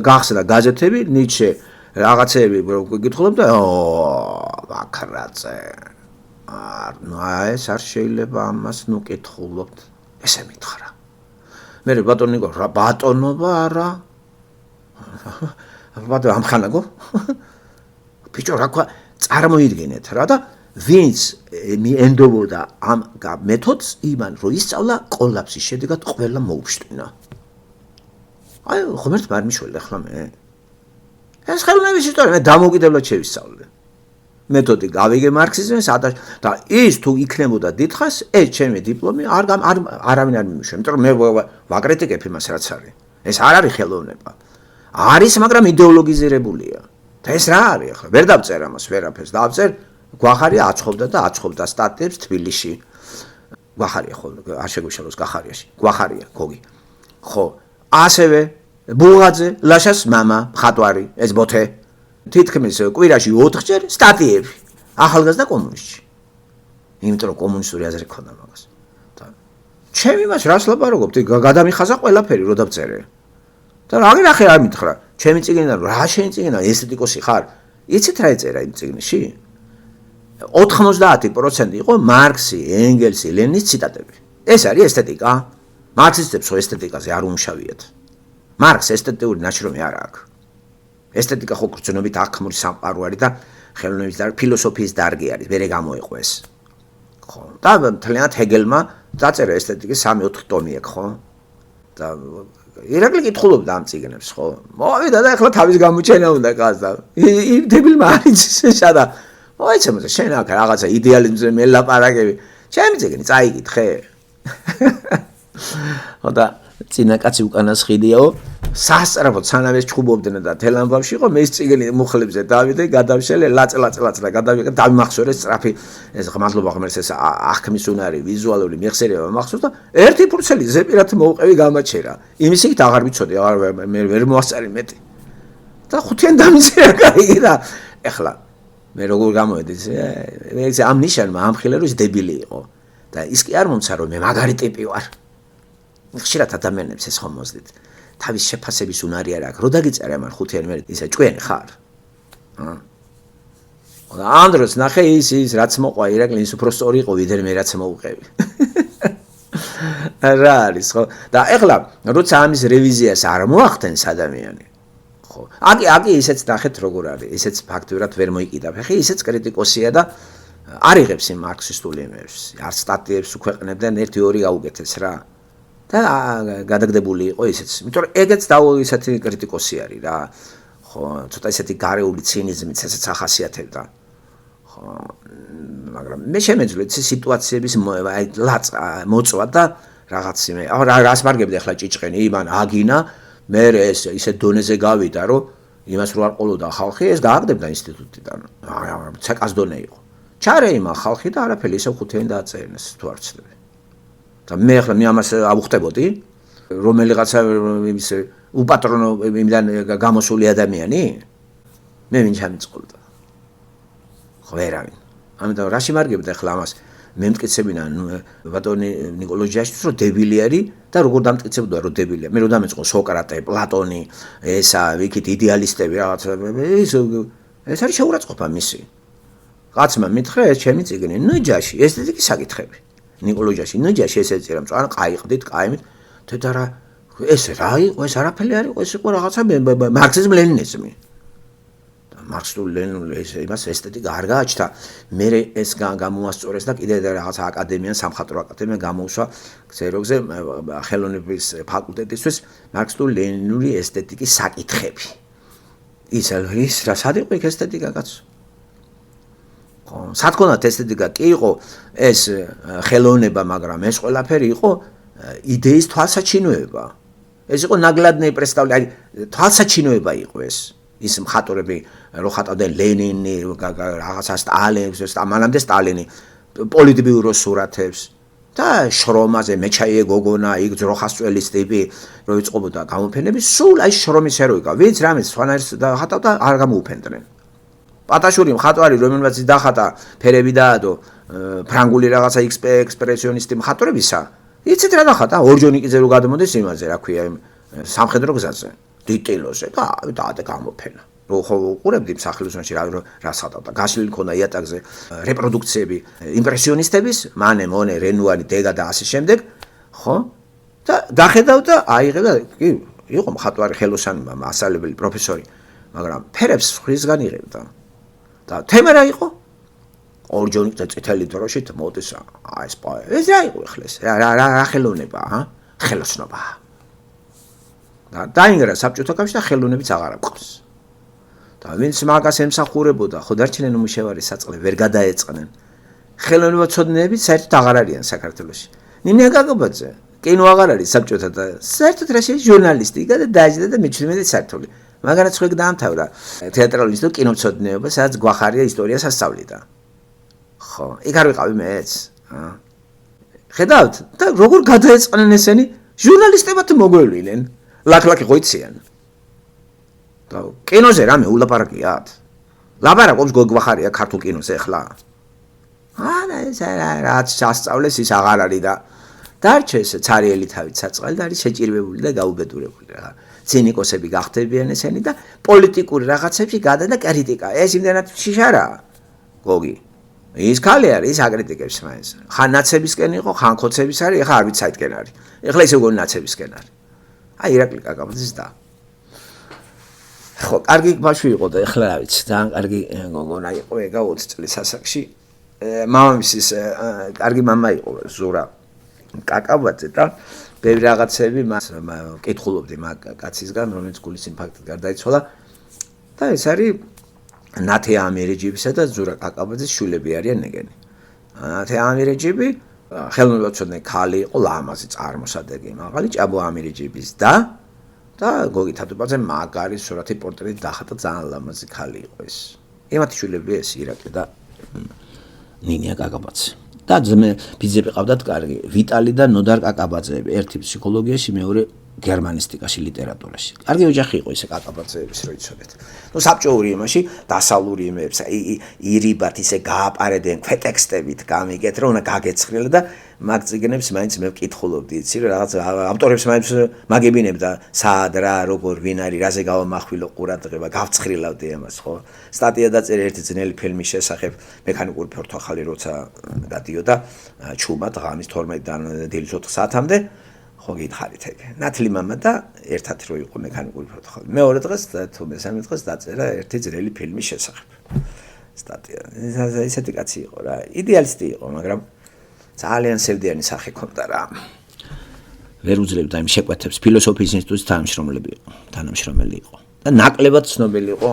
გახსნა გაზეთები ნიჩე რაღაცეები გითხულობდა ბაქრაძე ეს არ შეიძლება ამას ნუ კითხულობთ. ესე მითხრა. მე ბატონო ნიკო რა ბატონობა არა. ბატონო ამხანაგო. ბიჭო რა ქვია წარმოიდგინეთ რა და ვინც მიენდობოდა ამ მეთოდს იმან რომ ისწავლა კოლაფსის შედეგად ყველა მოუფშტინა. აი ღმერთმა არ მიშველა ახლა მე. ეს ხელოვნების ისტორია მე დამოუკიდებლად შევისწავლე. მეთოდი გავიგე მარქსიზმის და ის თუ იქნებოდა დიდხანს ეს ჩემი დიპლომი არავინ არ მიმუშვა, იმიტომ რომ მე ვაკრიტიკებ იმას რაც არის. ეს არ არის ხელოვნება. არის, მაგრამ იდეოლოგიზირებულია. და ეს რა არის ახლა? ვერ დავწერ ამას, ვერაფერს დავწერ. გვახარია აცხობდა და აცხობდა სტატიებს თბილისში. გვახარია ხო, არ შეგვიშალოს გახარიაში. გვახარია, გოგი. ხო, ასევე ბულღაძე, ლაშას მამა, მხატვარი, ეს ბოთე. თითქმის კვირაში 4-ჯერ სტატიები ახალგაზრდა კომუნისტში. იმიტომ რომ კომუნისტური აზრი ქონდა მაგას. და ჩემი მას რას ლაპარაკობთ? გადამიხაზა ყველაფერი რო დავწერე. და რაღი არ მითხრა. ჩემი წიგნიდან რა შენი წიგნიდან ესთეტიკოსი ხარ? იცით რა ეწერა იმ წიგნში? 90% იყო მარქსი, ენგელსი, ლენინის ციტატები. ეს არის ესთეტიკა. მარქსისტებს ხო ესთეტიკაზე არ უმშავიათ. მარქს ესთეტიური ნაშრომი არ აქვს. ესთეტიკა ხო გრძნობით აღქმული სამყარო არის და ხელოვნების და ფილოსოფიის დარგი არის, მერე გამოიყვეს. ხო. და მთლიანად ჰეგელმა დაწერა ესთეტიკის 3-4 ტომი აქვს, ხო? და ირაკლი კითხულობდა ამ წიგნებს, ხო? მოვიდა და ახლა თავის გამოჩენა უნდა გასდა. იმ დებილმა არის შეშადა. მოიცემ შენ აქ რაღაცა იდეალიზმზე მელაპარაკები. ჩემი წიგნი წაიკითხე. ხო და წინაკაცი უკანასხიდიაო სასწრაფოდ სანამ ეს ჩხუბობდნენ და თელ ამბავში იყო მე ეს წიგნი მუხლებზე დავიდე გადავშელე ლაც და გადავიღე დავიმახსოვრე სწრაფი ეს მადლობა ღმერთს ეს აღქმის უნარი ვიზუალური მიხსერება მახსოვს და ერთი ფურცელი ზეპირად მოუყევი გამაჩერა იმისით აღარ ვიცოდი მე ვერ მოასწარი მეტი და ხუთიან დამიზერა კაი და ეხლა მე როგორ გამოვედი ეს ამ ნიშანმა ამხილე რომ ის დებილი იყო და ის კი არ მომცა რომ მე მაგარი ტიპი ვარ ხშირად ადამიანებს ეს ხომ მოძდით თავის შეფასების უნარი არ აქვს. რო დაგიწერე ამან ხუთიანი მე ისე ჭკვიანი ხარ. და ანდროს ნახე ის რაც მოყვა ირაკლი ის უფრო სწორი იყო ვიდრე მე რაც მოუყევი. რა არის ხო? და ეხლა როცა ამის რევიზიას არ მოახდენს ადამიანი. ხო. აკი ისეც ნახეთ როგორ არის. ისეც ფაქტურად ვერ მოიკიდა. ხე ისეც კრიტიკოსია და არ იღებს იმ მარქსისტულ იმებს. არ სტატიებს უქვეყნებდნენ 1-2 გაუგეთეს რა. და გადაგდებული იყო ისეც. იმიტომ რომ ეგეც ისეთი კრიტიკოსი არის რა. ხო, ცოტა ისეთი გარეული ცინიზმიც ესეც ახასიათებდა. ხო, მაგრამ მე შემეძლო ეს სიტუაციების აი მოწვა და რაღაც მე. რას მარგებდი ახლა ჭიჭყენი, იმან აგინა, მე ეს ისე დონეზე გავიდა, რომ იმას რო არ ყოლოდა ხალხი, ეს გააგდებდა ინსტიტუტიდან. ცეკას დონე იყო. ჩარე იმა ხალხი და არაფერი ისე ხუთიანი დააწერინეს თუ არ ვცდები. და მე ახლა მე ამას ავუხტებოდი რომელიღაცა იმის უპატრონო იმიდან გამოსული ადამიანი მე ვინ ჩამიწყობდა ხო ვერავინ ამიტომ რა შემარგებდა ახლა ამას მე მტკიცებინა ბატონი ნიკოლოჯაშიც რომ დებილი არის და როგორ დამტკიცებდა რომ დებილია მე რო დამეწყო სოკრატე პლატონი ესა ვიქით იდეალისტები რაღაც ეს არის შეურაცხყოფა მისი კაცმა მითხრა ეს ჩემი წიგნი ნიჯაში ესთეტიკის საკითხები ნიკოლოჯაში ნიჯაში ეს ეწერა მწვანე ყაიყდით ყაიმით თეთა რა ეს რა იყო ეს არაფერი არ იყო ეს იყო რაღაცა მარქსიზმ ლენინიზმი და მარქსისტულ ლენინულ ეს იმას ესთეტიკა არ გააჩნდა მე ეს გამოასწორეს და კიდე რაღაცა აკადემიან სამხატვრო აკადემია გამოუსვა ქსეროგზე ხელოვნების ფაკულტეტისთვის მარქსისტულ ლენინური ესთეტიკის საკითხები ის რა სად იყო იქ ესთეტიკა კაცო სათქონად ესთეტიკა კი იყო ეს ხელოვნება, მაგრამ ეს ყველაფერი იყო იდეის თვალსაჩინოება. ეს იყო ნაგლადნეი პრესტავლე, აი თვალსაჩინოება იყო ეს. ის მხატვრები რო ხატავდნენ ლენინი, რაღაცა სტალინს, მანამდე სტალინი, პოლიტბიუროს სურათებს და შრომაზე მეჩაიე გოგონა, იქ ძროხასწველის ტიპი, რო იწყობოდა გამოფენები, სულ აი შრომის ეროიკა, ვინც რამეს სვანარს ხატავდა, არ გამოუფენდნენ. პატაშური მხატვარი რომელმაც დახატა ფერები დაადო ფრანგული რაღაცა ექსპრესიონისტი მხატვრებისა იცით რა დახატა ორჯონიკიძე რო გადმოდეს იმაზე რა ქვია სამხედრო გზაზე დიტილოზე და გამოფენა ხო უყურებდი სახელოსნოში რა სხატავდა. გაშლილი ქონდა იატაკზე რეპროდუქციები იმპრესიონისტების, მანე, მონე, რენუარი, დეგა და ასე შემდეგ, ხო? და გახედავ და აიღებდა, კი, იყო მხატვარი ხელოსანი, მასწავლებელი, პროფესორი, მაგრამ ფერებს სხვისგან იღებდა. და თემა რა იყო? ორჯონი და წითელი დროშით მოდის აი ეს ეს რა იყო ახლა ეს რა ხელოვნება, ხელოსნობა. და დაინგრა საბჭოთა კავშირი და ხელოვნებიც აღარ აქვს. და ვინც მაგას ემსახურებოდა, ხო დარჩენენ უმუშევარი საწყლე ვერ გადაეწყნენ. ხელოვნებაცოდნეები საერთოდ აღარ არიან საქართველოში. ნინია გაგობაძე, კინო აღარ არის საბჭოთა და საერთოდ რაში ჟურნალისტიკა და დაიჭდა და მე-17 საერთოდ. მაგარაც ხო დაამთავრა თეატრალისტო კინომცოდნეობა, სადაც გვახარია ისტორიას ასწავლიდა. ხო, იქ არ ვიყავი მეც. ხედავთ და როგორ გადაეწყნენ ესენი ჟურნალისტებად მოგვევლინენ. ლაქ-ლაქი ხო იციან. და კინოზე რამე ულაპარაკიათ. ლაპარაკობს გვახარია ქართულ კინოზე ახლა. ეს რაც სასწავლეს ის აღარ არის და დარჩა ეს ცარიელი თავით საწყალი და არის შეჭირვებული და გაუბედურებული რა. ცინიკოსები გახდებიან ესენი და პოლიტიკური რაღაცებში გადა და კრიტიკა. ეს იმდენად შიშარაა. გოგი. ის ქალი არის, ის აკრიტიკებს მაინც. ხან ნაცებისკენ იყო, ხან ხოცების არის, ეხლა არ ვიცი საითკენ არის. ეხლა ისე გონი ნაცებისკენ არის. აი ირაკლი კაკაბაძის და. ხო, კარგი ბავშვი იყო და ეხლა რა ვიცი, ძალიან კარგი გოგონა იყო, ეგა 20 წლის ასაკში. მამამისის კარგი მამა იყო ზურა კაკაბაძე და ბევრი რაღაცები მას კითხულობდი მაგ კაცისგან, რომელიც გულის ინფარქტით გარდაიცვალა. და ეს არის ნათე ამირეჯიბისა და ზურა კაკაბაძის შვილები არიან ნეგენი. ნათე ამირეჯიბი ხელოვნებაცოდნე ქალი იყო, ლამაზი წარმოსადეგი, მაღალი ჭაბო ამირეჯიბის და გოგი თათუბაძე მაგარი სურათი პორტრეტი დახატა, ძალიან ლამაზი ქალი იყო ეს. ემათი შვილები ეს ირაკლი და ნინია კაკაბაძე. და ძმე ბიძები ყავდათ კარგი, ვიტალი და ნოდარ კაკაბაძეები, ერთი ფსიქოლოგიაში, მეორე გერმანისტიკაში, ლიტერატურაში. კარგი ოჯახი იყო ესე კაკაბაძეების, რო იცოდეთ. ნუ საბჭოური იმაში დასავლური იმებს ირიბათ ისე გააპარებდნენ ქვეტექსტებით, გამიგეთ, რომ უნდა გაგეცხრილა და მაგ წიგნებს მაინც მე ვკითხულობდი, იცი რა, რაღაც ავტორებს მაინც მაგებინებდა, სად რა, როგორ, ვინ არის, რაზე გავამახვილო ყურადღება, გავცხრილავდი ამას, ხო? სტატია დაწერე ერთი ძნელი ფილმის შესახებ, მექანიკური ფორთო ახალი როცა გადიოდა ჩუმა დღამის 12-დან დილის 4 საათამდე. ხო გითხარით ეგ. ნათლი მამა და ერთად რო იყო მექანიკური ფორთო. მეორე დღეს თუ მესამე დღეს დაწერა ერთი ძნელი ფილმის შესახებ. სტატია. ესეთი კაცი იყო რა. იდეალისტი იყო, მაგრამ ძალიან სევდიანი სახე ქონდა რა. ვერ უძლებდა იმ შეკვეთებს, ფილოსოფიის ინსტიტუტის თანამშრომელი იყო. და ნაკლებად ცნობილი იყო,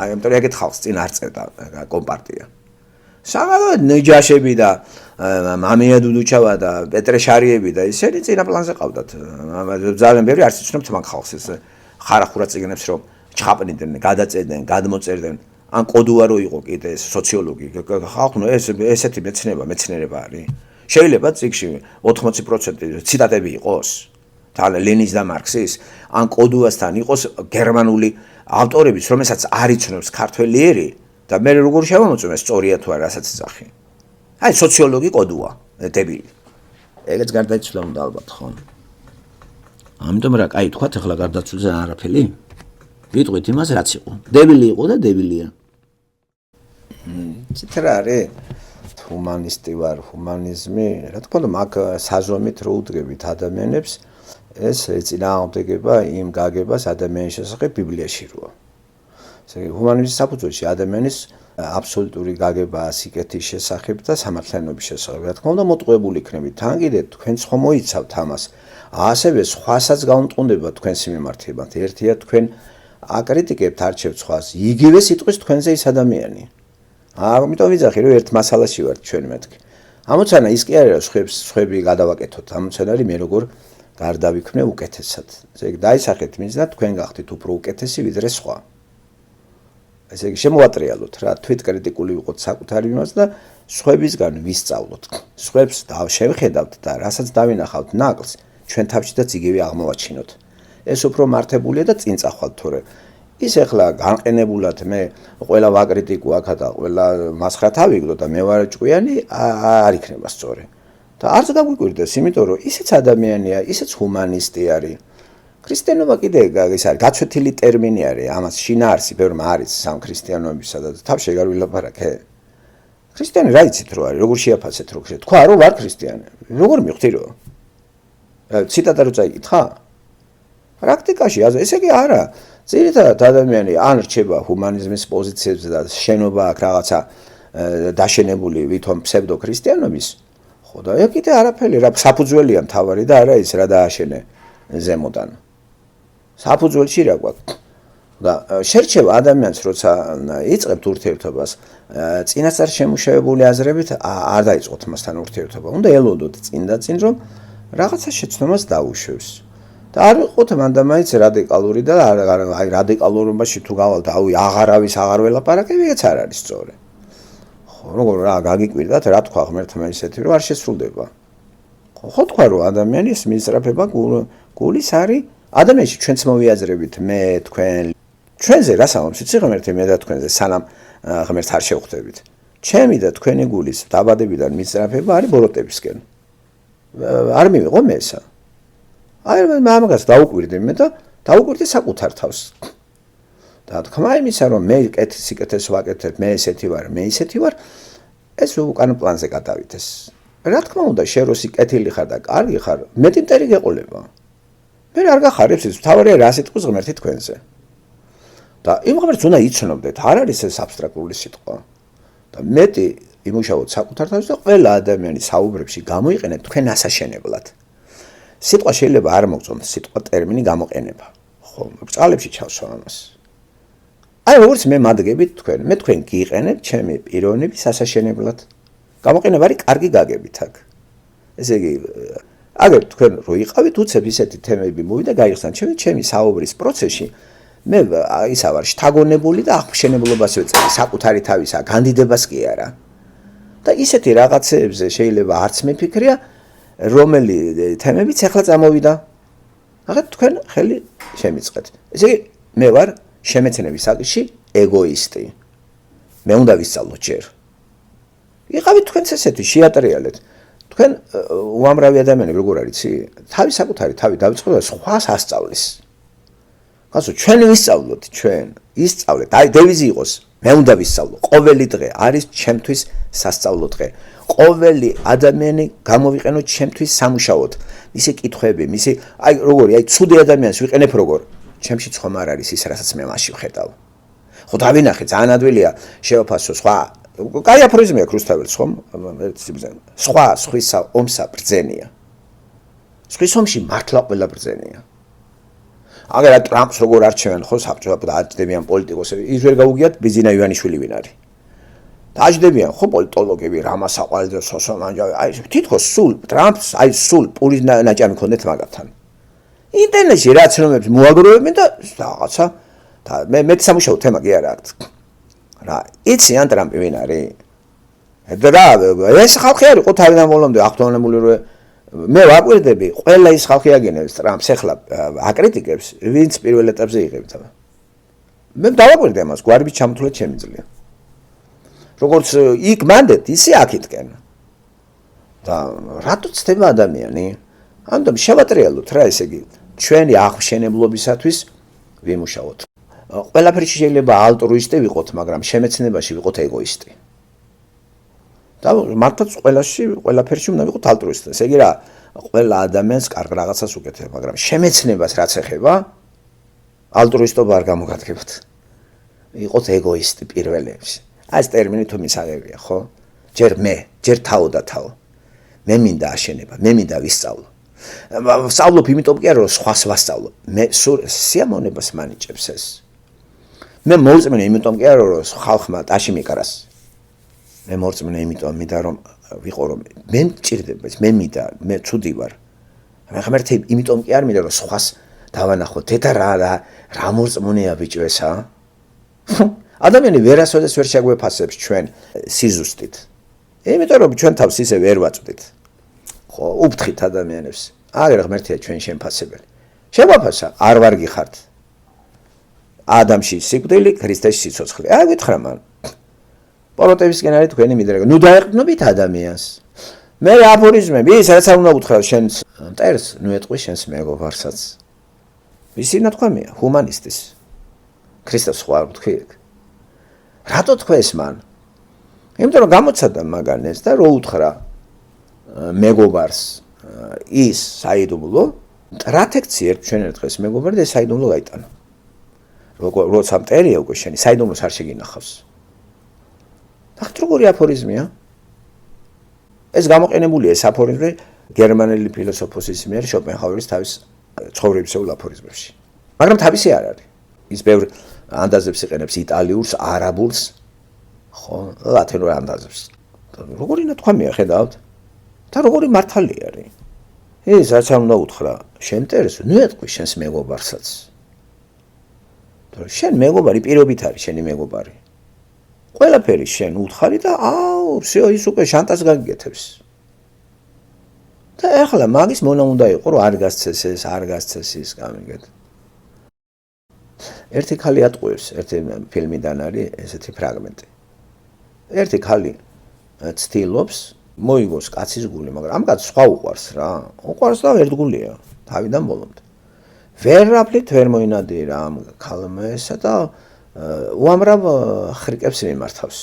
იმიტომ რომ ეგეთ ხალხს წინ არ წერდა კომპარტია. სამალოდ ნიჯაშები და მამია დუდუჩავა და პეტრე შარიები და ისინი წინა პლანზე ყავდათ. ძალიან ბევრი არც იცნობთ მაგ ხალხს ეს ხარახურა წიგნებს რომ ჩხაპნიდნენ, გადაწედნენ, გადმოწერდნენ. ან კოდუა რო იყო კიდე სოციოლოგი. ხალხო ესეთი მეცნიერება არის. შეიძლება წიგში 80% ციტატები იყოს. თან ლენის და მარქსის, ან კოდუასთან იყოს გერმანული ავტორების, რომელსაც არ იცნობს ქართველიერი და მე როგორ შევამოწმე სწორია თუ არა რასაც იცახი. აი სოციოლოგი კოდუა, დებილი. ეგეც გარდაიცვალა უნდა ალბათ ხო? ამიტომ რა, კაი თქვათ ახლა გარდაცვლაზე არაფერი? ვიტყვით იმას რაც იყო. დებილი იყო და დებილია. ცითრა არის ჰუმანისტი ვარ, ჰუმანიზმი, რა თქმა უნდა მაგ საზომით რო უდგებით ადამიანებს ეს ეწინააღმდეგება იმ გაგებას ადამიანის შესახებ ბიბლიაში როა. ესე იგი ჰუმანიზმის საფუძველში ადამიანის აბსოლუტური გაგებაა სიკეთის შესახებ და სამართლიანობის შესახებ. რა თქმა უნდა მოტყუებული იქნებით. თან კიდე თქვენ ხო მოიცავთ ამას. ასევე სხვასაც გაუმტყუნდება თქვენს მიმართებად. ერთია თქვენ აკრიტიკებთ არჩევთ სხვას. იგივე სიტყვის თქვენზე ის ადამიანი. ამიტომ ვიძახი რომ ერთ მასალაში ვართ ჩვენ მეთქი. ამოცანა ის კი არის რომ სხვები გადავაკეთოთ. ამოცანა არის მე როგორ გარდავიქმნე უკეთესად. ესე იგი დაისახეთ მიზნად თქვენ გახდით უფრო უკეთესი ვიდრე სხვა. ესე იგი შემოვატრიალოთ რა, თვითკრიტიკული ვიყოთ საკუთარ მიმართ და სხვებისგან ვისწავლოთ. სხვებს შევხედავთ და რასაც დავინახავთ ნაკლს, ჩვენ თავშიდაც იგივე აღმოვაჩინოთ. ეს უფრო მართებულია და წინ წახვალთ თორე ის ახლა განყენებულად მე ყველა ვაკრიტიკო აქა და ყველა მასხრა თავიგდო და მე ვარ ჭკვიანი არ იქნება სწორი. და არც გაგვიკვირდეს, იმიტომ რომ ისეც ადამიანია, ისეც ჰუმანისტი არის. ქრისტიანობა კიდე ის არის გაცვეთილი ტერმინი არის, ამას შინაარსი ბევრმა არის სამ ქრისტიანობისა და თავში ეგარ ვილაპარაკე. ქრისტიანი რა იცით რო არის, როგორ შეაფასეთ რო თქვა რომ ვარ ქრისტიანი. როგორ მივხვდი რომ? ციტატა რო წაიკითხა? პრაქტიკაში ესე იგი არა. ძირითადად ადამიანი ან რჩება ჰუმანიზმის პოზიციებზე და შენობა აქვს რაღაცა დაშენებული ვითომ ფსევდო ქრისტიანობის. ხო და ეგ კიდე არაფერი რა საფუძველია მთავარი და არა ის რა დააშენე ზემოდან. საფუძველში რა გვაქვს? და შერჩევა ადამიანს როცა იწყებთ ურთიერთობას წინასწარ შემუშავებული აზრებით არ დაიწყოთ მასთან ურთიერთობა. უნდა ელოდოთ წინ რომ რაღაცა შეცდომას დაუშვებს. და არ ვიყოთ მანდამაიც რადიკალური და აი რადიკალურობაში თუ გავალთ აღარ ველაპარაკებ ეგეც არ არის სწორი. ხო როგორ რა გაგიკვირდათ რა თქვა ღმერთმა ისეთი რომ არ შესრულდება. ხო თქვა რომ ადამიანის მისწრაფება გულის არის ადამიანში ჩვენც მოვიაზრებით მე თქვენ ჩვენზე რა სამომციც ღმერთი მე და თქვენზე სანამ ღმერთს არ შევხვდებით. ჩემი და თქვენი გულის დაბადებიდან მისწრაფება არის ბოროტებისკენ. არ მივიღო მე ესა. აი მაგას დაუკვირდი მე და დაუკვირდი საკუთარ თავს. და თქმა იმისა რომ მე სიკეთეს ვაკეთებ, მე ესეთი ვარ, მე ისეთი ვარ, ეს უკან პლანზე გადავიდეს. რა თქმა უნდა, შენ რო სიკეთილი ხარ და კარგი ხარ, მეტი მტერი გეყოლება. მე არ გახარებს ის, თავარია რა სიტყვის ღმერთი თქვენზე. და იმ ღმერთს უნდა იცნობდეთ, არ არის ეს აბსტრაქტული სიტყვა. და მეტი იმუშაოთ საკუთარ თავს და ყველა ადამიანის საუბრებში გამოიყენეთ თქვენ ასაშენებლად. სიტყვა შეიძლება არ მოგწონთ, სიტყვა ტერმინი გამოყენება. ხო, ბრწყალებში ჩავსვა ამას. აი როგორც მე მადგებით თქვენ, მე თქვენ გიყენებთ ჩემი პიროვნების ასაშენებლად. გამოყენება არის კარგი გაგებით აქ. ესე იგი, აგერ თქვენ რო იყავით, უცებ ისეთი თემები მოვიდა გაიხსნა ჩემი საუბრის პროცესში. მე ისა ვარ შთაგონებული და აღმშენებლობას ვეწევი საკუთარი თავისა, განდიდებას კი არა. და ისეთი რაღაცეებზე შეიძლება არც მიფიქრია, რომელი თემებიც ახლა წამოვიდა. აღარ თქვენ ხელი შემიწყეთ. ესე იგი, მე ვარ შემეცნების საკითხში ეგოისტი. მე უნდა ვისწავლო ჯერ. იყავით თქვენც ესეთი შეატრიალეთ. თქვენ უამრავი ადამიანები როგორ არის იცი? თავის საკუთარი თავი დავიწყოთ და სხვას ასწავლის. გასო ჩვენ ვისწავლოთ, ჩვენ ისწავლეთ. აი დევიზი იყოს, მე უნდა ვისწავლო. ყოველი დღე არის ჩემთვის სასწავლო დღე. ყოველი ადამიანი გამოვიყენოთ ჩემთვის სამუშაოდ. მისი კითხვები, მისი აი როგორი, აი ცუდი ადამიანს ვიყენებ როგორ? ჩემში ხომ არ არის ის, რასაც მე მასში ვხედავ. ხო დავინახე, ძალიან ადვილია შევაფასო სხვა. კაი აფორიზმია ქრუსთაველს ხომ? სხვა სხვისა ომსა ბრძენია. სხვის ომში მართლა ყველა ბრძენია. აგერ ტრამპს როგორ არჩევენ ხო საბჭოთა და აჯდებიან პოლიტიკოსები, ის ვერ გაუგიათ ბიზინა ივანიშვილი ვინ არის. დააჯდებიან ხო პოლიტოლოგები, რამასაყვალიძე, სოსომანჯავი, აი თითქოს სულ ტრამპს აი სულ პურის ნაჭამი ქონდეთ მაგათთან. ინტერნეტში რაც რომებს მოაგროვებენ და რაღაცა და მე სამუშაო თემა კი არა აქვს. რა, იციან ტრამპი ვინ არის? და ეს ხალხი არის ყო თავიდან ბოლომდე აქტუალურული რო მე ვაკვირდები, ყველა ის ხალხი აგენებს ტრამპს ახლა აკრიტიკებს, ვინც პირველ ეტაპზე იღებდა. მე დავაკვირდი ამას, გვარებით ჩამოთვლეთ შემიძლია. როგორც იქ მანდეთ, ისე აქეთკენ. და რატო ცდება ადამიანი? ამიტომ შევატრიალოთ რა ესე იგი, ჩვენი აღმშენებლობისათვის ვიმუშაოთ. ყველაფერში შეიძლება ალტრუისტი ვიყოთ, მაგრამ შემეცნებაში ვიყოთ ეგოისტი. და მართლაც ყველაფერში უნდა ვიყოთ ალტრუისტი. ესე იგი რა, ყველა ადამიანს კარგ რაღაცას უკეთებ, მაგრამ შემეცნებას რაც ეხება, ალტრუისტობა არ გამოგადგებთ. იყოთ ეგოისტი პირველებში. ეს ტერმინი თუ მისაღებია, ხო? ჯერ მე, ჯერ თავო და თავო. მე მინდა აშენება, მე მინდა ვისწავლო. ვსწავლობ იმიტომ კი არა რომ სხვას ვასწავლო. მე სიამოვნებას მანიჭებს ეს. მე მოვწმენე იმიტომ კი არა რომ ხალხმა ტაში მიკარას. მე მოვწმენე იმიტომ მინდა რომ ვიყო რომ მე მჭირდება ეს, მე მინდა, მე ცუდი ვარ. მე ღმერთი იმიტომ კი არ მინდა რომ სხვას დავანახო. დედა რა მორწმუნეა ბიჭო ესა? ადამიანი ვერასოდეს ვერ შეგვეფასებს ჩვენ სიზუსტით. იმიტომ რომ ჩვენ თავს ისე ვერ ვაწვდით. ხო, უფთხით ადამიანებს. აგერ ღმერთია ჩვენ შემფასებელი. შეგვაფასა, არ ვარ გიხართ. ადამიანში სიკვდილი, ქრისტეში სიცოცხლე. აი გითხრა მან. პოლიტიკისკენ არის თქვენი მიდრეკა. ნუ დაეყრდნობით ადამიანს. მე აფორიზმები, ის რაც არ უნდა უთხრა შენ მტერს, ნუ ეტყვი შენს მეგობარსაც. მისი ნათქვამია ჰუმანისტის ქრისტეს სხვა არ თქვი ეგ რატო თქვეს მან იმიტომ რომ გამოცადა მაგანეს და რო უთხრა მეგობარს ის საიდუმლო ტრატექცი ჩვენ ერთხეს მეგობარი და საიდუმლო გაიტანა როცა მტერია უკვე შენი საიდუმლოს არ შეგინახავს ახლა როგორი აფორიზმია ეს გამოყენებულია ეს აფორიზმი გერმანელი ფილოსოფოსის მიერ შოპენჰაუერის თავის ცხოვრებისეულ აფორიზმებში მაგრამ თავისი არ არის ის ბევრ ანდაზებს იყენებს იტალიურს არაბულს ხო ლათინურ ანდაზებს როგორი ნათქვამია ხედავთ და როგორი მართალი არის ეს რაც უნდა უთხრა შენ მტერს ნუ ეთქვი შენს მეგობარსაც შენ მეგობარი პირობით არის შენი მეგობარი ყველაფერი შენ უთხარი და აუ всё ის უკვე შანტას გაგიკეთებს და ეხლა მაგის მონა უნდა იყო რომ არ გასცეს ეს არ გასცეს ის გამიგეთ ერთი ხალი ატყუებს ერთი ფილმიდან არის ესეთი ფრაგმენტი ერთი ხალი ცდილობს მოიგოს კაცის გული მაგრამ ამ კაცს სხვა უყვარს რა უყვარს და ერთგულია თავიდან ბოლომდე ვერაფრით ვერ მოინადირა ამ ქალმა ესა და უამრავ ხრიკებს მიმართავს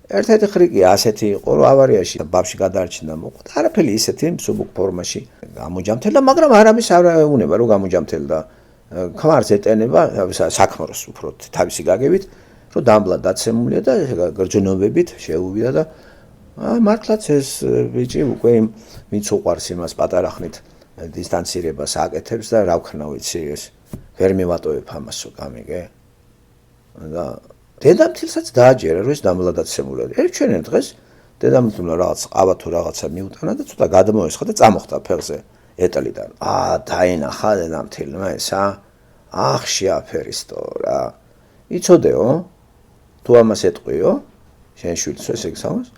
ერთ-ერთი ხრიკი ასეთი იყო რომ ავარიაში ბავში გადაარჩინა მოყვა არაფერი ისეთი მსუბუქ ფორმაში გამოჯამთელდა მაგრამ არამის არ უნება რომ გამოჯამთელდა ქმარს ეტენება საქმროს უფრო თავისი გაგებით რომ დამბლა დაცემულია და გრძნობებით შეუვიდა და მართლაც ეს ბიჭი უკვე ვინც უყვარს იმას პატარა ხნით დისტანცირებას აკეთებს და რა ვქნა ვიცი ეს ვერ მივატოვებ ამასო გამიგე და დედამთილსაც დააჯერა რომ ეს დამბლა დაცემულია ერთ ჩვენ დღეს დედამთილმა რაღაც ყავა თუ რაღაცა მიუტანა და ცოტა გადმოესხა და წამოხდა ფეხზე ეტლიდან დაინახა დედამთილმა ესა ახში აფერისტო რა იცოდეო თუ ამას ეტყვიო შენ შვილს ესე გსაუბრს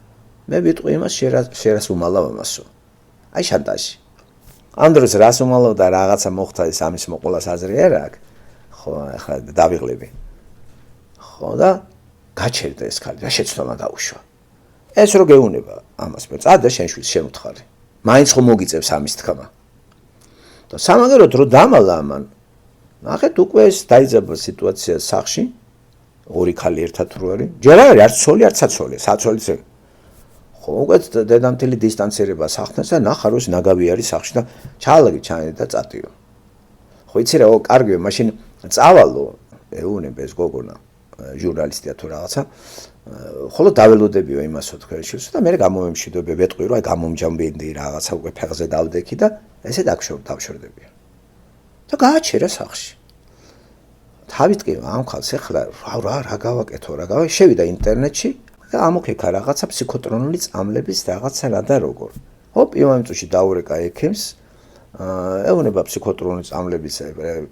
მე ვიტყვი იმას შერას უმალავ ამასო აი შანტაჟი ამ დროს რას უმალავ და რაღაცა მოხდა ეს ამის მოყოლას აზრი არ აქვს ხო ახლა დავიღლები ხო და გაჩერდა ეს ქალი რა შეცდომა დაუშვა ეს რო გეუნება ამას მე წადა შენ შვილს შემოთხარი მაინც ხომ მოგიწევს ამის თქმა და სამაგეროდ რო დამალა ამან ნახეთ უკვე ეს დაიძაბა სიტუაცია სახში ორი ქალი ერთად რო არის ჯერ არის არც ცოლი არც საცოლი საცოლიც ხო უკვე დედამთილი დისტანცირებას ახდენს და ნახა რომ ნაგავი არის სახში და ჩაალგი ჩაიდი და წატიო ხო იცი რა კარგია მაშინ წავალო ეუნებ ეს გოგონა ჟურნალისტია თუ რაღაცა ხოლო დაველოდებიო იმასო თქვენ შევს და მე გამომემშვიდობე ვეტყვი რომ აი გამომჯამბინდი რაღაცა უკვე ფეხზე დავდექი და ესე დავშორდებია და გააჩერა სახში თავიტყივა ამ ხალხს ეხლა რა გავაკეთო რა შევიდა ინტერნეტში და ამოქეკა რაღაცა ფსიქოტრონული წამლების რაღაცა რა და როგორ ჰოპ იმ წუთში დაურეკა ექიმს ეუნება ფსიქოტრონული წამლების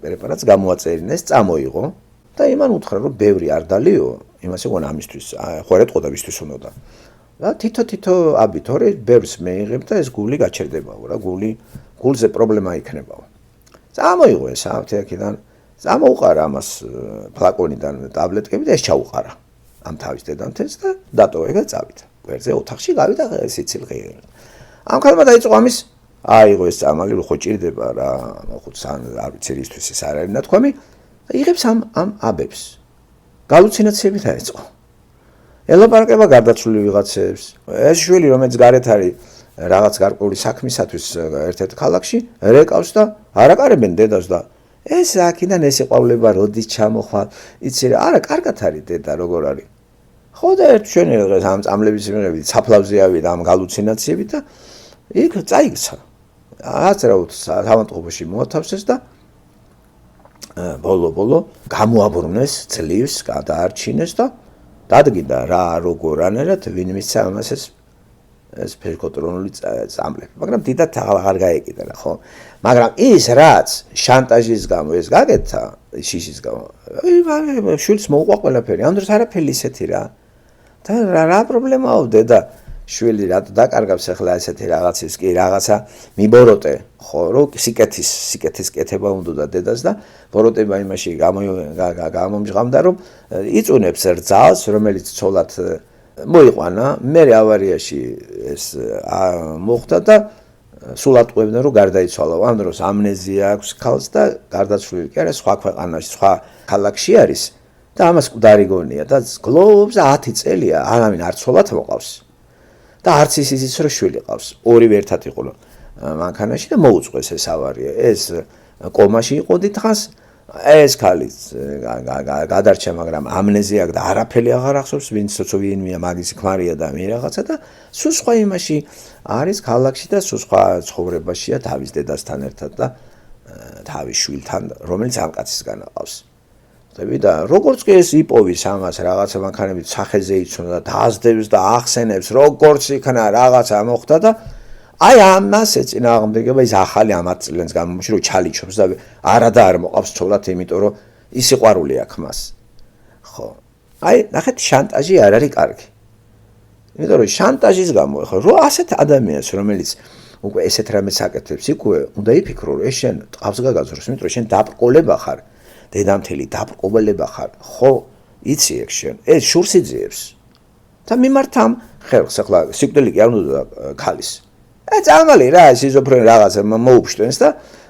პრეპარატს გამოაწერინეს წამოიღო და იმან უთხრა რომ ბევრი არ დალიო იმას ეგონა ამისთვის ხო არ ეთყოდა ვისთვის უნდა და თითო აბიტორი ბევრს მეიღებ და ეს გული გაჩერდებაო რა გულზე პრობლემა იქნებაო წამოიღო ეს აფთიაქიდან წამოუყარა ამას ფლაკონიდან ტაბლეტკები და ეს ჩაუყარა ამ თავის დედამთელს და დატოვა და წავიდა გვერდზე ოთახში გავიდა სიცილღე ამ ქალმა დაიწყო ამის აიღო ეს წამალი რომ ხო ჭირდება რა ხო არ ვიცი რისთვის ეს არ არის ნათქვამი და იღებს ამ აბებს галлუცინაციები დაიწყო ელაპარაკება გარდაცვლილი ვიღაცებს ეს შვილი რომელიც გარეთ არის რაღაც გარკვეული საქმისათვის ერთ-ერთ ქალაქში რეკავს და არაკარებენ დედას და ეს აქედან ეს ეყავლება როდის ჩამოხვალ იცი რა არა კარგად არის დედა როგორ არის ხო და ერთ ჩვენი დღეს ამ წამლების მიღებით საფლავზე ავიდა ამ галлუცინაციებით და იქ წაიქცა აცრავთ სამანტყოფოში მოათავსეს და ბოლო გამოაბრუნეს ძლივს გადაარჩინეს და დადგინდა რა როგორ ანერად ვინ მისცა ამას ეს ფსიქოტრონული წამლები მაგრამ დიდად აღარ გაეკიდა რა ხო მაგრამ ის რაც შანტაჟის გამო ეს გაკეთა შიშის გამო შვილს მოუყვა ყველაფერი ამ დროს არაფერი ისეთი რა და რა პრობლემაო დედა შვილი რატო დაკარგავს ახლა ესეთი რაღაცის კი რაღაცა მიბოროტე ხო რომ სიკეთის კეთება უნდა დედას და ბოროტება იმაში გამომჟღამდა რომ იწუნებს რძალს რომელიც ცოლად მოიყვანა მე ავარიაში ეს მოხდა და სულატყუებდნენ რომ გარდაიცვალა. ამ დროს ამნეზია აქვს ქალს და გარდაცვლილი კი არა სხვა ქვეყანაში, სხვა ქალაქში არის და ამას მკვდარი გონია და გლოვობს 10 წელია, არავინ არ ცოლად მოყავს. და არც ის იცის რომ შვილი ყავს. ორივე ერთად იყო მანქანაში და მოუწყვეს ეს ავარია. ეს კომაში იყო დიდხანს, ეს ქალი გადარჩა, მაგრამ ამნეზია და არაფერი აღარ ახსოვს, ვინც ვინმეა მაგის ქმარია და მე რაღაცა და სულ სხვა იმაში არის ქალაქში და სულ სხვა ცხოვრებაშია თავის დედასთან ერთად და თავის შვილთან, რომელიც ამ კაცისგან აყავს. და როგორც კი ეს იპოვის ამას რაღაცა მანქანებით სახეზე იცნო და დაასდევს და ახსენებს როგორც იქნა რაღაცა მოხდა და აი ამას ეწინააღმდეგება ის ახალი 10 წლების განმავლობაში რომ ჩალიჩობს და არა და არ მოყავს ცოლად, იმიტომ რომ ის სიყვარული აქვს მას. ხო. აი ნახეთ შანტაჟი არ არის კარგი. იმიტომ რომ შანტაჟის გამო ხო რო ასეთ ადამიანს რომელიც უკვე ესეთ რამეს აკეთებს, იქ უნდა იფიქრო რომ ეს შენ ტყავს გაგაზროს, იმიტომ რომ შენ დაბრკოლება ხარ. დედამთელი დაბრკოლება ხარ. ხო, იცი ეგ შენ. ეს შურს იძიებს. და მიმართ ამ ხელს ახლა სიკვდილი კი არ უნდა ქალის. წამალი რა, სიზოფრენი რაღაცა მოუფშტვენს და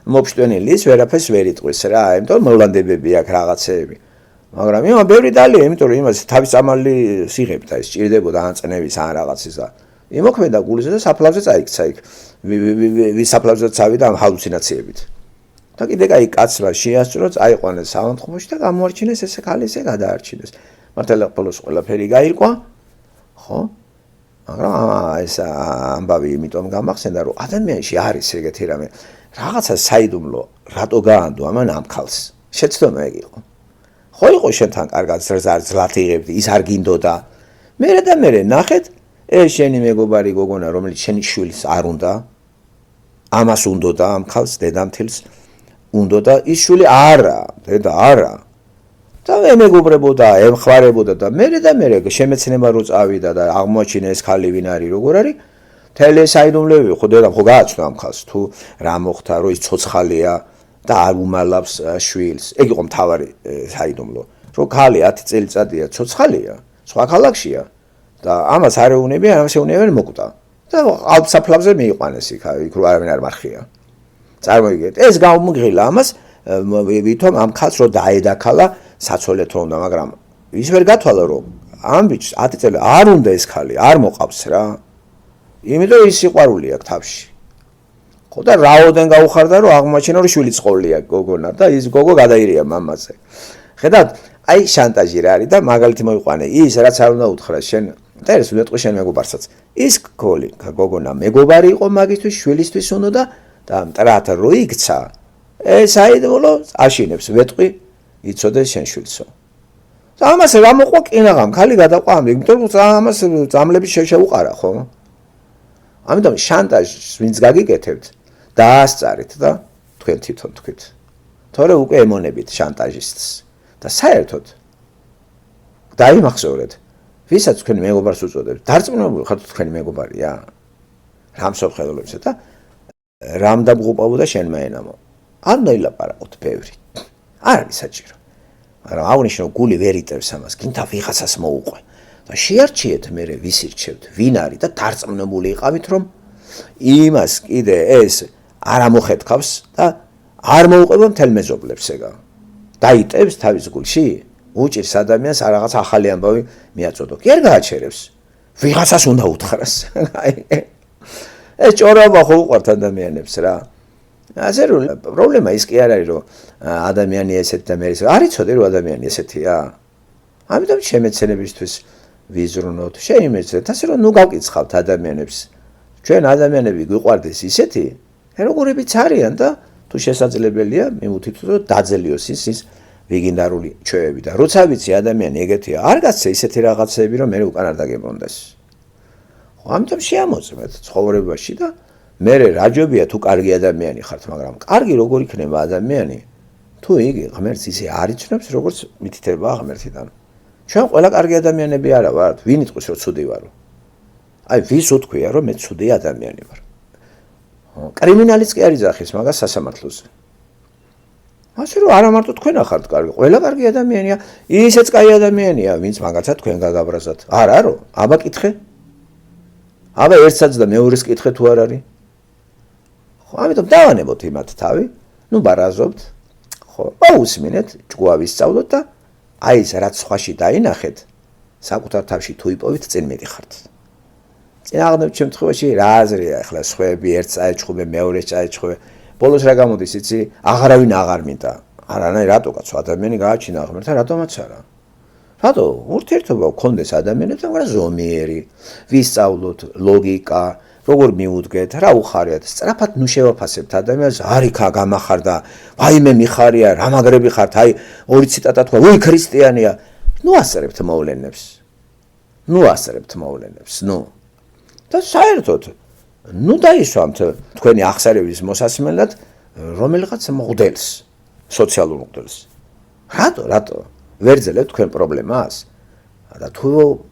მოფშტვენილის ვერაფერს ვერ იტყვის რა, იმიტომ მოვლანდებები აქვს რაღაცეები. მაგრამ იმა ბევრი დალია, იმიტომ რომ იმას თავის წამალი სიღებდა, ეს ჭირდებოდა ანწნევის ან რაღაცის და იმოქმედა გულიზე და საფლავზე წაიქცა იქ. ვის საფლავზე წავიდა ამ ჰალუცინაციებით. და კიდე კაი კაცმა შეასწრო, წაიყვანეს საავადმყოფოში და გამოარჩინეს ესე ქალი ესე გადაარჩინეს. მართლა ბოლოს ყველაფერი გაირკვა, ხო? მაგრამ ეს ამბავი იმიტომ გამახსენდა, რომ ადამიანში არის ეგეთი რამე, რაღაცა საიდუმლო, რატო გაანდო ამან ამ ქალს? შეცდომა ეგ იყო. ხო იყო შენთან კარგად ზრზად იღებდი, ის არ გინდოდა. მერე და მერე ნახეთ, ეს შენი მეგობარი გოგონა, რომელიც შენი შვილს არ უნდა, ამას უნდოდა ამ ქალს, დედამთილს უნდოდა, ის შვილი არა, დედა არა. და ემეგობრებოდა, ემხარებოდა და მერე და მერე შემეცნება რო წავიდა და აღმოაჩინა ეს ქალი ვინ არის, როგორ არის, მთელი საიდუმლოები ხო დედამ ხო გააცნო ამ ქალს, თუ რა მოხდა, რომ ის ცოცხალია და არ უმალავს შვილს. ეგ იყო მთავარი საიდუმლო, რომ ქალი 10 წელიწადია ცოცხალია, სხვა ქალაქშია და ამას არ ეუნებიან, ამას ეუნებიან მოკვდა. და ალფსაფლავზე მიიყვანეს იქ რო არავინ არ მარხია. წარმოიდგინეთ, ეს გამოგღილა ამას ვითომ ამ ქალს რო დაედაქალა საცოლეთ რომ უნდა, მაგრამ ის ვერ გათვალა რომ ამ ბიჭს 10 წელი არ უნდა ეს ქალი, არ მოყავს რა. იმიტომ ის სიყვარული აქვს თავში. ხო და რაოდენ გაუხარდა რომ აღმოაჩინა რომ შვილი წყოლია გოგონა და ის გოგო გადაირია მამაზე. ხედავთ, აი შანტაჟი რა არის და მაგალითი მოიყვანე, ის რაც არ უნდა უთხრა შენ და ეს ვეტყვი შენ მეგობარსაც. ის გოლი გოგონა მეგობარი იყო მაგისთვის, შვილისთვის უნდა და მტრათ რო იქცა, ეს აიდმოლო აშინებს ვეტყვი იცოდეს შენ შვილსო. და ამას რა მოყვა კინაღამ, ქალი გადაყვა ამ, იმიტომ რომ ამას წამლები შეუყარა, ხო? ამიტომ შანტაჟს ვინც გაგიკეთებთ, დაასწარით და თქვენ თვითონ თქვით. თორე უკვე ემონებით შანტაჟისტს და საერთოდ დაიმახსოვრეთ, ვისაც თქვენ მეგობარს უწოდებთ, დარწმუნებული ხართ თქვენი მეგობარია? რამ სოფხელობებსა და რამ დამღუპავდა შენმა ენამო. არ უნდა ილაპარაკოთ ბევრი. არ არის საჭირო. მაგრამ აღნიშნო გული ვერ იტევს ამას, გინდა ვიღაცას მოუყვე. და შეარჩიეთ მერე ვის ირჩევთ, ვინ არის და დარწმუნებული იყავით რომ იმას კიდე ეს არ ამოხეთქავს და არ მოუყვება მთელ მეზობლებს ეგა. დაიტევს თავის გულში, უჭირს ადამიანს რაღაც ახალი ამბავი მიაწოდო. კი არ გააჩერებს. ვიღაცას უნდა უთხრას. ეს ჭორობა ხო უყვართ ადამიანებს რა. ასე რომ პრობლემა ის კი არ არის რომ ადამიანი ესეთი და მე ეს არ იცოდე რომ ადამიანი ესეთია. ამიტომ შემეცნებისთვის ვიზრუნოთ, შეიმეცნეთ, ასე რომ ნუ გავკითხავთ ადამიანებს. ჩვენ ადამიანები გვიყვარდეს ისეთი, როგორებიც არიან და თუ შესაძლებელია მივუთით რომ დაძლიოს ის ვეგინარული ჩვევები და როცა ვიცი ადამიანი ეგეთია, არ გასცე ისეთი რაღაცები რომ მე უკან არ დაგებრუნდეს. ხო, ამიტომ შეამოწმეთ ცხოვრებაში და მე რაჯობია თუ კარგი ადამიანი ხართ, მაგრამ კარგი როგორ იქნება ადამიანი, თუ იგი ღმერთს ისე არ იცნობს, როგორც მითითება ღმერთიდან. ჩვენ ყველა კარგი ადამიანები არა ვართ, ვინ იტყვის რომ ცუდი ვარო? აი ვის უთქვია რომ მე ცუდი ადამიანი ვარ? კრიმინალიც კი არ იძახის მაგას სასამართლოზე. ასე რომ არა მარტო თქვენ ახართ კარგი, ყველა კარგი ადამიანია, ისეც კაი ადამიანია, ვინც მაგაცა თქვენ გაგაბრაზათ. არა რო? აბა კითხე. აბა ერთსაც და მეორეს კითხე თუ არ არის. ამიტომ დავანებოთ იმათ თავი, ნუ ბარაზობთ, ხო, მოусმინეთ, ჭკუა ვისწავლოთ და აი ეს რაც სხვაში დაინახეთ, საკუთარ თავში თუ იპოვით, წინ მიდიხართ. წინააღმდეგ შემთხვევაში რა აზრია, ახლა სხვები ერთ წაეჩხუბე, მეორე წაეჩხუბე, ბოლოს რა გამოდის, იცი, აღარავინ აღარ მინდა. არანაი რატო კაცო ადამიანი გააჩინა ღმერთთან, რატომაც არა. რატო ურთიერთობა გქონდეს ადამიანებთან, მაგრამ ზომიერი, ვისწავლოთ ლოგიკა, როგორ მიუდგეთ, რა უხარიათ, სწრაფად ნუ შევაფასებთ ადამიანს, არიქა გამახარდა, ვაიმე მიხარია, რა მაგრები ხართ, აი ორი ციტატა თქვა, უი ქრისტიანია, ნუ ასწრებთ მოვლენებს. ნუ. და საერთოდ ნუ დაისვამთ თქვენი აღსარების მოსასმელად რომელიღაც მღვდელს, სოციალურ მღვდელს. რატო? ვერძელებთ თქვენ პრობლემას? და თუ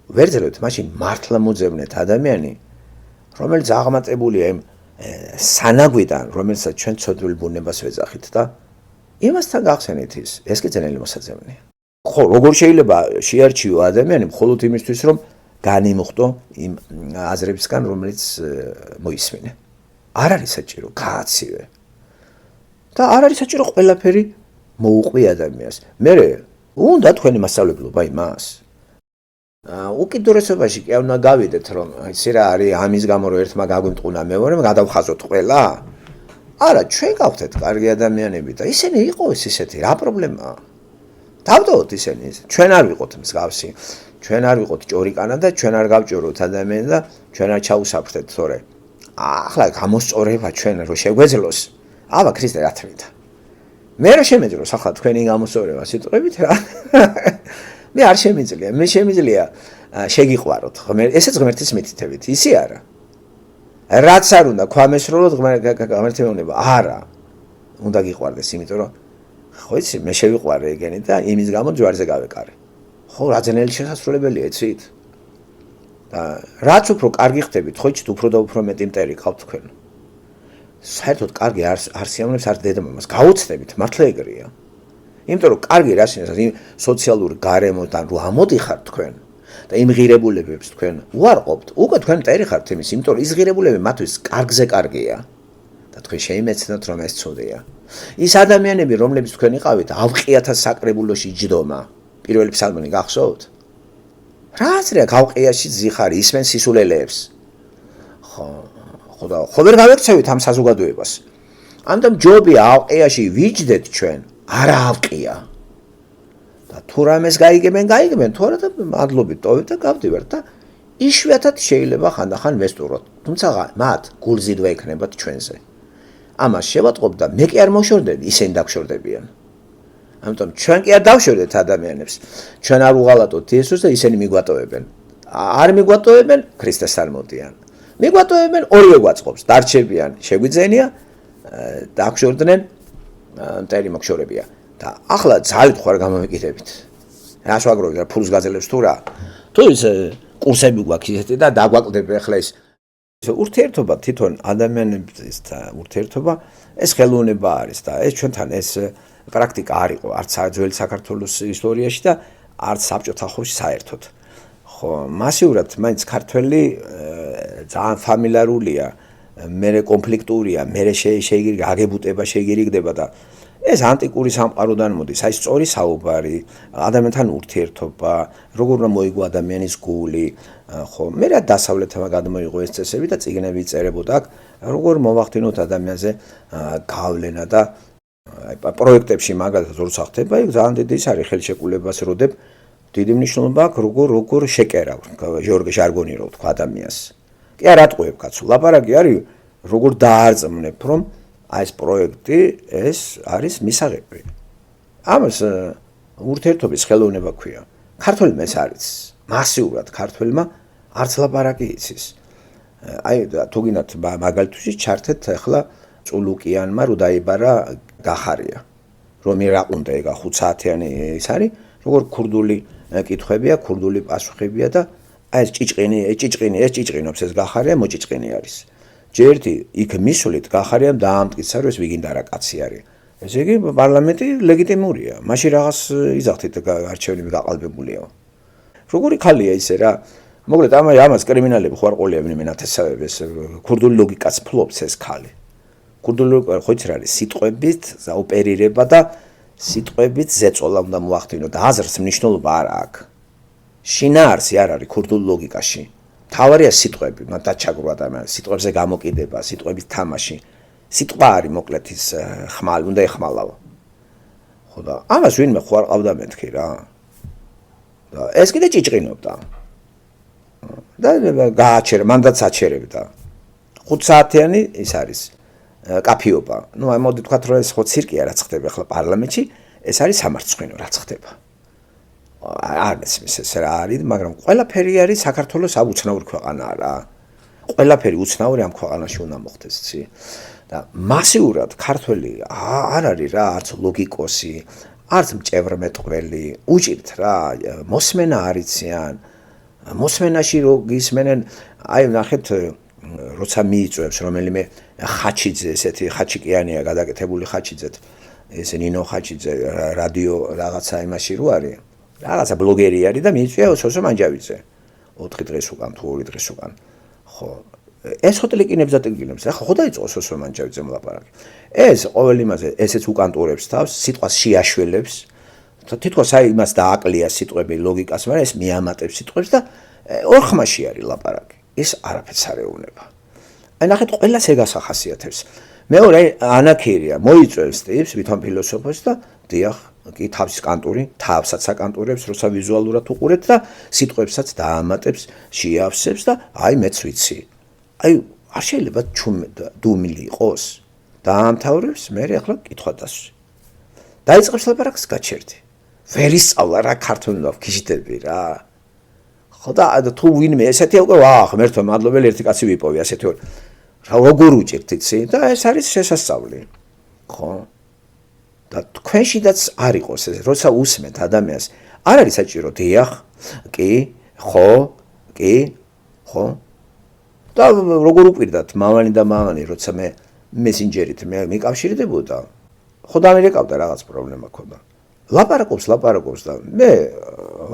ვერძელებთ, მაშინ მართლა მოძებნეთ ადამიანი, რომელიც აღმატებულია იმ სანაგვიდან, რომელსაც ჩვენ ცოდვილ ბუნებას ვეძახით და იმასთან გახსენით ეს კი ძნელი მოსაძებნია. ხო, როგორ შეიძლება შეარჩიო ადამიანი მხოლოდ იმისთვის, რომ განიმუხტო იმ აზრებისგან, რომელიც მოისმინე. არ არის საჭირო გააცივე. და არ არის საჭირო ყველაფერი მოუყვი ადამიანს. მე უნდა თქვენი მასწავლებლობა იმას. უკიდურესობაში კი უნდა გავიდეთ, რომ ისი რა არის ამის გამო რომ ერთმა გაგვიმტყუნა მეორემ გადავხაზოთ ყველა? არა, ჩვენ გავხდეთ კარგი ადამიანები და ისინი იყოს ისეთი, რა პრობლემაა? დავდოთ ისინი, ჩვენ არ ვიყოთ მსგავსი. ჩვენ არ ვიყოთ ჭორიკანა და ჩვენ არ გავჭოროთ ადამიანს და ჩვენ არ ჩაუსაფრთეთ, თორე ახლა გამოსწორება ჩვენ რო შეგვეძლოს, აბა ქრისტე რა თქმა. მე რა შემეძლოს ახლა თქვენი გამოსწორება სიტყვებით რა. მე არ შემიძლია, მე შემიძლია შეგიყვაროთ, ესეც ღმერთის მითითებით, ისი არა. რაც არ უნდა ქვამესროლოთ ღმერთი მეუბნება, არა. უნდა გიყვარდეს, იმიტომ რომ ხო იცი, მე შევიყვარე ეგენი და იმის გამო ჯვარზე გავეკარე. ხო, რა ძნელი შესაძლებელია, იცით? და რაც უფრო კარგი ხდებით, ხო იცით, უფრო და უფრო მეტი მტერი ყავთ თქვენ. საერთოდ კარგი არ სიამოვნებს არ დედამამას, გაუცდებით, მართლა ეგრეა. იმიტომ რომ კარგი რა შეიძლება იმ სოციალურ გარემოდან რო ამოდიხართ თქვენ და იმ ღირებულებებს თქვენ უარყოფთ, უკვე თქვენ მტერი ხართ იმის, იმიტომ რომ ის ღირებულები მათთვის კარგზე კარგია და თქვენ შეიმეცნოთ რომ ეს ცუდია. ის ადამიანები, რომლებიც თქვენ იყავით, ავყიათა საკრებულოში ჯდომა, პირველი ფსალმონი გახსოვთ? რა აზრია გავყიაში ზიხარი, ისმენ სისულელეებს. ხო ვერ გავექცევით ამ საზოგადოებას. ამიტომ ჯობია ავყიაში ვიჯდეთ ჩვენ, არა ავყია. და თუ რამეს გაიგებენ, თუ არა და მადლობით ტოვებთ და გავდივართ და იშვიათად შეიძლება ხანდახან ვესტუროთ. თუმცა მათ გულზიდვა ექნებათ ჩვენზე. ამას შევატყობ და მე კი არ მოშორდები, ისინი დაგშორდებიან. ამიტომ ჩვენ კი არ დავშორდეთ ადამიანებს. ჩვენ არ უღალატოთ იესოს და ისინი მიგვატოვებენ. არ მიგვატოვებენ, ქრისტეს არ მოდიან. მიგვატოვებენ, ორივე გვაწყობს, დარჩებიან, შეგვიძენია, დაგშორდნენ, მტერი მოგშორებია. და ახლა ძალით ხوار გამომიკიდებით. რას ვაგროვებთ, ფულს გაძლევს თუ რა? თუ ის კურსები გვაქვს ისეთი და დაგვაკლდები ახლა ის ურთიერთობა თვითონ ადამიანების და ურთიერთობა ეს ხელოვნება არის და ეს ჩვენთან ეს პრაქტიკა არ იყო არც ძველი საქართველოს ისტორიაში და არც საბჭოთა ხოში საერთოდ. ხო, მასიურად მაინც ქართველი ძალიან ფამილარულია, მერე კონფლიქტურია, მერე შეიგირ აგებუტება შეიგირიგდება და ეს ანტიკური სამყაროდან მოდის, აი სწორი საუბარი, ადამიანთან ურთიერთობა, როგორ უნდა მოიგო ადამიანის გული, ხო, მე რა დასავლეთმა გადმოიღო ეს წესები და წიგნები იწერებოდა აქ, როგორ მოვახდინოთ ადამიანზე გავლენა და აი პროექტებში მაგალითად როცა ხდება, იქ ძალიან დიდი ის არის ხელშეკრულებას როდებ, დიდი მნიშვნელობა აქვს როგორ შეკერავ, ჟარგონი რო თქვა ადამიანს. კი არ ატყუებ კაცო, ლაპარაკი არის როგორ დაარწმუნებ, რომ აი ეს პროექტი ეს არის მისაღები. ამას ურთიერთობის ხელოვნება ქვია. ქართველმა ეს არის მასიურად ქართველმა არც ლაპარაკი იცის. აი თუ გინდათ მაგალითში ჩართეთ ახლა წულუკიანმა რო დაიბარა გახარია. რომ ირაყუნდა ეგა 5 საათიანი ის არის, როგორ ქურდული კითხვებია, ქურდული პასუხებია და აი ეს ჭიჭყინობს ეს გახარია, მოჭიჭყინი არის. ჯერდი იქ მისვლით გახარიამ დაამტკიცა რომ ეს ვიგინდა რა კაცი არის. ესე იგი პარლამენტი ლეგიტიმურია. მაშინ რაღაც იზახთით არჩევნები გაყალბებულიო. როგორი ხალია ისე რა. მოკლედ ამას კრიმინალები ხوار ყოლიებენ მენათესავებს. ქურდული ლოგიკაც ფლობს ეს ხალი. ქურდული ხო იცი რა არის სიტყვებით ოპერირება და სიტყვებით ზეწოლა უნდა მოახდინო და აზრს მნიშვნელობა არ აქვს შინაარსი არ არის ქურდულ ლოგიკაში თავარია სიტყვები მათ დაჩაგრვა ადამიანს სიტყვებზე გამოკიდება სიტყვების თამაში სიტყვა არის მოკლედ ის ხმალი უნდა ეხმალავ ხო და ამას ვინმე ხო არ ყავდა მეთქი რა და ეს კიდე ჭიჭყინობდა და გააჩერე მანდაც აჩერებდა 5 საათიანი ის არის კაფეობა ნუ აი მოდი თქვა რომ ეს ხო ცირკია რაც ხდება ახლა პარლამენტში ეს არის სამარცხვინო რაც ხდება არ მესმის ეს რა არის მაგრამ ყველაფერი არის საქართველოს აუცნაური ქვეყანა რა ყველაფერი უცნაური ამ ქვეყანაში უნდა მოხდეს ცი და მასიურად ქართველი არ არის რა არც ლოგიკოსი არც მჭევრმეტყველი უჭირთ რა მოსმენა არიციან მოსმენაში რო გისმენენ აი ნახეთ როცა მიიწევს რომელიმე ხაჩიძე ესეთი ხაჩიკიანია გადაკეთებული ხაჩიძეთ ეს ნინო ხაჩიძე რადიო რაღაცა იმაში რო არის რაღაცა ბლოგერი არის და მიიწვია სოსო მანჯავიძე 4 დღეს უკან თუ 2 დღეს უკან ხო ეს ჰოტელიკინებს და ტილკინებს ახლა ხო დაიწყო სოსო მანჯავიძე მოლაპარაკე ეს ყოველ იმაზე ესეც უკანტურებს თავს სიტყვას შეაშველებს თითქოს აი იმას დააკლია სიტყვები ლოგიკას მაგრამ ეს მიამატებს სიტყვებს და ორხმაში არის ლაპარაკი ეს არაფერს არ ეუბნება აი ნახეთ ყველას ეგას ახასიათებს მეორე ანაქირია მოიწევს ტიპს ვითომ ფილოსოფოსს და დიახ კი თავის კანტური თავსაც აკანტურებს როცა ვიზუალურად უყურეთ და სიტყვებსაც დაამატებს შეავსებს და აი მეც ვიცი აი არ შეიძლება დუმილი იყოს დაამთავრებს მე ახლა კითხვა დასვი დაიწყებს ლაპარაკს გაჩერდი ვერ ისწავლა რა ქართული ვქიშიტები რა ხო და თუ ვინმე ესეთი უკვე ვა ღმერთო მადლობელი ერთი კაცი ვიპოვე ასეთი რა როგორ უჭირთ იცი და ეს არის შესასწავლი ხო და თქვენშიდაც არ იყოს ეს როცა უსმენთ ადამიანს არ არის საჭირო დიახ კი ხო და როგორ უპირდათ მამანი და მამანი როცა მე მესენჯერით მე მიკავშირდებოდა ხო და ამერიკავდა რაღაც პრობლემა ქონდა ლაპარაკობს და მე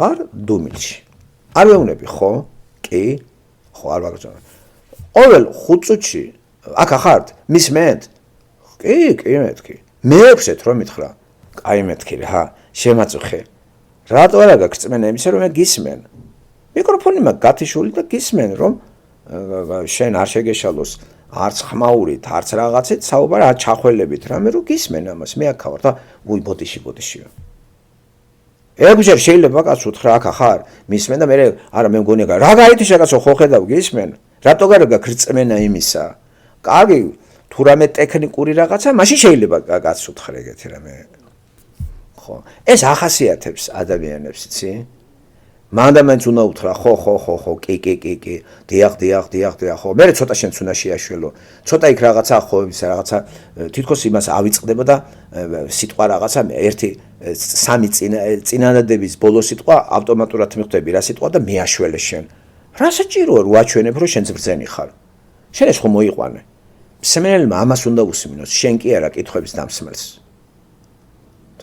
ვარ დუმილში არ ვეუნები ხო კი ხო არ ვაგრძნობ ყოველ 5 წუთში აქ ახართ მისმენთ კი მეთქი მეექვსეთ რომ მითხრა კაი მეთქი რა შემაწუხე რატო არა გაგწმენა იმისა რომ მე გისმენ მიკროფონი მაგ გათიშული და გისმენ რომ შენ არ შეგეშალოს არც ხმაურით არც რაღაცით საუბარი არ ჩახველებით რამე რომ გისმენ ამას მე აქ ხარ და უი ბოდიშიო ეგჯერ შეიძლება კაც უთხრა აქ ახარ მისმენ და მე არა მე მგონია რა გაითიშა კაცო ხო ხედავ გისმენ რატო გაგწმენა იმისა კარგი თუ რამე ტექნიკური რაღაცა მაშინ შეიძლება კაც უთხრა ეგეთი რამე ხო ეს ახასიათებს ადამიანებს იცი მანდამენც უნდა უთხრა ხო კი დიახ ხო მე ცოტა შენც უნდა შეაშველო ცოტა იქ რაღაცა ხო იმისა რაღაცა თითქოს იმას ავიწყდება და სიტყვა რაღაცა ერთი 3 წინადადების ბოლო სიტყვა ავტომატურად მიხვდები რა სიტყვა და მიაშველე შენ რა საჭიროა რო აჩვენებ რომ შენც ბრძენი ხარ შენ ეს ხომ მოიყვანე მსმენელმა ამას უნდა უსმინოს შენ კი არა კითხვების დამსმელს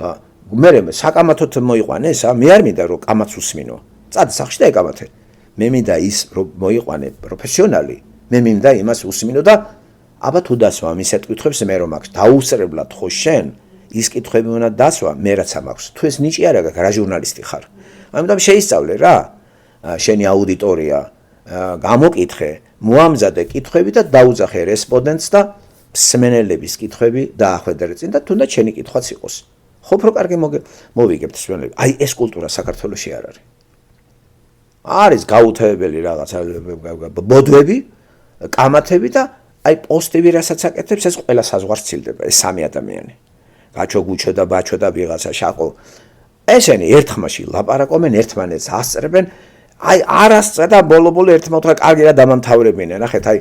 და მე საკამათოდ მოიყვანე ესა მე არ მინდა რომ კამაც უსმინო წადი სახში და ეკამათე მე მინდა ის რომ მოიყვანე პროფესიონალი მე მინდა იმას უსმინო და აბა თუ დასვა მისეთ კითხვებს მე რომ აქვს დაუსწრებლად ხო შენ ის კითხვები უნდა დასვა მე რაც ამაქვს თუ ეს ნიჭი არა გაქვს რა ჟურნალისტი ხარ ამიტომ შეისწავლე რა შენი აუდიტორია გამოკითხე მოამზადე კითხვები და დაუძახე რესპონდენტს და მსმენელების კითხვები დაახვედრე წინ და თუნდაც შენი კითხვაც იყოს ხო უფრო კარგი მოვიგებთ მსმენელები აი ეს კულტურა საქართველოში არ არის გაუთევებელი რაღაცა ბოდვები კამათები და აი პოსტები რასაც აკეთებს ეს ყველა საზღვარს ცილდება ეს სამი ადამიანი გაჩო გუჩო და ბაჩო და ვიღაცა შაყო ესენი ერთხმაში ლაპარაკობენ ერთმანეთს ასწრებენ აი არასწრა და ბოლო ერთმანეთს კარგი რა დამამთავრებინე ნახეთ აი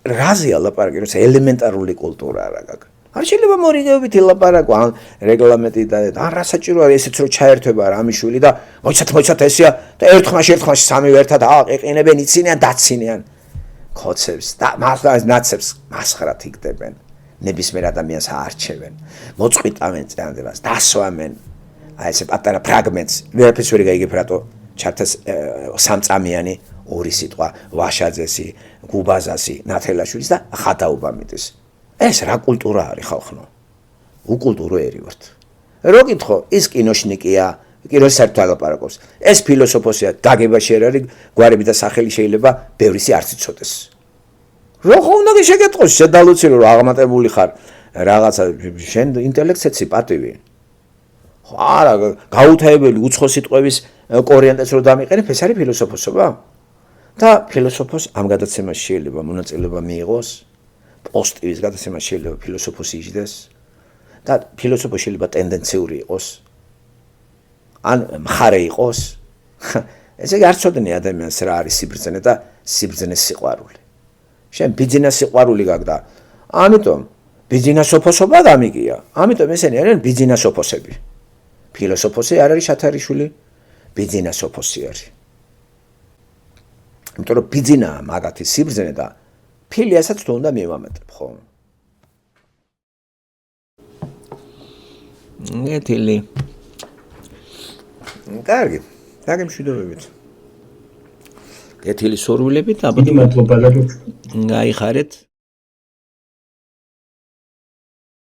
რაზეა ლაპარაკი როცა ელემენტარული კულტურა რა გაქვს არ შეიძლება მორიგეობით ილაპარაკო ან რეგლამენტი და არ რასაჭიროა ესეც რო ჩაერთვება რამიშვილი და მოიცათ ესია და ერთხმაში სამივე ერთად აყიყინებენ იცინიან დაცინიან ქოცებს და ნაცებს მასხრად იგდებენ ნებისმიერ ადამიანს აარჩევენ მოწყვიტავენ წინადებას დასვამენ აი ესე პატარა ფრაგმენტს ვერაფერს ვერ გაიგებ რატო ჩართეს სამწამიანი ორი სიტყვა ვაშაძესი გუბაზასი ნათელაშვილის და ხადაუბამიტის ეს რა კულტურა არის ხალხო? უკულტუროერი ვართ. რო გითხო, ის კინოშნიკია, კინოს საერთოდ ლაპარაკობს. ეს ფილოსოფოსია, დაგებაში არ არის, გვარები და სახელი შეიძლება ბევრისი არც იცოდეს. რო ხო უნდა შეგეთყოს, შედალოცი რომ აღმატებული ხარ, რაღაცა შენ ინტელექტს ეცი პატივი. ხო არა, გაუთავებელი უცხო სიტყვების კორიენტეს რო დამიყენებ, ეს არის ფილოსოფოსობა? და ფილოსოფოს ამ გადაცემაში შეიძლება მონაწილეობა მიიღოს, პოსტივის გადაცემაში შეიძლება ფილოსოფოსი იჯდეს და ფილოსოფოსი შეიძლება ტენდენციური იყოს. ან მხარე იყოს. ესე იგი არ ცოდნი ადამიანს რა არის სიბრძნე და სიბრძნეს სიყვარული. შენ ბიძინას სიყვარული გაგდა. ამიტომ ბიძინასოფოსობა გამიგია. ამიტომ ესენი არიან ბიძინასოფოსები. ფილოსოფოსი არ არის შათარიშვილი, ბიძინასოფოსი არის. იმიტომ რომ ბიძინაა მაგათი სიბრძნე და ფილიასაც თუ უნდა მივამატებ, ხო? გეთილი. კარგი, დაგემშვიდობებით. გეთილი სურვილებით, აბა დიდი მადლობა. გაიხარეთ.